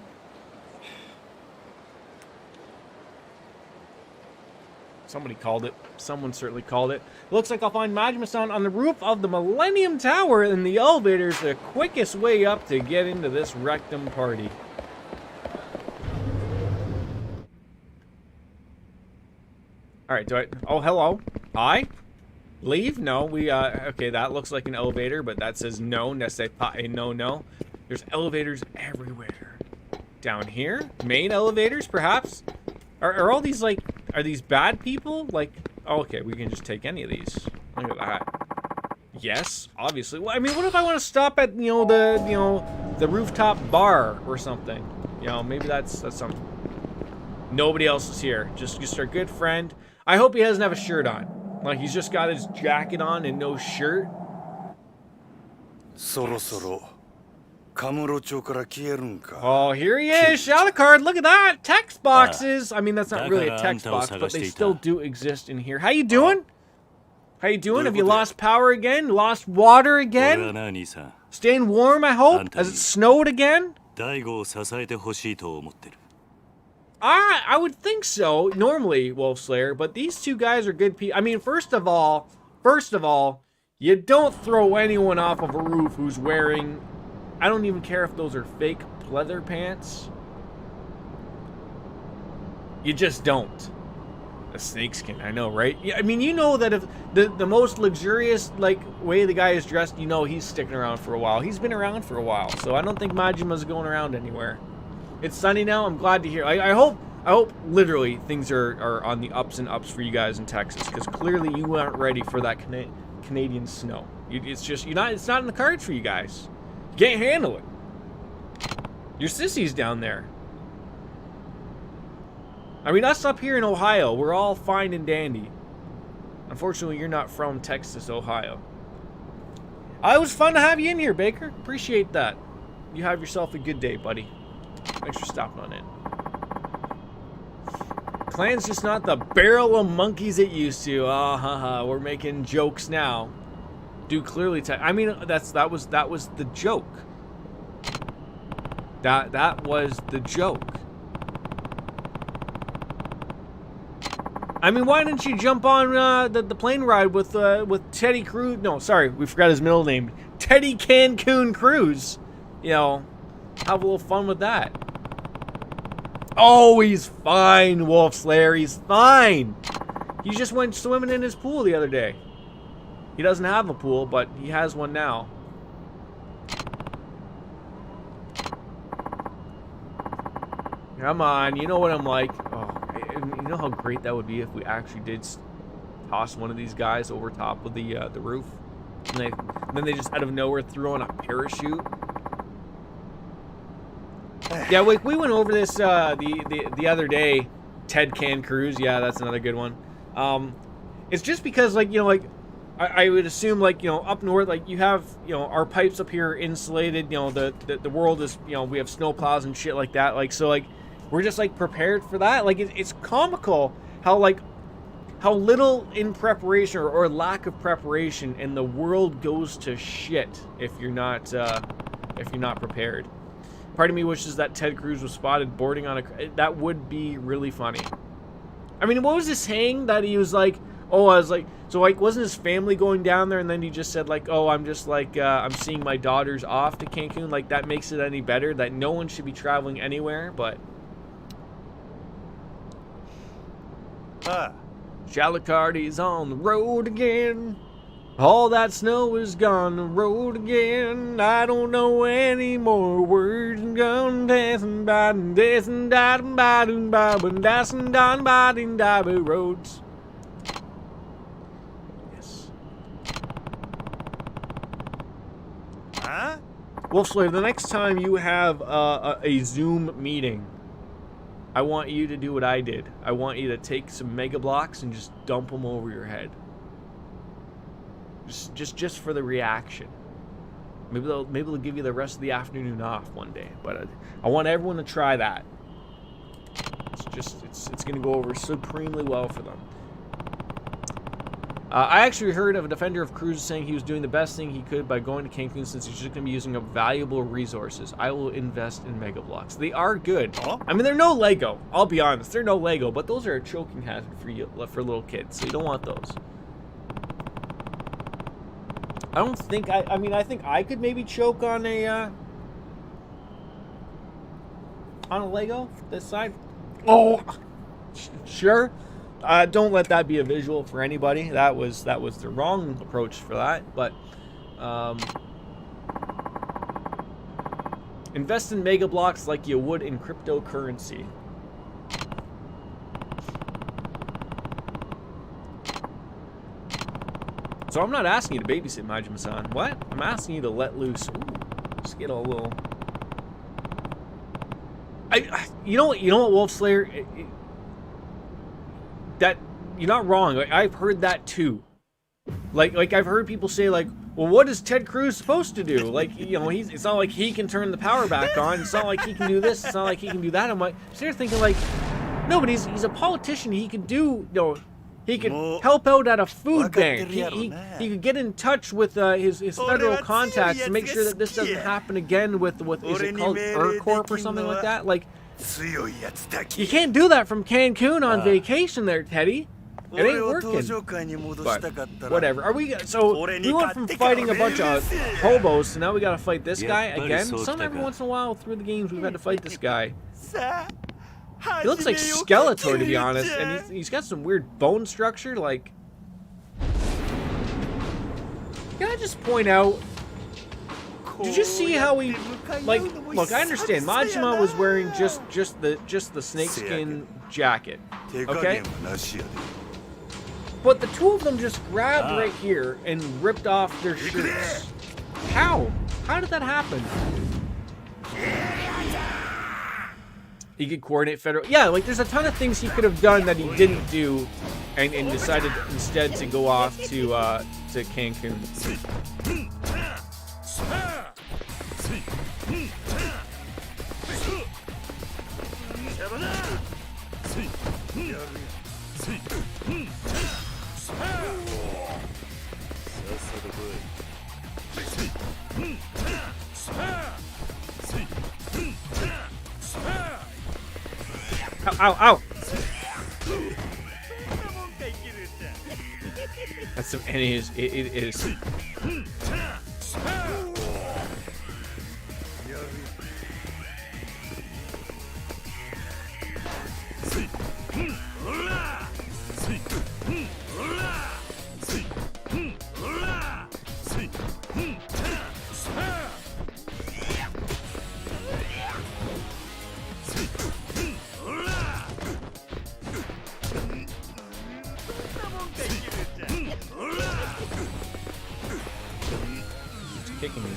Somebody called it. Someone certainly called it. Looks like I'll find Majima-san on the roof of the Millennium Tower, and the elevator is the quickest way up to get into this rectum party. Alright, do I... Oh, hello. I? Leave? No, we, okay, that looks like an elevator, but that says no, nesse pa a no. There's elevators everywhere. Down here? Main elevators, perhaps? Are all these, like... Are these bad people? Like, oh, okay, we can just take any of these. Look at that. Yes, obviously. Well, I mean, what if I want to stop at, the rooftop bar or something? You know, maybe that's something. Nobody else is here. Just our good friend. I hope he doesn't have a shirt on. Like, he's just got his jacket on and no shirt. そろそろカムロ町から消えるんか。 Oh, here he is. Shadow card. Look at that. Text boxes. I mean, that's not really a text box, but they still do exist in here. How you doing? How you doing? Have you lost power again? Lost water 俺は again? な兄さん Staying warm, I hope? Has it snowed again? 大悟を支えてほしいと思ってる I would think so, normally, Wolf Slayer, but these two guys are good people. I mean, first of all, you don't throw anyone off of a roof who's wearing... I don't even care if those are fake leather pants. You just don't. A snakeskin, I know, right? Yeah, I mean, you know that if the most luxurious, like, way the guy is dressed, you know he's sticking around for a while. He's been around for a while, so I don't think Majima's going around anywhere. It's sunny now. I'm glad to hear. I hope literally things are on the ups and ups for you guys in Texas, because clearly you aren't ready for that Canadian snow. It's just it's not in the cards for you guys. You can't handle it. Your sissies down there. I mean, us up here in Ohio, we're all fine and dandy. Unfortunately, you're not from Texas, Ohio. It was fun to have you in here, Baker. Appreciate that. You have yourself a good day, buddy. Thanks for stopping on in. Clan's just not the barrel of monkeys it used to. We're making jokes now. Dude, clearly, I mean, that was the joke. That was the joke. I mean, why didn't you jump on the plane ride with Teddy Cruz? No, sorry, we forgot his middle name. Teddy Cancun Cruz. You know, have a little fun with that. Oh, he's fine, Wolf Slayer. He's fine. He just went swimming in his pool the other day. He doesn't have a pool, but he has one now. Come on, you know what I'm like. Oh, you know how great that would be if we actually did toss one of these guys over top of the roof, and then they just out of nowhere threw on a parachute. Yeah, we went over this the other day. Ted Can Cruz, yeah, that's another good one. It's just because, like, you know, like I would assume, like, you know, up north, like, you have, you know, our pipes up here insulated. You know, the world is, you know, we have snow plows and shit like that. Like, so, like, we're just, like, prepared for that. Like, it's comical how little in preparation or lack of preparation, and the world goes to shit if you're not prepared. Part of me wishes that Ted Cruz was spotted boarding on that would be really funny. I mean, what was his saying that he was like, oh, I was like, so, like, wasn't his family going down there, and then he just said, like, oh, I'm just, like, I'm seeing my daughters off to Cancun. Like, that makes it any better, that no one should be traveling anywhere, but... Shalacardi's on the road again. All that snow is gone the road again. I don't know any more words. I'm gone dancing by dancing dotting by dancing down by the roads. Yes. Huh? Wolfslave, the next time you have a Zoom meeting, I want you to do what I did. I want you to take some Mega Blocks and just dump them over your head. Just for the reaction. Maybe they'll give you the rest of the afternoon off one day. But I want everyone to try that. It's gonna go over supremely well for them. I actually heard of a defender of cruises saying he was doing the best thing he could by going to Cancun since he's just gonna be using up valuable resources. I will invest in Mega Blocks. They are good. I mean, they're no Lego. I'll be honest, they're no Lego, but those are a choking hazard for little kids. So you don't want those. I don't think I mean I think I could maybe choke on a Lego this side. Oh, sure. Don't let that be a visual for anybody. That was the wrong approach for that. But invest in Mega Blocks like you would in cryptocurrency. So I'm not asking you to babysit Majima-san. What? I'm asking you to let loose. Ooh, just get a little. You know what, Wolfslayer? That you're not wrong. Like, I've heard that too. Like I've heard people say like, well, what is Ted Cruz supposed to do? Like, you know, it's not like he can turn the power back on. It's not like he can do this. It's not like he can do that. I'm like, sitting there thinking like, no, but he's a politician. He could do, you know. He could help out at a food bank. He could get in touch with his federal contacts to make sure that this doesn't happen again with is it called Corp or something like that? Like, you can't do that from Cancun on vacation there, Teddy. It ain't working. But whatever. So we went from fighting a bunch of hobos to now we gotta fight this guy again. Some every once in a while through the games we've had to fight this guy. He looks like Skeletor, to be honest, and he's got some weird bone structure. Like, can I just point out? Did you see how he, like? Look, I understand. Majima was wearing just the snakeskin jacket, okay? But the two of them just grabbed right here and ripped off their shirts. How? How did that happen? He could coordinate federal. Yeah, like there's a ton of things he could have done that he didn't do, and decided instead to go off to Cancun. Ow, ow, ow! That's some, and it is. Kicking me.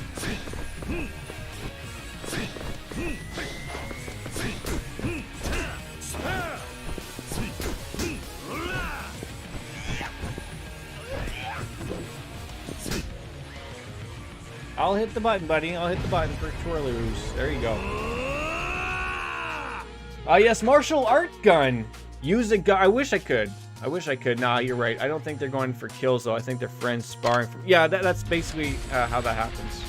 I'll hit the button, buddy. I'll hit the button for twirly-roos. There you go. Yes, martial art gun. Use a gun. I wish I could. I wish I could. Nah, you're right. I don't think they're going for kills, though. I think they're friends sparring. Yeah, that's basically how that happens.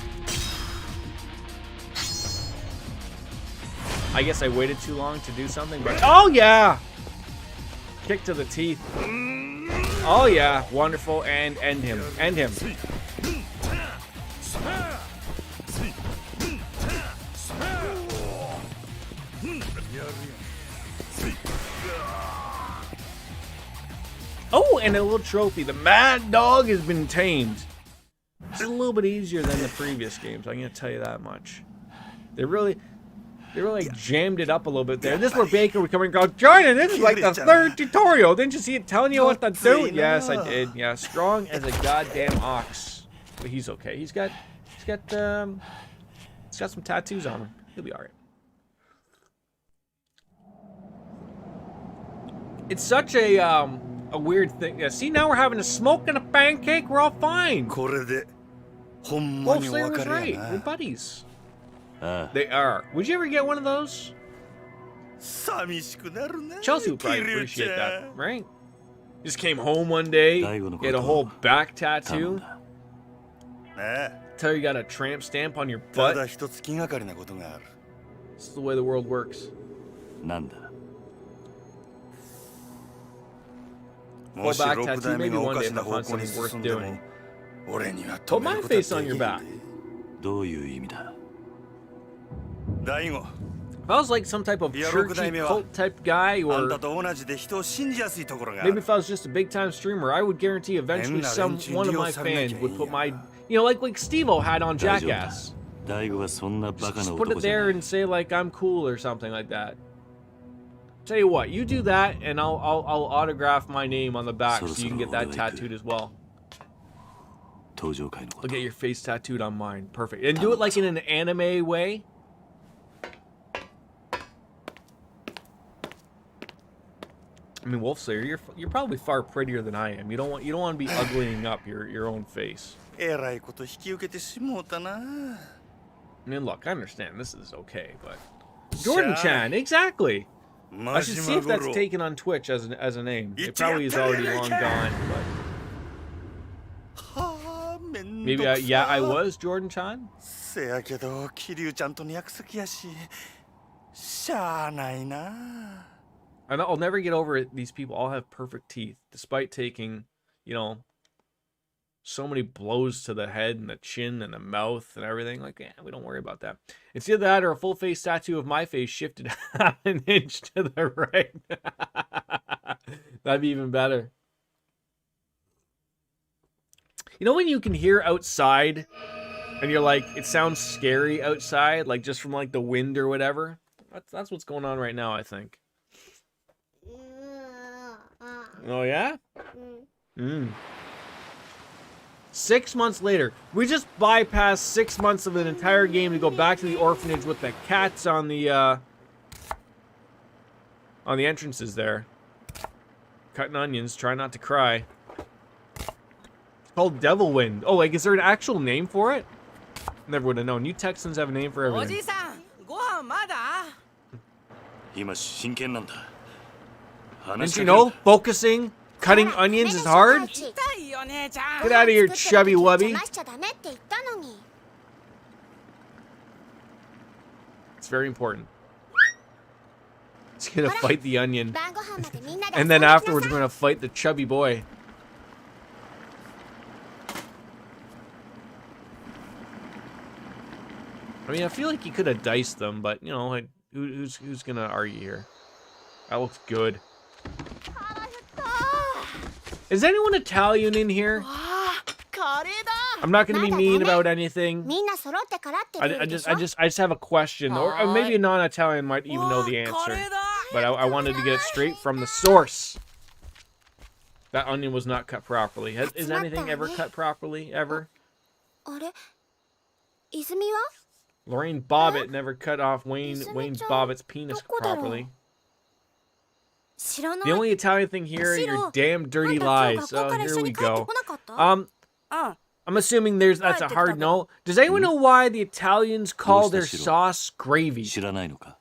I guess I waited too long to do something, but... Oh, yeah! Kick to the teeth. Oh, yeah. Wonderful. And end him. End him. Oh, and a little trophy. The mad dog has been tamed. It's a little bit easier than the previous games. I'm gonna tell you that much. They really jammed it up a little bit there. This is where Baker would come and go, Jordan, this is like the third tutorial. Didn't you see it telling you what to do? Yes, I did. Yeah, strong as a goddamn ox. But he's okay. He's got some tattoos on him. He'll be all right. It's such a weird thing. Yeah, see, now we're having a smoke and a pancake. We're all fine. これでほんま Wolf にお Slayer 別 was れや right. な We're buddies. ああ They are. Would you ever get one of those? 寂しくなるな Chelsea would probably キリュウ appreciate ちゃ that, ん right? Just came home one day, Daigo no get a koto whole back 頼ん tattoo, だ なあ tell you got a tramp stamp on your ただ butt. 一つ気がかりなことがある It's the way the world works. なんだ もし back 六 tattoo, 代目 maybe がお one か day しな if I 方 find 向に something worth 進んでも doing. 俺には Put 止め my ることは face で on き your ない back. どういう意味だ大悟 If I was like some type of Yeah, churchy Rokudaime wa- cult type guy, あん or たと同じで人を信じやすいところがあ maybe る if I was just a big time streamer, I would guarantee eventually one of my fans would put my, like Steve-O had on 大丈夫だ Jackass. 大悟はそんなバ Just, カな just put 男 it じゃ there ない and say like I'm cool or something like that. Tell you what, you do that and I'll autograph my name on the back so you can get that tattooed as well. 登場会のこ I'll と get your face tattooed on mine. Perfect. And do it like in an anime way. I mean, Wolf Slayer, you're probably far prettier than I am. You don't want to be uglying up your own face. えらいこと引き受けてしもうたな I mean, look, I understand this is okay, but Jordan-chan, exactly. I マ should ジ see マ if グ that's ロ taken on Twitch as a name. It It's probably is already long gone, but はあめん maybe どくさ yeah, I was Jordan-chan. せやけど桐生ちゃんとの約束やししゃあないな I'll never get over it. These people all have perfect teeth, despite taking, so many blows to the head and the chin and the mouth and everything. Like, yeah, we don't worry about that. It's either that or a full face tattoo of my face shifted half an inch to the right. That'd be even better. You know when you can hear outside and you're like, it sounds scary outside, like just from like the wind or whatever? That's what's going on right now, I think. Oh, yeah? 6 months later. We just bypassed 6 months of an entire game to go back to the orphanage with the cats on the entrances there. Cutting onions, try not to cry. It's called Devil Wind. Oh, like, is there an actual name for it? Never would have known. You Texans have a name for everything. 今真剣なんだ Didn't you know focusing, cutting onions is hard? Get out of here, chubby wubby. It's very important. He's gonna fight the onion. And then afterwards, we're gonna fight the chubby boy. I mean, I feel like he could have diced them, but, like, who's gonna argue here? That looks good. Is anyone Italian in here? I'm not gonna be mean about anything. I just have a question, or maybe a non-Italian might even know the answer. But I wanted to get it straight from the source. That onion was not cut properly. Is anything ever cut properly ever? Lorraine Bobbitt never cut off Wayne Bobbitt's penis properly. The only Italian thing here are your damn dirty lies. Oh, here we go. I'm assuming that's a hard no. Does anyone know why the Italians call their sauce gravy? 知らないのか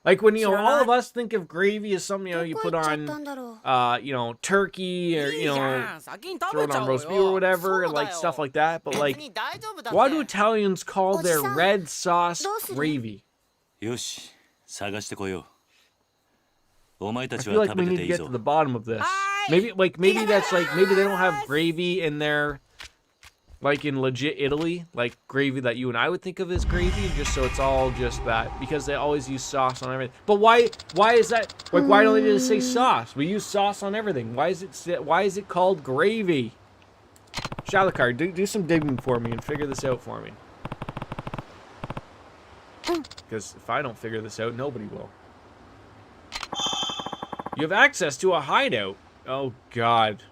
Like when all of us think of gravy as something you put on turkey or throw it on roast beef or whatever, and like stuff like that. But like, why do Italians call their red sauce gravy? よし探してこようお前た I ち feel は like 食 we べて need to ていい get ぞ to the bottom of this. Maybe that's like maybe they don't have gravy in their Like in legit Italy, like gravy that you and I would think of as gravy, just so it's all just that, because they always use sauce on everything. But why is that? Like, why don't they just say sauce? We use sauce on everything. Why is it called gravy? Shalakar, do some digging for me and figure this out for me. Because if I don't figure this out, nobody will. You have access to a hideout. Oh God.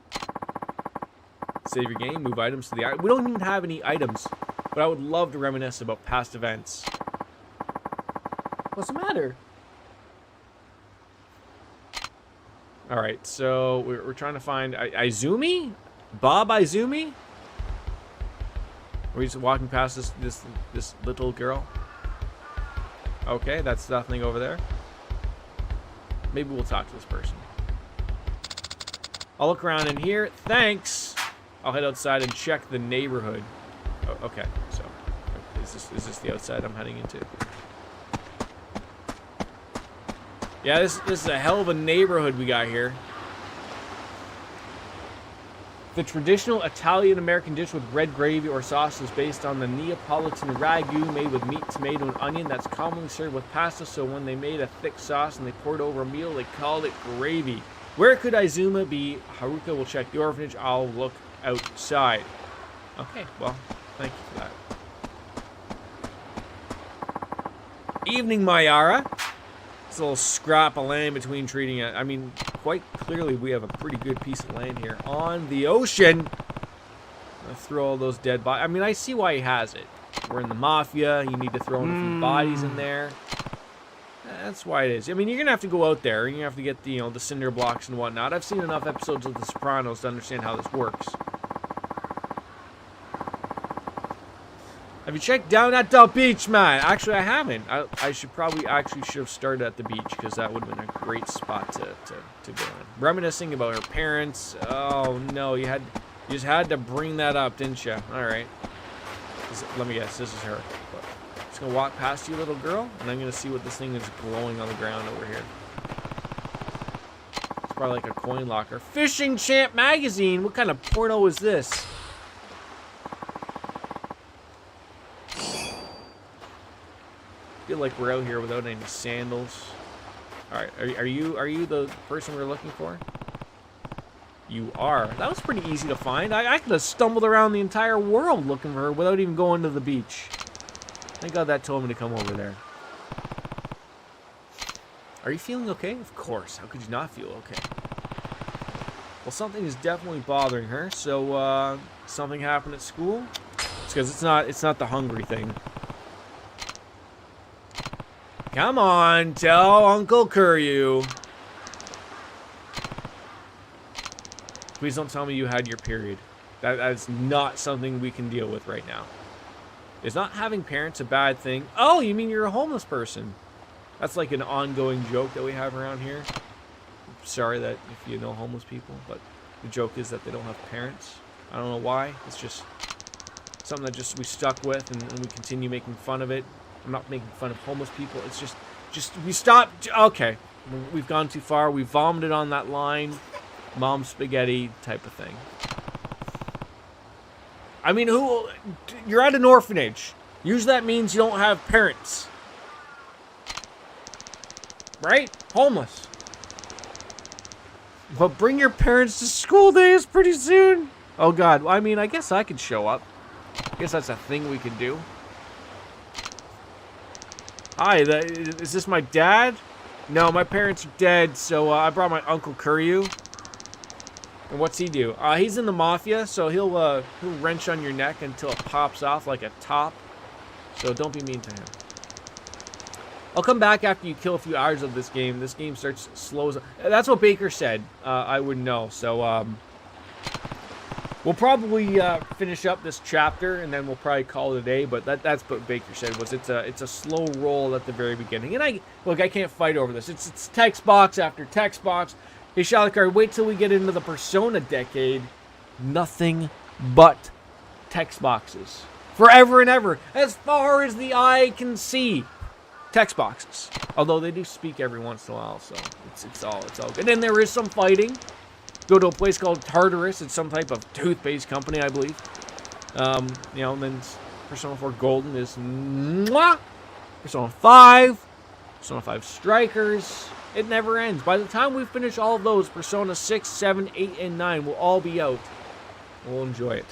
Save your game, move items to the... We don't even have any items, but I would love to reminisce about past events. What's the matter? Alright, so we're trying to find Izumi? Bob Izumi? We're just walking past this little girl. Okay, that's nothing over there. Maybe we'll talk to this person. I'll look around in here. Thanks! I'll head outside and check the neighborhood. Oh, okay, so is this the outside I'm heading into? Yeah, this is a hell of a neighborhood we got here. The traditional Italian-American dish with red gravy or sauce is based on the Neapolitan ragu made with meat, tomato, and onion that's commonly served with pasta. So when they made a thick sauce and they poured over a meal, they called it gravy. Where could Izuma be? Haruka will check the orphanage. I'll look outside. Okay, well, thank you for that. Evening, Mayara. It's a little scrap of land between treating it. I mean, quite clearly we have a pretty good piece of land here on the ocean. I'll throw all those dead bodies. I mean, I see why he has it. We're in the mafia. You need to throw in a few bodies in there. That's why it is. I mean, you're gonna have to go out there and you have to get the, you know, the cinder blocks and whatnot. I've seen enough episodes of The Sopranos to understand how this works. Have you checked down at the beach, man? Actually, I haven't. I should have started at the beach because that would have been a great spot to go in. Reminiscing about her parents. Oh no, you just had to bring that up, didn't you? All right. Let me guess. This is her. Just gonna walk past you, little girl, and I'm gonna see what this thing is glowing on the ground over here. It's probably like a coin locker. Fishing Champ magazine. What kind of porno is this? I feel like we're out here without any sandals. All right, are you the person we're looking for? You are. That was pretty easy to find. I could have stumbled around the entire world looking for her without even going to the beach. Thank God that told me to come over there. Are you feeling okay? Of course. How could you not feel okay? Well, something is definitely bothering her. So, something happened at school? It's because it's not the hungry thing. Come on, tell Uncle Kuryu. Please don't tell me you had your period. That's not something we can deal with right now. Is not having parents a bad thing? Oh, you mean you're a homeless person? That's like an ongoing joke that we have around here. Sorry that if you know homeless people, but the joke is that they don't have parents. I don't know why. It's just something that we stuck with and we continue making fun of it. I'm not making fun of homeless people. It's just we stopped. Okay, we've gone too far. We vomited on that line. Mom spaghetti type of thing. I mean, you're at an orphanage. Usually that means you don't have parents. Right? Homeless. But bring your parents to school days pretty soon. Oh God, I mean, I guess I could show up. I guess that's a thing we could do. Hi, is this my dad? No, my parents are dead, so I brought my Uncle Kuryu. And what's he do? He's in the mafia, so he'll wrench on your neck until it pops off like a top. So don't be mean to him. I'll come back after you kill a few hours of this game. This game starts slows. That's what Baker said. I wouldn't know. So we'll probably finish up this chapter and then we'll probably call it a day. But that's what Baker said was it's a slow roll at the very beginning. And I can't fight over this. It's text box after text box. Hey, Shalakar, wait till we get into the Persona decade. Nothing but text boxes. Forever and ever. As far as the eye can see. Text boxes. Although they do speak every once in a while, so it's all good. And then there is some fighting. Go to a place called Tartarus. It's some type of toothpaste company, I believe. You know, and then Persona 4 Golden is mwah! Persona 5, Persona 5 Strikers. It never ends. By the time we finish all of those, Persona 6, 7, 8, and 9 will all be out. We'll enjoy it.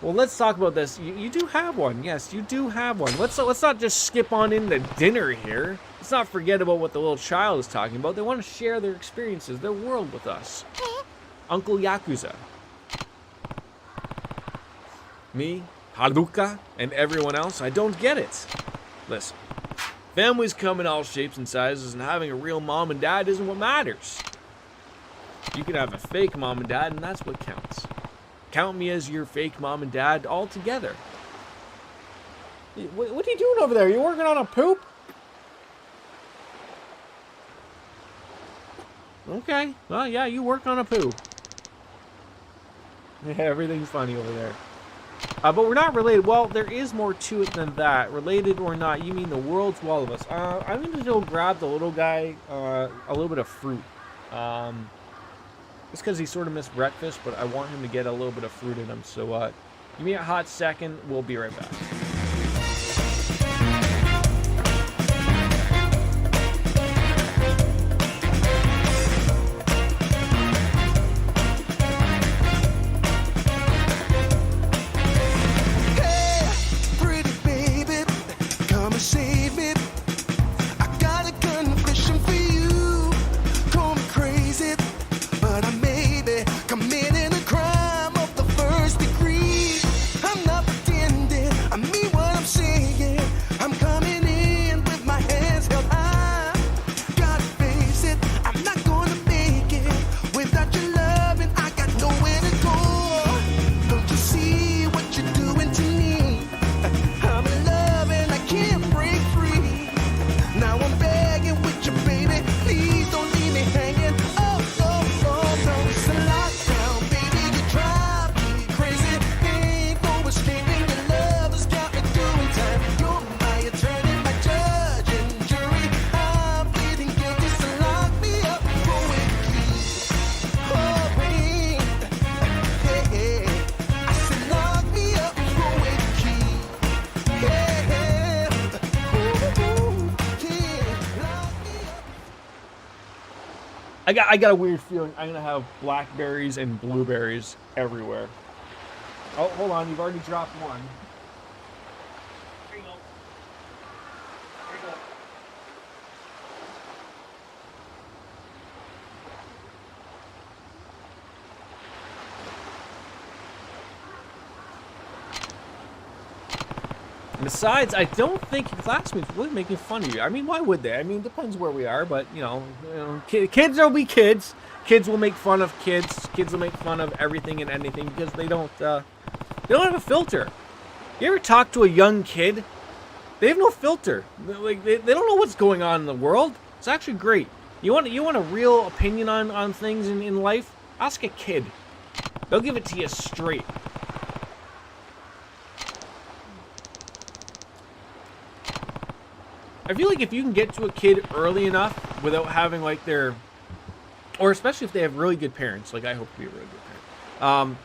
Well, let's talk about this. You do have one. Yes, you do have one. Let's not just skip on into dinner here. Let's not forget about what the little child is talking about. They want to share their experiences, their world with us. Uncle Yakuza. Me, Haruka, and everyone else, I don't get it. Listen, families come in all shapes and sizes, and having a real mom and dad isn't what matters. You can have a fake mom and dad, and that's what counts. Count me as your fake mom and dad all together. What are you doing over there? You working on a poop? Okay. Well, yeah, you work on a poo. Yeah, everything's funny over there. But we're not related. Well, there is more to it than that. Related or not, you mean the world's wall of us. I'm going to go grab the little guy a little bit of fruit. It's because he sort of missed breakfast, but I want him to get a little bit of fruit in him. So give me a hot second. We'll be right back. I got a weird feeling I'm gonna have blackberries and blueberries everywhere. Oh, hold on, you've already dropped one. Here you go. Here you go. Besides, I don't think your classmates really making fun of you. I mean, why would they? I mean, it depends where we are, but, you know kids will be kids. Kids will make fun of kids. Kids will make fun of everything and anything because they don't have a filter. You ever talk to a young kid? They have no filter. Like, they don't know what's going on in the world. It's actually great. You want a real opinion on things in life? Ask a kid. They'll give it to you straight. I feel like if you can get to a kid early enough without having like their, or especially if they have really good parents, like I hope to be a really good parent.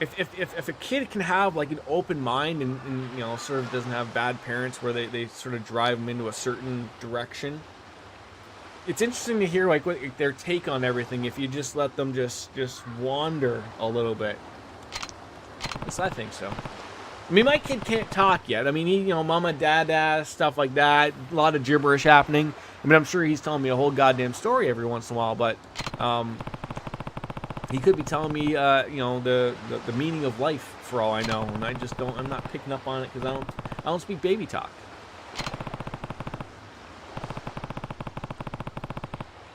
If a kid can have like an open mind and you know sort of doesn't have bad parents where they sort of drive them into a certain direction, it's interesting to hear like what their take on everything if you just let them just wander a little bit. Yes, I think so. I mean, my kid can't talk yet. I mean, he, mama, dada, stuff like that. A lot of gibberish happening. I mean, I'm sure he's telling me a whole goddamn story every once in a while, but he could be telling me, the meaning of life for all I know, and I'm not picking up on it because I don't speak baby talk.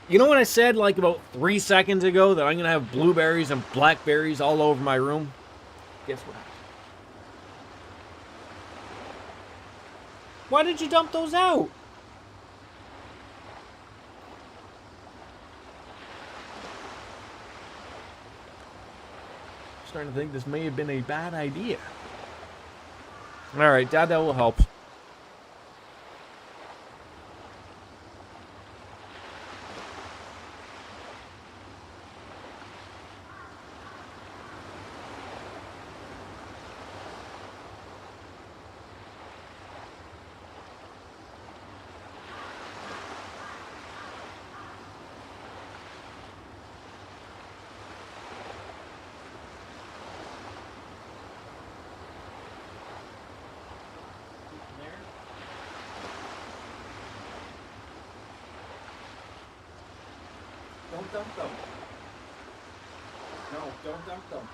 You know what I said like about 3 seconds ago that I'm gonna have blueberries and blackberries all over my room? Guess what happened? Why did you dump those out? I'm starting to think this may have been a bad idea. Alright, Dad, that will help. Don't dump them. No, don't dump them.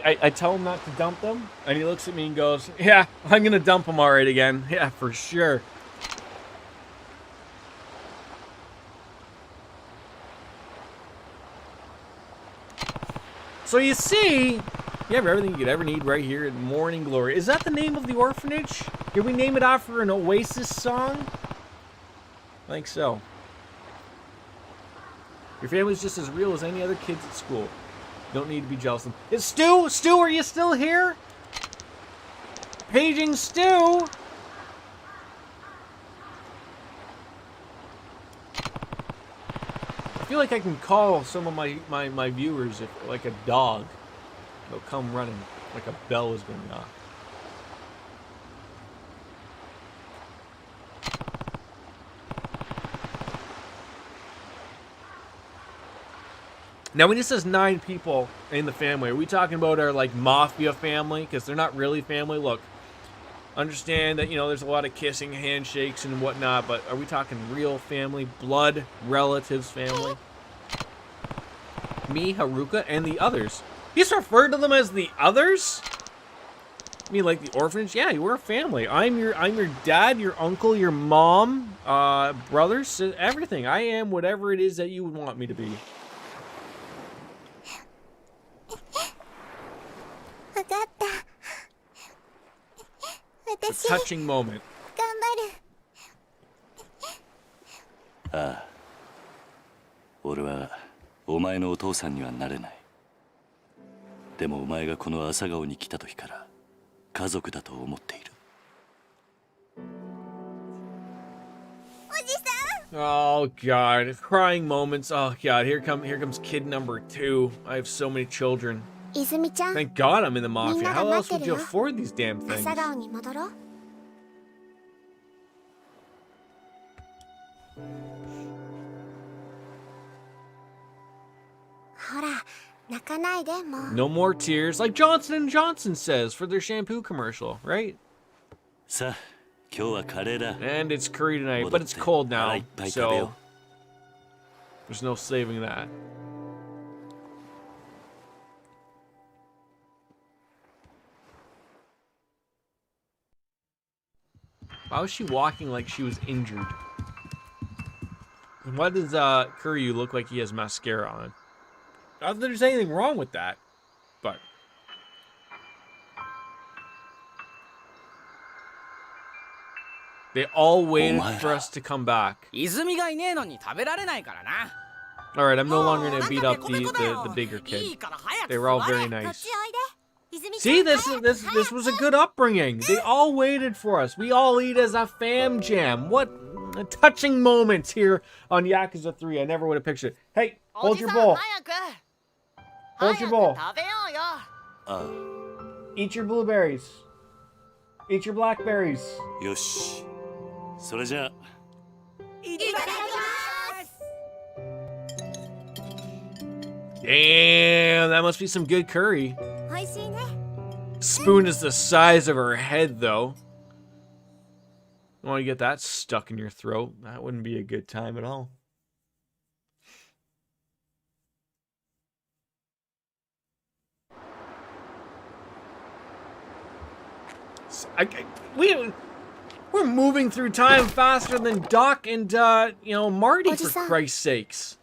I tell him not to dump them, and he looks at me and goes, yeah, I'm gonna dump them alright again. Yeah, for sure. So you see, you have everything you could ever need right here in Morning Glory. Is that the name of the orphanage? Did we name it after an Oasis song? I think so. Your family's just as real as any other kids at school. Don't need to be jealous of them. Is Stu? Stu, are you still here? Paging Stu! I feel like I can call some of my viewers if, like a dog. They'll come running like a bell is going off. Now, when it says 9 people in the family, are we talking about our, like, mafia family? Because they're not really family. Look, understand that, you know, there's a lot of kissing, handshakes, and whatnot, but are we talking real family, blood, relatives, family? Me, Haruka, and the others. He's referred to them as the others? I mean, like the orphanage? Yeah, we're a family. I'm your dad, your uncle, your mom, brothers, everything. I am whatever it is that you would want me to be. It's a touching moment. ああ、俺はお前のお父さんにはなれない。でもお前がこの朝顔に来た時から家族だと思っている。 Oh god, crying moments. Oh god, here comes kid number 2. I have so many children. Thank God I'm in the mafia. How else would you afford these damn things? No more tears, like Johnson & Johnson says for their shampoo commercial, right? さあ、今日はカレーだ。 And it's curry tonight, but it's cold now, so there's no saving that. Why was she walking like she was injured? Why does Kuryu look like he has mascara on? Not that there's anything wrong with that, but they all waited for us to come back. Alright, I'm no longer gonna beat up the bigger kid. They were all very nice. See, this was a good upbringing. They all waited for us. We all eat as a fam jam. What a touching moments here on Yakuza 3. I never would have pictured it. Hey, hold your bowl. Hold your bowl. Eat your blueberries. Eat your blackberries. よし。それじゃあ。 Damn, that must be some good curry. Spoon is the size of her head, though. You want to get that stuck in your throat? That wouldn't be a good time at all. We're moving through time faster than Doc and Marty, for Christ's sakes.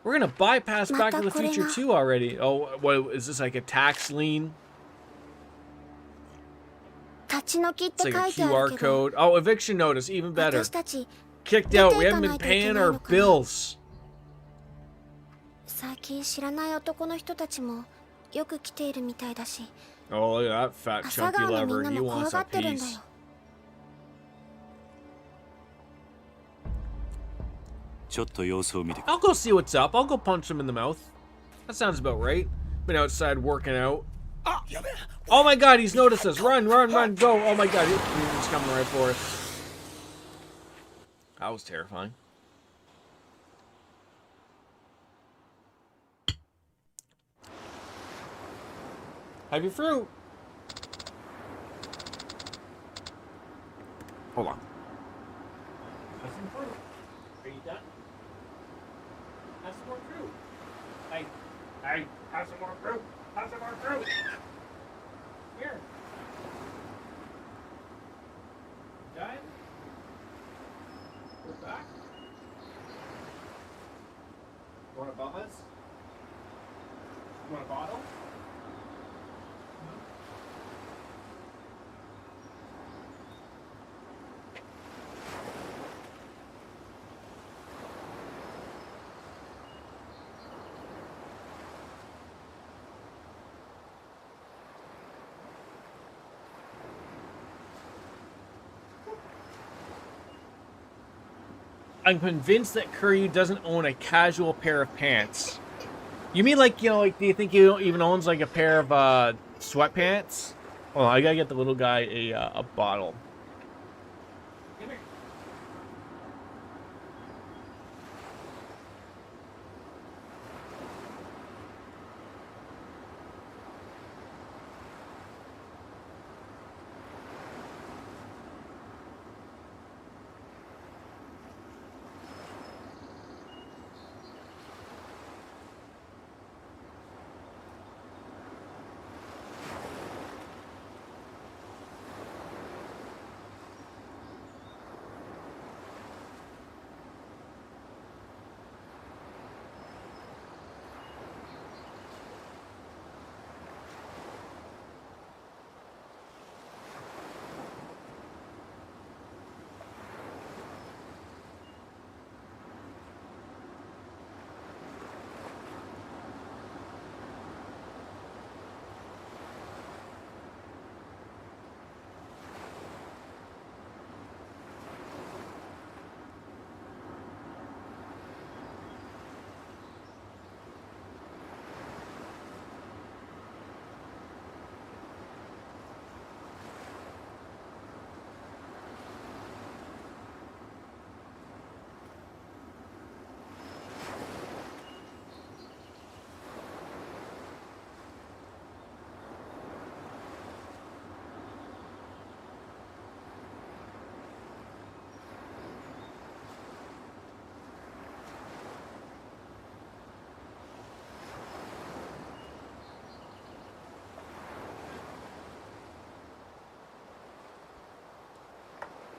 We're gonna bypass Back to the Future 2 already. Oh, what is this, like a tax lien? It's like a QR code. Oh, eviction notice, even better. Kicked out. We haven't been paying our bills. Oh, look at that fat chunky lover. He wants a piece. I'll go see what's up. I'll go punch him in the mouth. That sounds about right. Been outside working out. Oh my god, he's noticed us. Run, run, run, go. Oh my god, he's coming right for us. That was terrifying. Have your fruit. Hold on. Have some fruit. Are you done? Have some more fruit. Hey, have some more fruit. Have some more fruit. Here. Done? We're back. You want a buzz? You want a bottle? I'm convinced that Kuryu doesn't own a casual pair of pants. You mean like, like, do you think he even owns like a pair of sweatpants? Oh, I gotta get the little guy a bottle. Come here.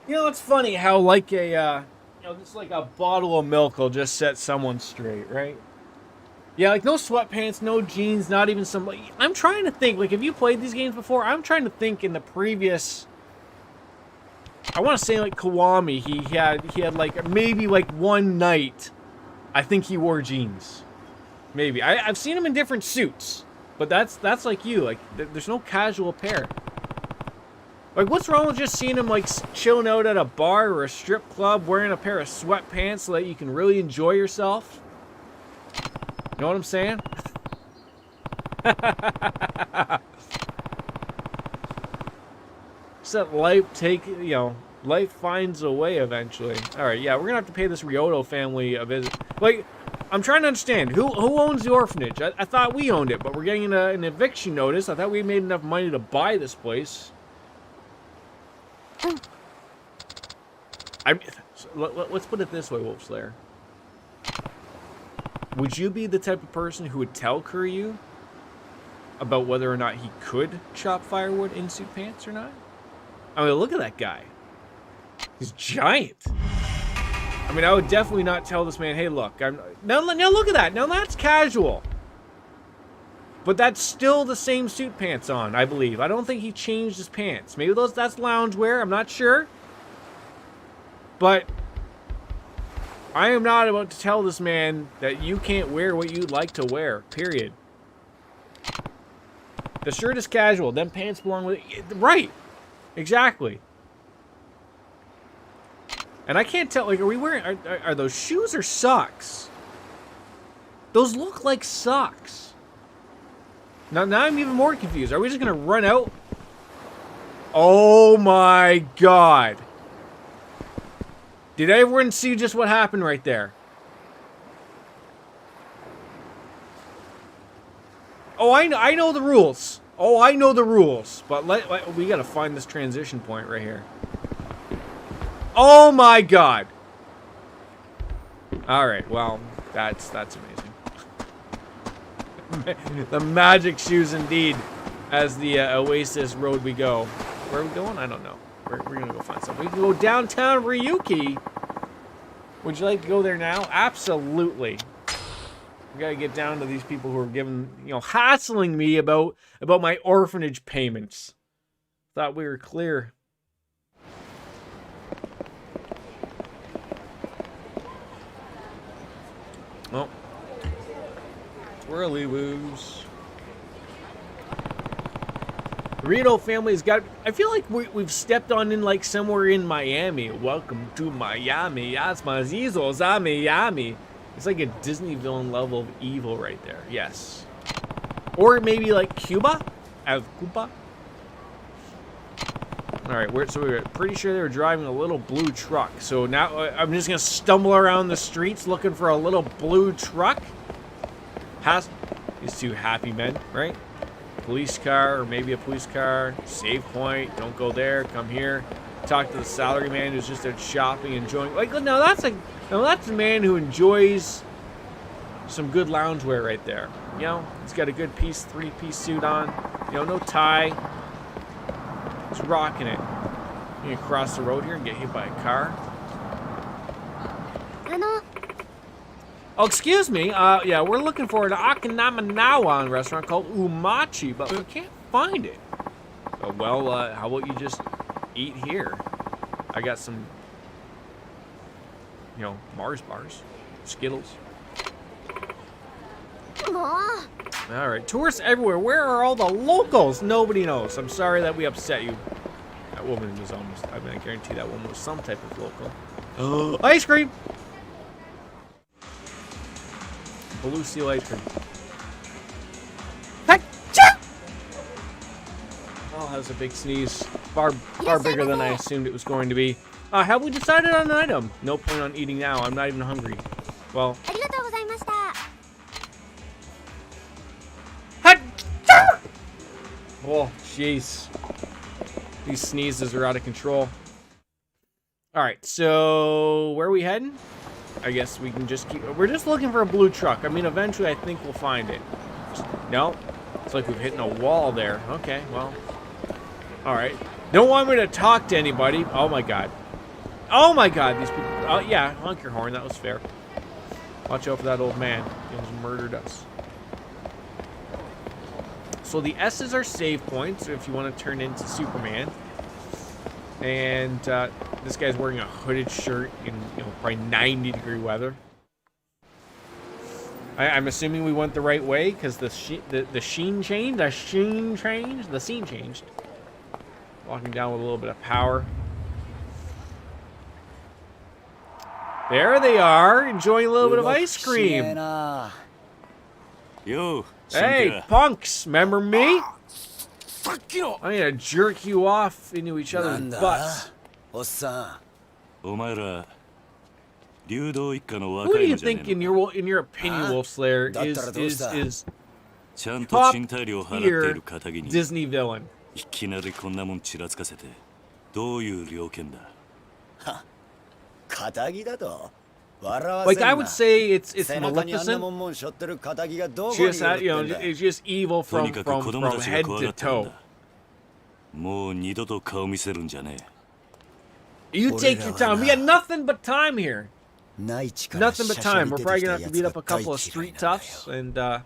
It's funny how like a, just like a bottle of milk will just set someone straight, right? Yeah, like no sweatpants, no jeans, not even some. Like, I'm trying to think. Like, have you played these games before? I'm trying to think in the previous. I want to say like Kiwami. He had like maybe like one night. I think he wore jeans. Maybe I've seen him in different suits, but that's like you. Like, there's no casual pair. Like, what's wrong with just seeing him, like, chilling out at a bar or a strip club wearing a pair of sweatpants so that you can really enjoy yourself? You know what I'm saying? Just that life finds a way eventually. Alright, yeah, we're gonna have to pay this Ryoto family a visit. Like, I'm trying to understand, who owns the orphanage? I thought we owned it, but we're getting an eviction notice. I thought we made enough money to buy this place. Let's put it this way, Wolf Slayer. Would you be the type of person who would tell Kuryu about whether or not he could chop firewood in suit pants or not? I mean, look at that guy. He's giant. I mean, I would definitely not tell this man, hey, look, now look at that. Now that's casual. But that's still the same suit pants on, I believe. I don't think he changed his pants. Maybe that's loungewear. I'm not sure. But I am not about to tell this man that you can't wear what you'd like to wear, period. The shirt is casual. Them pants belong with it. Right. Exactly. And I can't tell, like, are we wearing, are those shoes or socks? Those look like socks. Now I'm even more confused. Are we just gonna run out? Oh my god. Did everyone see just what happened right there? Oh, I know the rules. Oh, I know the rules. But we gotta find this transition point right here. Oh my god. All right, well, that's amazing. The magic shoes indeed. As the Oasis road we go. Where are we going? I don't know. We're gonna go find something. We can go downtown Ryuki. Would you like to go there now? Absolutely. We gotta get down to these people who are giving, hassling me about my orphanage payments. Thought we were clear. Well, twirly woos. The Rito family's got. I feel like we've stepped on in like somewhere in Miami. Welcome to Miami. Yasmazizo Zamiyami. It's like a Disney villain level of evil right there. Yes. Or maybe like Cuba? As Cuba? Alright, we're pretty sure they were driving a little blue truck. So now I'm just going to stumble around the streets looking for a little blue truck. Past these two happy men, right? Police car, or maybe a police car. Save point. Don't go there. Come here. Talk to the salary man who's just out shopping, enjoying. Like, now that's a man who enjoys some good loungewear right there. He's got a good three-piece suit on. No tie. He's rocking it. You can cross the road here and get hit by a car. Oh, excuse me. Yeah, we're looking for an Okinawa restaurant called Umachi, but we can't find it. Well, how about you just eat here? I got some, Mars bars, Skittles. All right, tourists everywhere. Where are all the locals? Nobody knows. I'm sorry that we upset you. That woman was almost, I guarantee that woman was some type of local. Oh, ice cream! Blue seal ice cream. Oh, that was a big sneeze. Far bigger than I assumed it was going to be. Have we decided on an item? No point on eating now. I'm not even hungry. Well. Oh, jeez. These sneezes are out of control. Alright, so where are we heading? I guess we can just keep... We're just looking for a blue truck. I mean, eventually I think we'll find it. No. It's like we've hit a wall there. Okay, well. Alright. Don't want me to talk to anybody. Oh my god. Oh my god, these people... Oh, yeah, honk your horn. That was fair. Watch out for that old man. He almost murdered us. So the S's are save points if you want to turn into Superman. And this guy's wearing a hooded shirt in probably 90-degree weather. I'm assuming we went the right way because the scene changed. Walking down with a little bit of power. There they are, enjoying a little bit of ice cream. Yo, Hey, punks, remember me? I'm gonna jerk you off into each other's butts. Who do you think, in your opinion, Wolfslayer, is top tier Disney villain? Like, I would say it's Maleficent. Just, it's just evil from head to toe. You take your time. We got nothing but time here. Nothing but time. We're probably gonna have to beat up a couple of street toughs, and I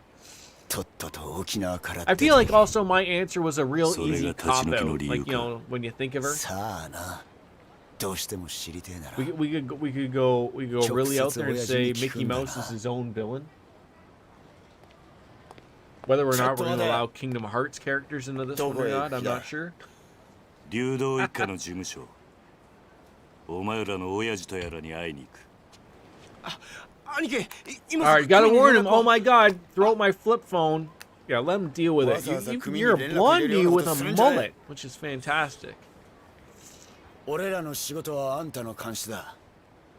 feel like also my answer was a real easy combo. Like, when you think of her. We could go really out there and say Mickey Mouse is his own villain. Whether or not we're going to allow Kingdom Hearts characters into this one or not, I'm not sure. Alright, gotta warn him. Oh my god, throw out my flip phone. Yeah, let him deal with it. You're a blondie with a mullet, which is fantastic. Oh,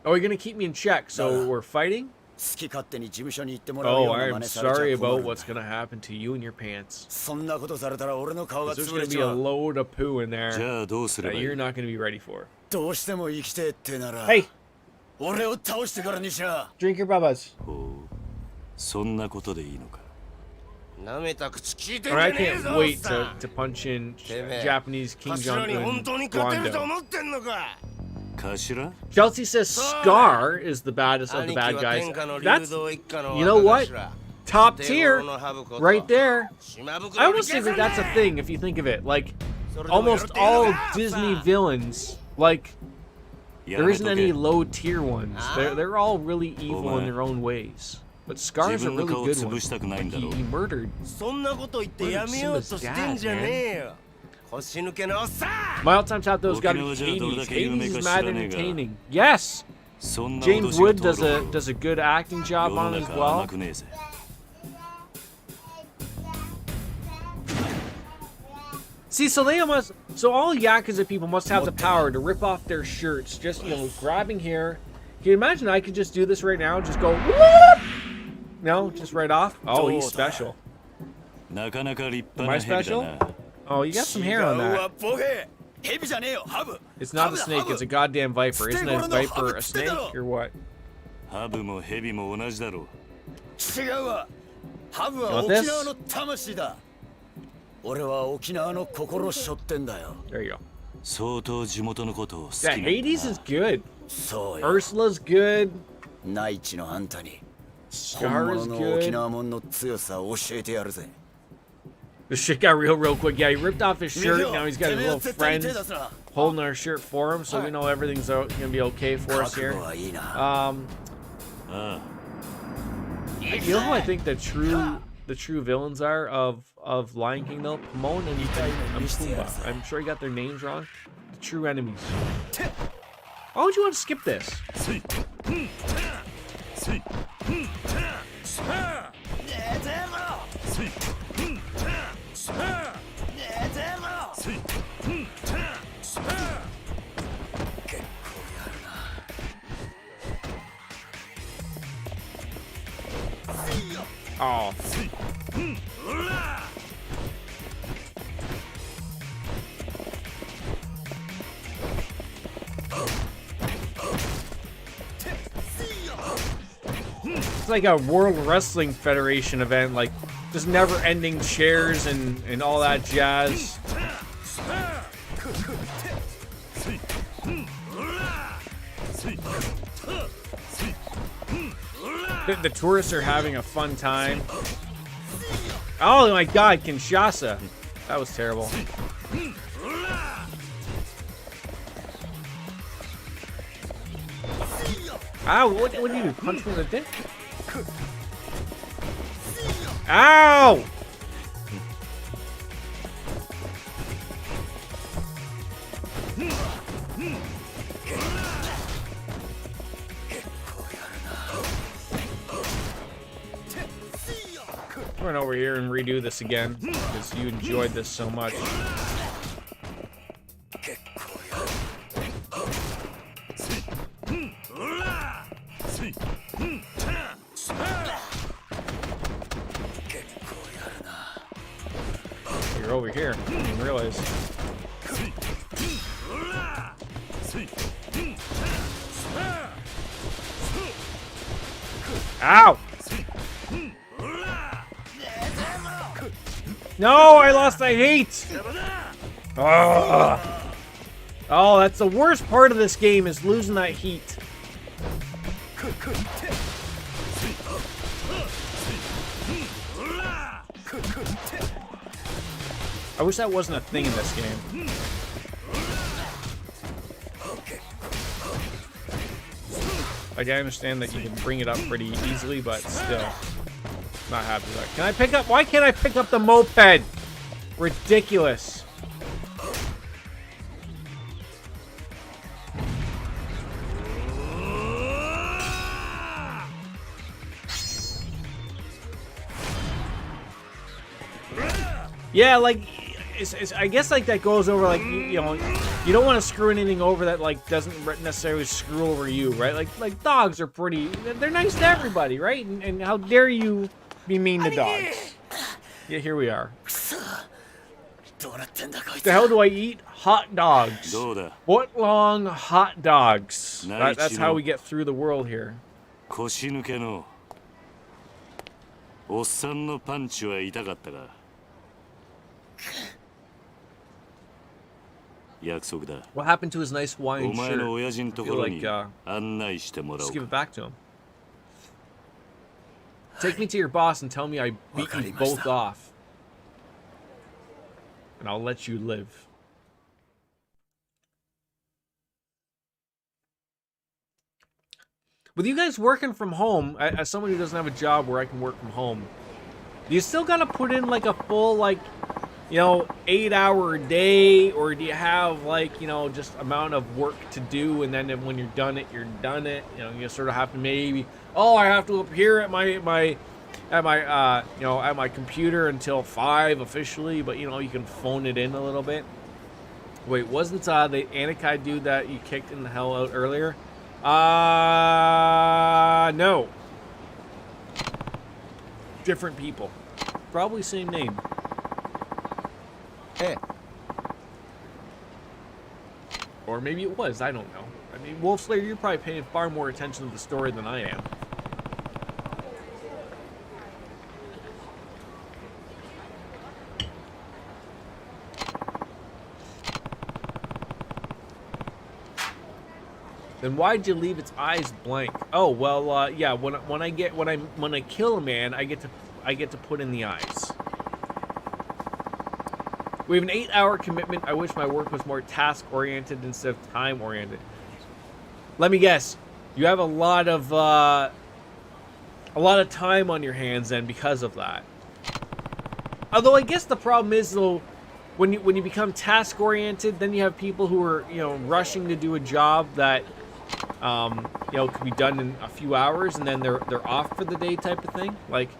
you're gonna keep me in check, so we're fighting? Oh, I'm sorry about what's gonna happen to you and your pants. There's gonna be a load of poo in there that you're not gonna be ready for. Hey! 俺を倒してからにしゃ。 Drink your babas. ほう、そんなことでいいのか。なめた口聞いてん Or じ I ゃねえ can't ぞ wait おっ to, さん to punch in てめえ Japanese King 頭に Jong 本 Un 当に勝てると Wando. 思ってんのか。頭？ Chelsea says Scar is the baddest of the 兄貴 bad は guys. 天下の That's 流動一家の you know what? 若頭 top 手 tier 頃のハブこと right there. 島袋 I に almost think 消 that さ that's ね a thing if you think of it. Like それでもやる almost っていうの all か Disney さ villains, like や there め isn't と any け。 low tier ones. Huh? They're all really evil in my. their own ways. But Scar's a 自分の really 顔を good 潰 one. したくないんだろう。 He murdered. そんなこと言ってやめようとしてんじゃねえよ腰抜けのおっさん My all-time top though has got to be 沖縄じゃどれだ 80s. け有名 80s か is 知ら mad ねえが。 entertaining. Yes, そんな James 脅しが Wood 通 does る a ほど does a good acting 世 job の on it as 中 well. 甘くねえぜ。See, so they almost, so all Yakuza people must have the power to rip off their shirts, just, you know, grabbing here. Can you imagine I could just do this right now? Just go, whoop! No, just right off? Oh, he's special. なかなか立派 Am I なヘビ special? だな。 Oh, you got some hair on 違う that. わボケ。ヘビじゃねえよハブ。 It's not a snake, it's a goddamn viper. Isn't a viper a snake or what? ハブもヘビも同じだろう。違うわ。ハブは You want 沖 this? 縄の魂だ。俺は沖縄の心背負ってんだよ。 There you go. 相当地元のことを好き Yeah, なんだ Hades is good. そうよ。 Ursula's good. 内地のあんたに本 Scar 物 is の沖 good. 縄もんの強さを教えてやるぜ。 This shit got real quick. Yeah, he ripped off his shirt. Now he's got his てめえは little 絶対に手 friends 出すな。 holding our shirt for him, so we know everything's gonna be okay for us 覚 here. 悟はいいな。 ああ、 You know who I think the true villains are of Lion King though? Pomon and Pumbaa. I'm sure you got their names wrong. The true enemies. Why would you want to skip this? ああ。It's like a World Wrestling Federation event, like just never-ending chairs and all that jazz. The tourists are having a fun time. Oh my god, Kinshasa. That was terrible. Ow, what do you do? Punch me in the dick? Ow! Run over here and redo this again because you enjoyed this so much. You're over here. I didn't realize. Ow! No, I lost the heat! Ugh. Oh, that's the worst part of this game is losing that heat. I wish that wasn't a thing in this game. Like, I understand that you can bring it up pretty easily, but still. Not happy with that. Can I pick up? Why can't I pick up the moped? Ridiculous. Yeah, like, I guess like that goes over like you know, you don't want to screw anything over that like doesn't necessarily screw over you, right? Like dogs are pretty, they're nice to everybody, right? And how dare you be mean to dogs? Yeah, here we are. What the hell do I eat? hot dogs. どうだ Foot-long hot dogs. Nice, That's you how know. we get through the world here. 腰抜けのおっさんのパンチは痛かったか約束だ What happened to his nice お Hawaiian 前の shirt? 親父のとこ I ろ feel に like, 案内してもらお Just う give it か back to him. Take me to your boss and tell me I beat you both off. And I'll let you live. With you guys working from home, as someone who doesn't have a job where I can work from home, do you still gotta put in like a full, like, 8-hour day, or do you have like, just amount of work to do, and then when you're done it, you're done it? You sort of have to maybe, I have to appear at my computer until 5 officially, but you can phone it in a little bit. Wait, wasn't the Anakai dude that you kicked in the hell out earlier? No. Different people. Probably same name. Hey. Or maybe it was, I don't know. I mean, Wolfslayer, you're probably paying far more attention to the story than I am. Then why'd you leave its eyes blank? Oh well, yeah. When I kill a man, I get to put in the eyes. We have an 8-hour commitment. I wish my work was more task-oriented instead of time-oriented. Let me guess. You have a lot of time on your hands then because of that. Although I guess the problem is though, when you become task-oriented, then you have people who are rushing to do a job that could be done in a few hours, and then they're off for the day type of thing. Like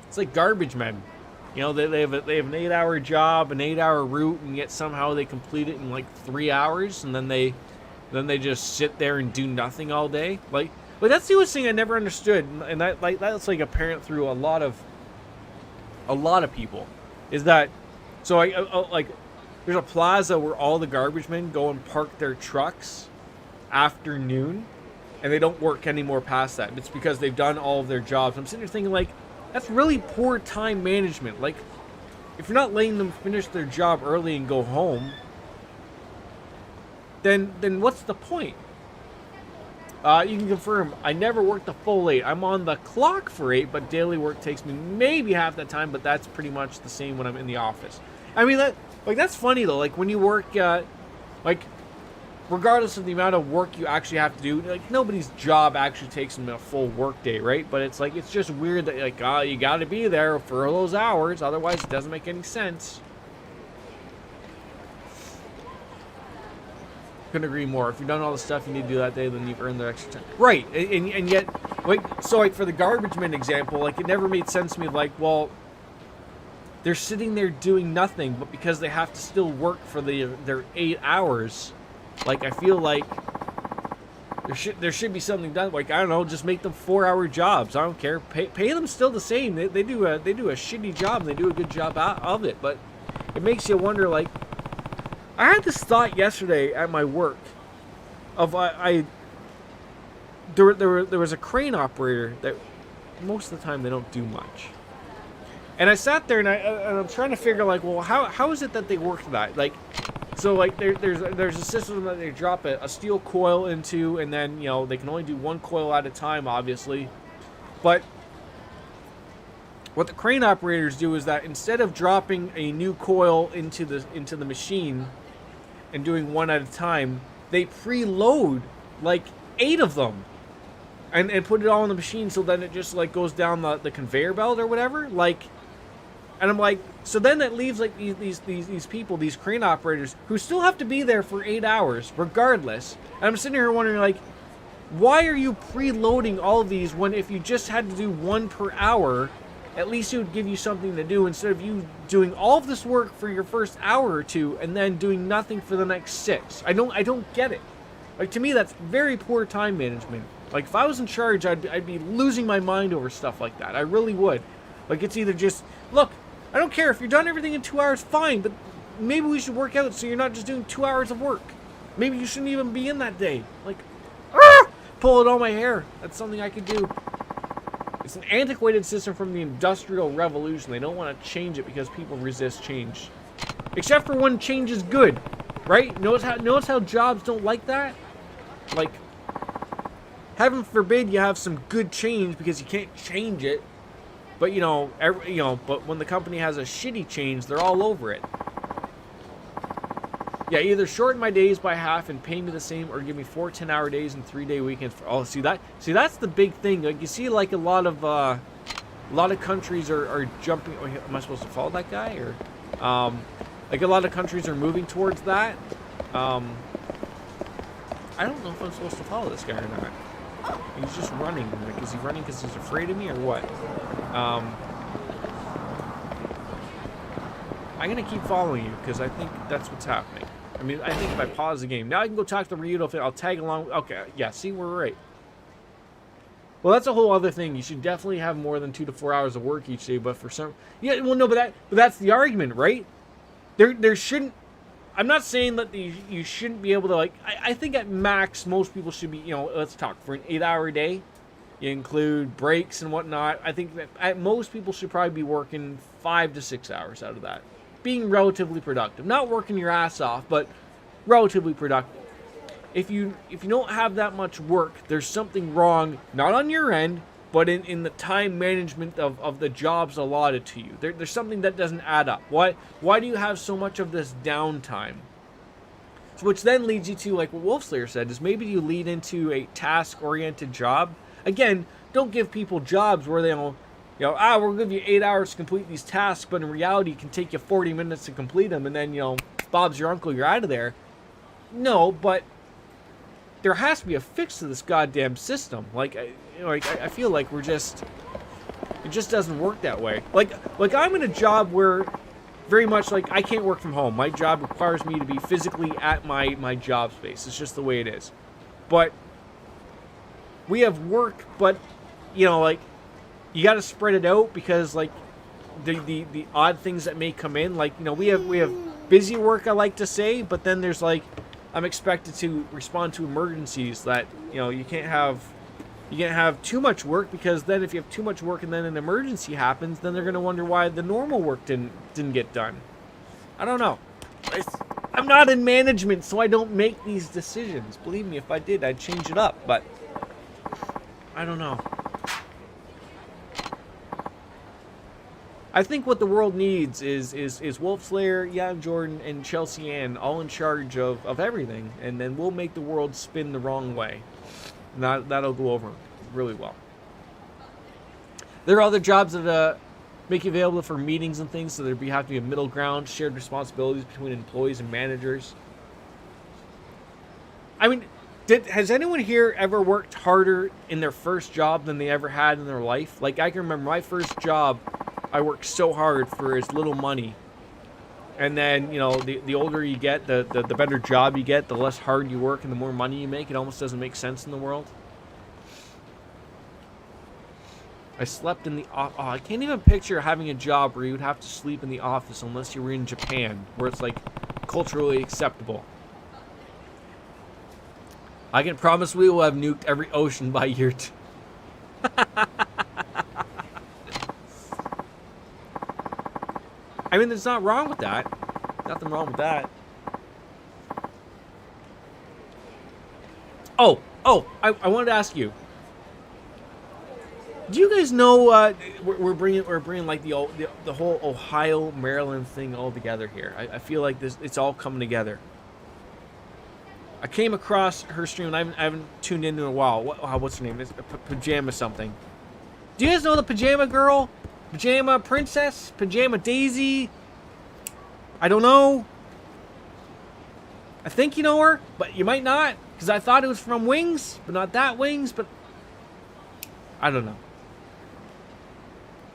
it's like garbage men. They have an 8-hour job, an 8-hour route, and yet somehow they complete it in like 3 hours, and then they just sit there and do nothing all day. Like that's the thing I never understood, and that's like apparent through a lot of people, is that so like there's a plaza where all the garbage men go and park their trucks after noon, and they don't work anymore past that. It's because they've done all of their jobs. I'm sitting there thinking like, that's really poor time management. Like, if you're not letting them finish their job early and go home, then what's the point? You can confirm, I never worked the full 8. I'm on the clock for 8, but daily work takes me maybe half that time, but that's pretty much the same when I'm in the office. I mean, that's funny though. Like when you work, regardless of the amount of work you actually have to do, like nobody's job actually takes them a full work day, right? But it's like, it's just weird that like, you got to be there for those hours, otherwise it doesn't make any sense. Couldn't agree more. If you've done all the stuff you need to do that day, then you've earned the extra time. Right, and yet, like for the garbage man example, like it never made sense to me. Like, well, they're sitting there doing nothing, but because they have to still work for their 8 hours. Like, I feel like there should be something done. Like, I don't know, just make them 4-hour jobs. I don't care. Pay them still the same. They do a shitty job, and they do a good job of it. But it makes you wonder. Like, I had this thought yesterday at my work. There was a crane operator that most of the time they don't do much. And I sat there and I'm trying to figure like, well, how is it that they work that? Like. So like there's a system that they drop a steel coil into, and then they can only do one coil at a time, obviously. But what the crane operators do is that instead of dropping a new coil into the machine and doing one at a time, they preload like 8 of them and put it all in the machine, so then it just like goes down the conveyor belt or whatever. Like. And I'm like, so then that leaves like these people, these crane operators, who still have to be there for 8 hours, regardless. And I'm sitting here wondering, like, why are you preloading all of these when if you just had to do 1 per hour, at least it would give you something to do instead of you doing all of this work for your first hour or 2 and then doing nothing for the next 6. I don't get it. Like, to me, that's very poor time management. Like, if I was in charge, I'd be losing my mind over stuff like that. I really would. Like, it's either just, look, I don't care if you're done everything in 2 hours, fine, but maybe we should work out so you're not just doing 2 hours of work. Maybe you shouldn't even be in that day. Like, pull it on my hair. That's something I could do. It's an antiquated system from the Industrial Revolution. They don't want to change it because people resist change. Except for when change is good, right? Notice how jobs don't like that? Like, heaven forbid you have some good change because you can't change it. But, but when the company has a shitty change, they're all over it. Yeah, either shorten my days by half and pay me the same, or give me 4 10-hour days and 3-day weekends. See that's the big thing. Like, you see, like, a lot of countries are jumping. Oh, am I supposed to follow that guy, or like a lot of countries are moving towards that. I don't know if I'm supposed to follow this guy or not. He's just running. Like, is he running because he's afraid of me, or what? I'm gonna keep following you because I think that's what's happening. I mean, I think if I pause the game now, I can go talk to Ryudo. I'll tag along. Okay, yeah. See, we're right. Well, that's a whole other thing. You should definitely have more than 2 to 4 hours of work each day. But for some, yeah, well, no, but that's the argument, right? There shouldn't. I'm not saying that you shouldn't be able to, like. I think at max most people should be. Let's talk for an 8-hour day. You include breaks and whatnot. I think that at most people should probably be working 5 to 6 hours out of that. Being relatively productive. Not working your ass off, but relatively productive. If you don't have that much work, there's something wrong, not on your end, but in the time management of the jobs allotted to you. There's something that doesn't add up. Why do you have so much of this downtime? So which then leads you to, like what Wolfslayer said, is maybe you lead into a task-oriented job. Again, don't give people jobs where they will, we're going to give you 8 hours to complete these tasks, but in reality, it can take you 40 minutes to complete them, and then, Bob's your uncle, you're out of there. No, but there has to be a fix to this goddamn system. Like, I feel like it just doesn't work that way. Like I'm in a job where very much like I can't work from home. My job requires me to be physically at my job space. It's just the way it is. But we have work, but like you got to spread it out because like the odd things that may come in, like we have busy work, I like to say, but then there's like I'm expected to respond to emergencies that you can't have too much work, because then if you have too much work and then an emergency happens, then they're going to wonder why the normal work didn't get done. I don't know. I'm not in management, so I don't make these decisions. Believe me, if I did, I'd change it up, but I don't know. I think what the world needs is Wolfslayer, Jan Jordan, and Chelsea Ann all in charge of everything, and then we'll make the world spin the wrong way. And that'll go over really well. There are other jobs that make you available for meetings and things, so there have to be a middle ground, shared responsibilities between employees and managers. I mean, has anyone here ever worked harder in their first job than they ever had in their life? Like, I can remember my first job, I worked so hard for as little money. And then, the older you get, the better job you get, the less hard you work, and the more money you make. It almost doesn't make sense in the world. I slept in the office. Oh, I can't even picture having a job where you would have to sleep in the office unless you were in Japan, where it's, like, culturally acceptable. I can promise we will have nuked every ocean by year 2. I mean, there's not wrong with that. Nothing wrong with that. Oh, I wanted to ask you. Do you guys know we're bringing like the whole Ohio Maryland thing all together here? I feel like it's all coming together. I came across her stream, and I haven't tuned in a while. What's her name? It's Pajama something. Do you guys know the Pajama Girl? Pajama Princess? Pajama Daisy? I don't know. I think you know her, but you might not, because I thought it was from Wings, but not that Wings, but I don't know.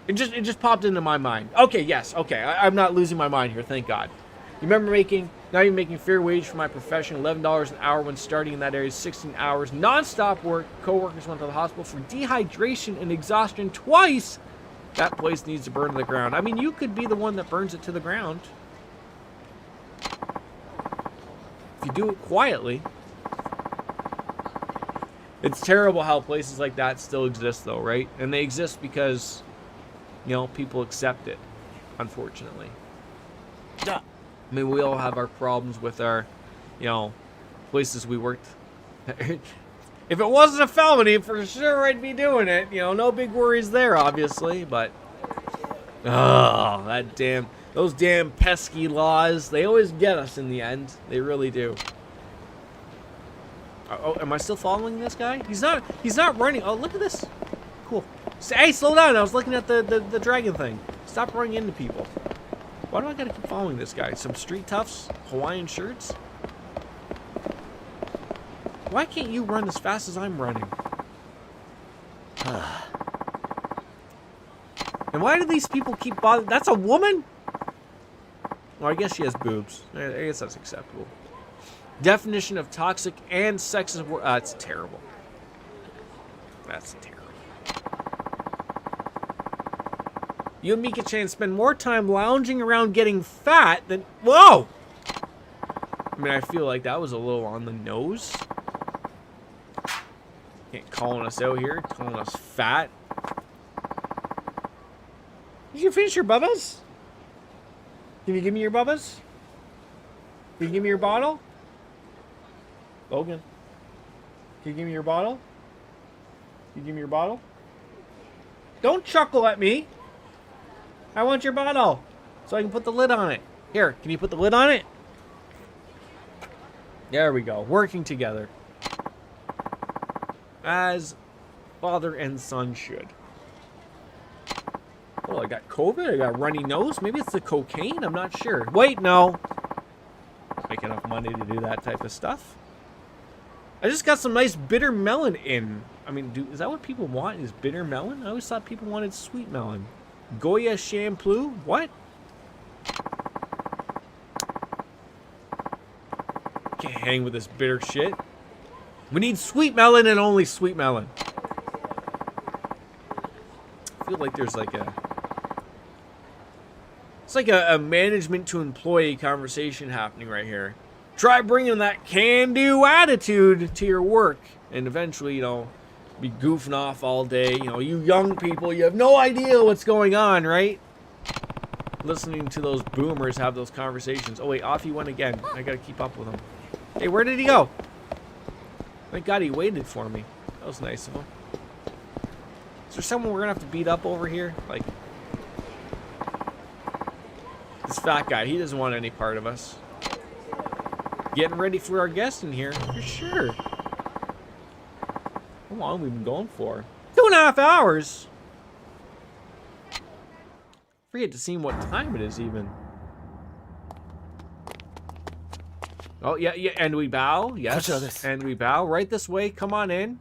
It just popped into my mind. Okay, yes, okay. I'm not losing my mind here, thank God. You remember now you're making fair wage for my profession, $11 an hour when starting in that area, 16 hours, non-stop work. Co-workers went to the hospital for dehydration and exhaustion twice. That place needs to burn to the ground. I mean, you could be the one that burns it to the ground. you do it quietly. It's terrible how places like that still exist, though, right? And they exist because, you know, people accept it, unfortunately. I mean, we all have our problems with our, you know, places we worked. If it wasn't a felony, for sure I'd be doing it. You know, no big worries there, obviously, but... Oh, those damn pesky laws. They always get us in the end. They really do. Oh, am I still following this guy? He's not running. Oh, look at this. Cool. Hey, slow down. I was looking at the dragon thing. Stop running into people. Why do I gotta keep following this guy? Some street toughs? Hawaiian shirts? Why can't you run as fast as I'm running? And why do these people keep bothering? That's a woman? Well, I guess she has boobs. I guess that's acceptable. Definition of toxic and sexist. It's terrible. That's terrible. You and Mika-chan spend more time lounging around getting fat than... Whoa! I mean, I feel like that was a little on the nose. Can't calling us out here, calling us fat. Did you finish your bubbas? Can you give me your bubbas? Can you give me your bottle? Logan. Can you give me your bottle? Can you give me your bottle? Don't chuckle at me. I want your bottle so I can put the lid on it. Here, can you put the lid on it? There we go. Working together. As father and son should. Oh, I got COVID. I got a runny nose. Maybe it's the cocaine. I'm not sure. Wait, no. Make enough money to do that type of stuff. I just got some nice bitter melon in. I mean, is that what people want? Is bitter melon? I always thought people wanted sweet melon. Goya shampoo? What? Can't hang with this bitter shit. We need sweet melon and only sweet melon. I feel like there's like a... It's like a management to employee conversation happening right here. Try bringing that can-do attitude to your work. And eventually, you know, be goofing off all day. You know, you young people, you have no idea what's going on, right? Listening to those boomers have those conversations. Oh, wait, off he went again. I gotta keep up with him. Hey, where did he go? Thank God he waited for me. That was nice of him. Is there someone we're gonna have to beat up over here? Like, this fat guy, he doesn't want any part of us. Getting ready for our guest in here, for sure. How long have we been going for? 2.5 hours! Forget to see what time it is, even. Oh, yeah, and we bow. Yes, and we bow. Right this way. Come on in.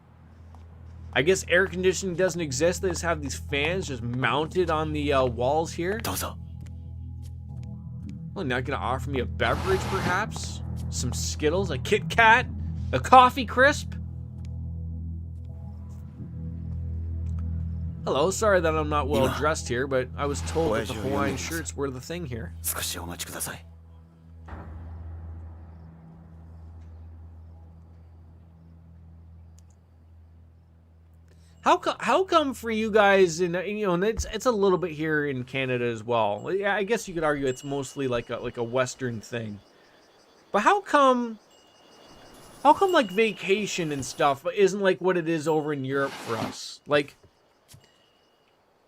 I guess air conditioning doesn't exist. They just have these fans just mounted on the walls here. Well, not gonna offer me a beverage, perhaps? Some Skittles, a Kit Kat, a coffee crisp. Hello, sorry that I'm not well dressed here, but I was told that the Hawaiian shirts were the thing here. How come for you guys, and you know, and it's a little bit here in Canada as well. Yeah, I guess you could argue it's mostly like a Western thing. But how come like vacation and stuff isn't like what it is over in Europe for us? Like,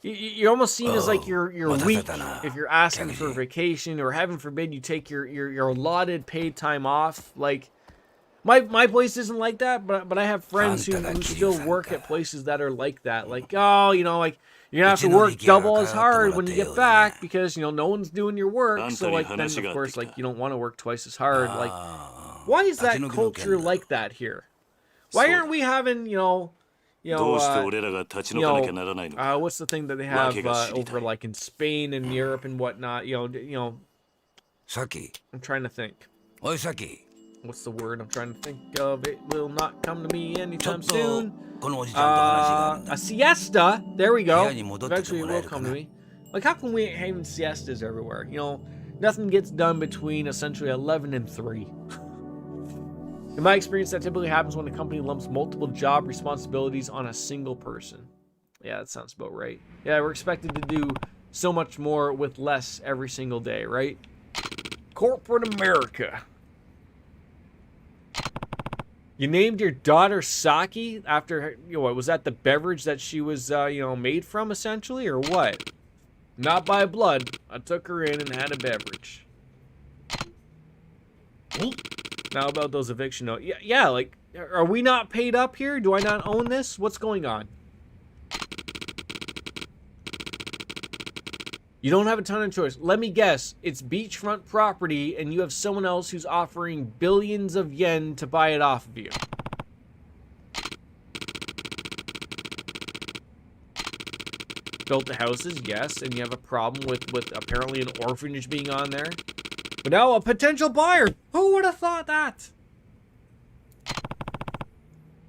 you're almost seen as like you're weak if you're asking for vacation, or heaven forbid you take your allotted paid time off. Like, my place isn't like that, but I have friends who still work at places that are like that. Like, oh, you know, like you're gonna have to work double as hard when you get back because, you know, no one's doing your work. So like then of course like you don't want to work twice as hard. Like, why is that culture like that here? Why aren't we having, what's the thing that they have over like in Spain and Europe and whatnot? I'm trying to think. What's the word I'm trying to think of? It will not come to me anytime soon. A siesta. There we go. Eventually it will come to me. Like, how come we ain't having siestas everywhere? You know, nothing gets done between essentially 11 and 3. In my experience, that typically happens when a company lumps multiple job responsibilities on a single person. Yeah, that sounds about right. Yeah, we're expected to do so much more with less every single day, right? Corporate America. You named your daughter Saki after, what, was that the beverage that she was, made from, essentially, or what? Not by blood. I took her in and had a beverage. Now about those eviction notes. Yeah, like, are we not paid up here? Do I not own this? What's going on? You don't have a ton of choice. Let me guess. It's beachfront property, and you have someone else who's offering billions of yen to buy it off of you. Built the houses, yes, and you have a problem with apparently an orphanage being on there. But now a potential buyer. Who would have thought that?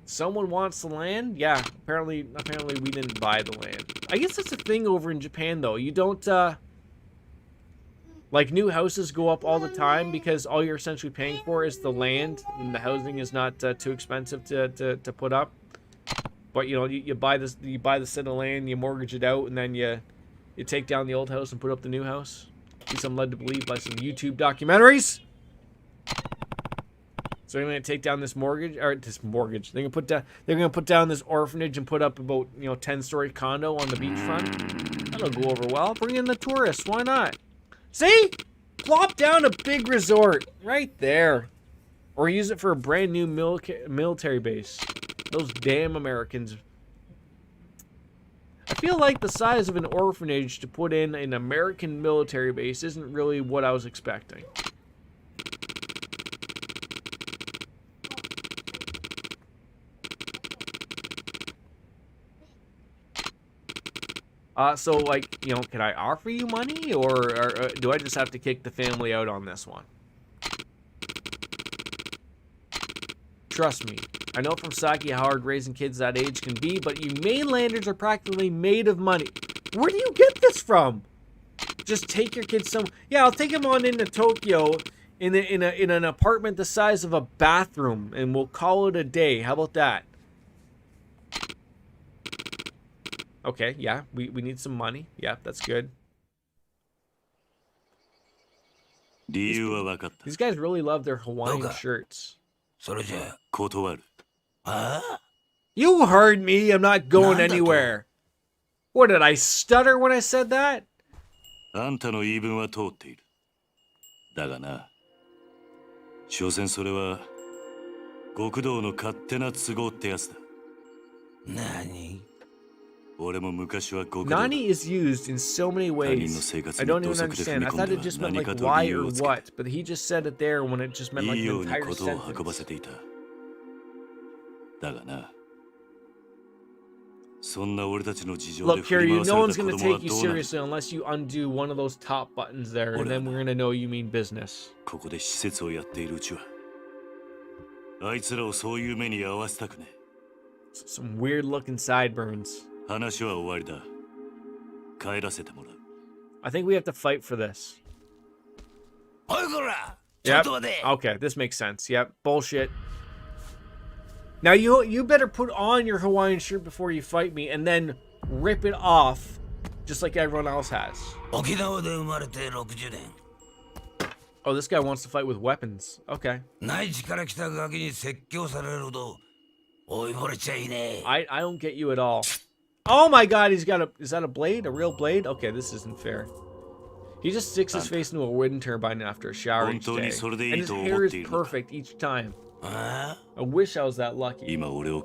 Someone wants the land? Yeah, apparently we didn't buy the land. I guess that's a thing over in Japan, though. You don't, like, new houses go up all the time because all you're essentially paying for is the land, and the housing is not too expensive to put up. But, you buy this, you buy the set of land, you mortgage it out, and then you take down the old house and put up the new house. At least I'm led to believe by some YouTube documentaries. So they're gonna take down this mortgage. They're gonna put down this orphanage and put up about 10-story condo on the beachfront. That'll go over well. Bring in the tourists. Why not? See, plop down a big resort right there, or use it for a brand new military base. Those damn Americans. I feel like the size of an orphanage to put in an American military base isn't really what I was expecting. So, like, can I offer you money, or do I just have to kick the family out on this one? Trust me, I know from Saki how hard raising kids that age can be, but you mainlanders are practically made of money. Where do you get this from? Just take your kids somewhere. Yeah, I'll take them on into Tokyo in an apartment the size of a bathroom, and we'll call it a day. How about that? Okay, yeah, we need some money. Yeah, that's good. These guys really love their Hawaiian shirts. You heard me. I'm not going anywhere. What, did I stutter when I said that? Nani is used in so many ways. I don't even understand. I thought it just meant like why or what, but he just said it there when it just meant like an entire sentence. Look, Kiryu, no one's gonna take you seriously unless you undo one of those top buttons there, and then we're gonna know you mean business. Some weird looking sideburns. I think we have to fight for this. Yep. Okay, this makes sense. Yep. Bullshit. Now you better put on your Hawaiian shirt before you fight me, and then rip it off, just like everyone else has. Oh, this guy wants to fight with weapons. Okay. I don't get you at all. Oh my god, he's got a... Is that a blade? A real blade? Okay, this isn't fair. He just sticks his face into a wind turbine after a shower each day. And his hair is perfect each time. I wish I was that lucky. Maybe I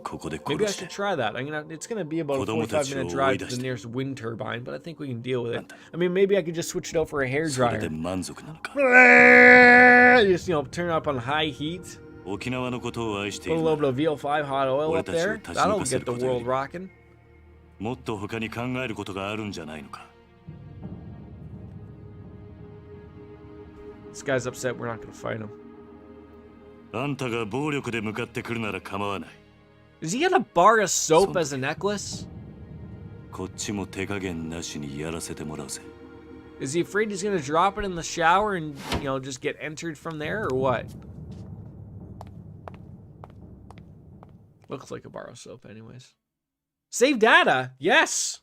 should try that. It's gonna be about a 45-minute drive to the nearest wind turbine, but I think we can deal with it. I mean, maybe I could just switch it out for a hairdryer. Just, turn it up on high heat. Put a little bit of VO5 hot oil up there. That'll get the world rocking. This guy's upset we're not gonna fight him. Is he gonna bar a soap as a necklace? Is he afraid he's gonna drop it in the shower and, just get entered from there, or what? Looks like a bar of soap, anyways. Save data. Yes.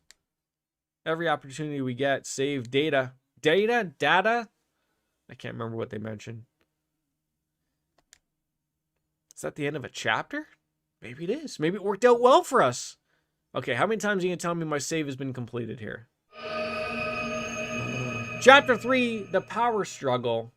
Every opportunity we get, save data. Data. I can't remember what they mentioned. Is that the end of a chapter? Maybe it is. Maybe it worked out well for us. Okay, how many times are you going to tell me my save has been completed here? Chapter 3, The Power Struggle.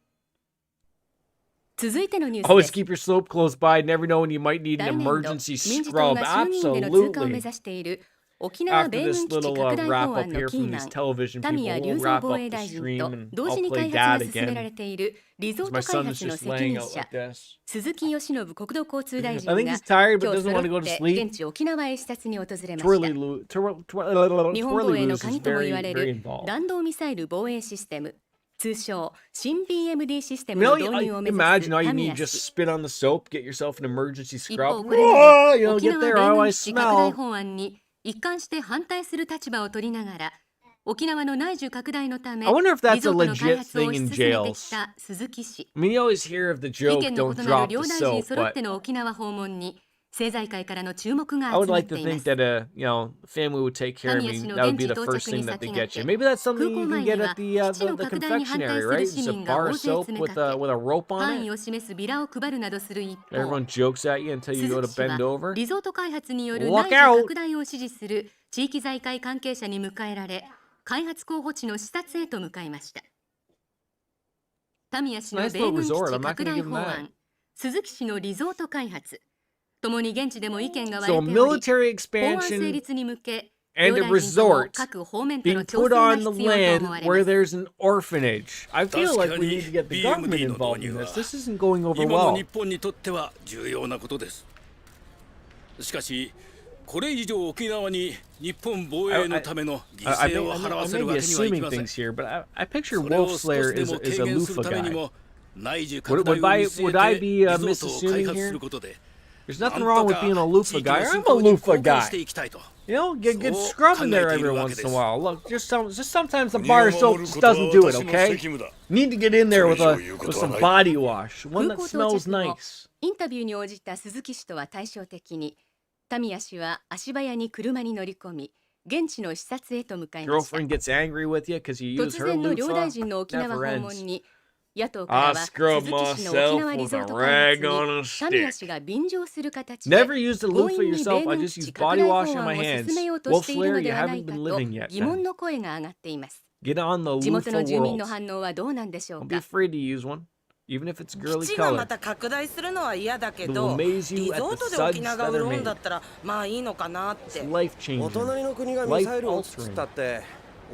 続いてのニュースで Always す。 keep your soap close by. Never know when you might need an 来年度、 emergency 民事党 scrub. が衆議院での通過を目 Absolutely. 指している沖縄 After 米 this 軍基地 little 拡大 wrap 法 up 案の here キ from ーマ these ン television 田 people, 宮 we'll 隆三 wrap 防 up 衛 the 大臣 stream と and 同時 I'll に play 開 dad 発が進めら again. れているリゾー My ト開 son is 発の just 責 laying 任 out 者 like this. 鈴木義信国土交通大臣 I が think he's tired 今 but 日 doesn't 揃 want to go っ to て sleep. 現地沖縄へ視察に訪れました。 Twirly 日本防衛の Loos is 鍵とも言わ very, れ very る involved. 弾道ミサイル防衛システム、通称新 BMD システム You の know, 導入を目指 imagine す all you タミ need ヤ just 氏。 spit on the soap, get yourself an emergency 一 scrub. 方、これまで Whoa, you know, 沖 get 縄 there, 米 how 軍 I 基地拡大 smell. 法案に一貫して反対する立場を取りながら、沖縄の内需拡大のため I wonder if リ that's ゾ a ートの開 legit 発を thing 推 in し進めて jails. きた鈴木氏。 I mean, you always hear of the 意 joke, 見の don't 異なる drop 両 the 大臣 soap, 揃っ but ての沖縄訪問に政財界からの注目が I would 集まっ like て to いま think す。 that you know, the family would take care of me. タミヤ氏の That would 現 be 地 the 到 first 着に thing that 先 they 立っ get you. て Maybe that's something 空 you 港 can 前 get に at は the 基地の the 拡大に反 confectionery, 対す right? る市 Just a 民が bar 大 of 勢 soap 詰め with か a け with a rope on 範 it. 囲を示すビラを配るなどする一方、 Everyone jokes at you until you 鈴 go 木 to 氏は bend over. リゾート開発による Look 内需 out! 拡大を支持する地域財界関係者に迎えられ、開発候補地の視察へと向かいました。タミヤ氏の Nice 米 little 軍基 resort. 地 I'm not 拡 gonna 大 give him 法 that. 案、鈴木氏のリゾート開発、ともに現地でも意見が割 So れており、 military 法案成 expansion 立に向け、 and 両 a 大臣とも resort 各方面との being 調 put 整が on the 必要と land 思われ where ます。 there's an orphanage. I feel like we need to get the government 確かに involved in BMD の this. This isn't going over 今の well. 日本にとっては重要なことです。しかしこれ以上沖縄に日本防衛のための犠 I 牲 may, を I 払 may, わ I せ may るわ be けにはい assuming きません。 things here, but I picture それを Wolf 少 Slayer しで is も is 軽 a 減する loofah ために guy. も内需拡 Would 大を I 見据 would I えて be リゾー misassuming トを開発 here? することで There's な nothing ん wrong と with か being a 地 loofah 域の guy. 振 I'm a 興に loofah 貢献して guy. いきたいと。 You know, get So, scrubbing there 考えている every わけ once です。 in a while. Look, just sometimes the bar of soap just doesn't do it. Okay, need to get in there with some body wash, one 空 that 港到 smells 着後、 nice. インタビューに応じた鈴木氏とは対照的に、タミヤ氏は足早に車に乗り込み、現地の視察へと向かいました。 Girlfriend gets angry with you because you use 突 her 然の両大 loofah. 臣の沖縄 Never 訪問 ends. に、野党からは I 鈴 scrub 木氏の沖縄 myself リゾ with ー a ト開 rag 発 on a にタミヤ stick. 氏が便乗する形で Never used a 強 loofah 引に yourself. 米 I 軍 just 基 use 地拡 body 大 wash 法 on my 案を hands. 進めようと Wolf しているの Slayer, で you はない haven't か been と living yet. 疑問 Then. の声が上がっています。 Get on the 地元の loofah 住民の world. 反応はどうなんでしょう Don't be か。 afraid to use one, even if it's 基 girly 地がま color. た拡大するのは嫌だけ It will ど、 amaze リ you ゾ at ート the で沖 suds 縄 that が are 潤んだ made. ったらまあいいのかなっ It's て。 life お changing. 隣の国がミサイ Life ルを撃つっつったっ altering. て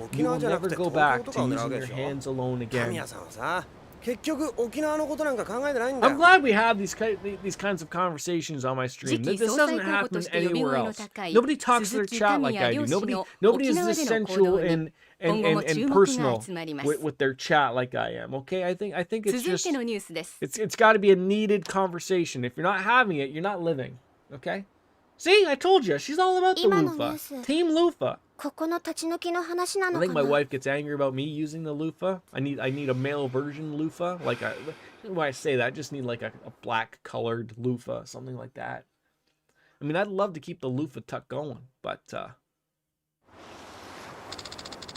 沖 You 縄 will じゃなく never て go 東 back 京と to かを狙う using わけ your でしょ。 hands alone タミ again. ヤさんはさ、結局沖縄のことなんか考えてないんだ I'm よ。 glad we have these kinds of conversations on my 次 stream. 期 This 総裁 doesn't 候補と happen して呼び anywhere 声の else. 高い Nobody talks their 鈴木 chat タミ like ヤ I 両 do. 氏 Nobody の nobody 沖 is 縄 this での行 sensual 動に and 今後も注目が personal 集まります。 with their chat like I am. Okay, I think it's 続い just てのニュースです。 it's got to be a needed conversation. If you're not having it, you're not living. Okay. See, I told you, she's all about the 今のニュ loofah. ース Team loofah. ここの立ち退きの話な I の think か my な。 wife gets angry about me using the loofah. I need a male version loofah. Like when I say that, I just need like a black colored loofah, something like that. I mean, I'd love to keep the loofah tuck going, but I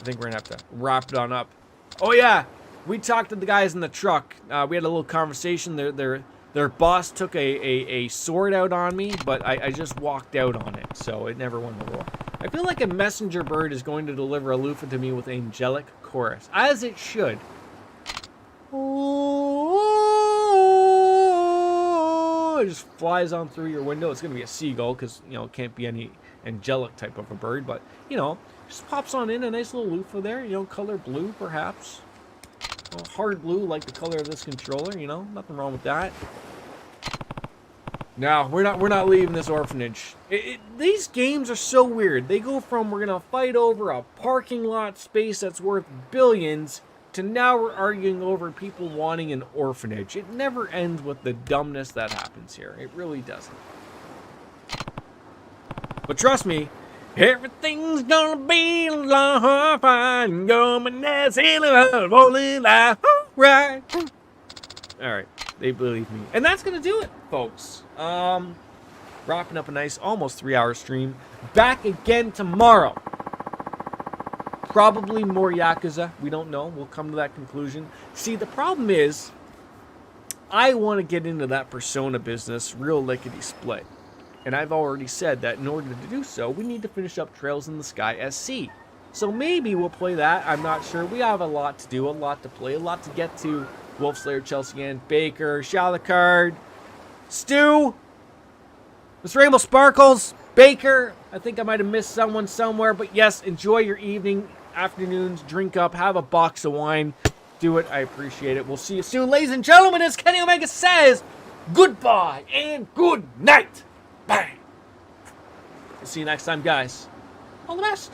think we're gonna have to wrap it on up. Oh yeah, we talked to the guys in the truck. We had a little conversation. Their boss took a sword out on me, but I just walked out on it, so it never went over well. I feel like a messenger bird is going to deliver a loofah to me with angelic chorus, as it should. It just flies on through your window. It's gonna be a seagull because it can't be any angelic type of a bird, but just pops on in a nice little loofah there. Color blue perhaps. Hard blue like the color of this controller. Nothing wrong with that. No, we're not leaving this orphanage. These games are so weird. They go from we're gonna fight over a parking lot space that's worth billions to now we're arguing over people wanting an orphanage. It never ends with the dumbness that happens here. It really doesn't. But trust me, everything's gonna be a lot fine. Right. All right. They believe me. And that's going to do it, folks. Wrapping up a nice, almost 3-hour stream. Back again tomorrow. Probably more Yakuza. We don't know. We'll come to that conclusion. See, the problem is, I want to get into that Persona business real lickety-split. And I've already said that in order to do so, we need to finish up Trails in the Sky SC. So maybe we'll play that. I'm not sure. We have a lot to do, a lot to play, a lot to get to. Wolf Slayer, Chelsea Ann, Baker, Shalicard, Stu, Miss Rainbow Sparkles, Baker. I think I might have missed someone somewhere. But yes, enjoy your evening, afternoons, drink up, have a box of wine. Do it. I appreciate it. We'll see you soon. Ladies and gentlemen, as Kenny Omega says, goodbye and good night. Bang. We'll see you next time, guys. All the best.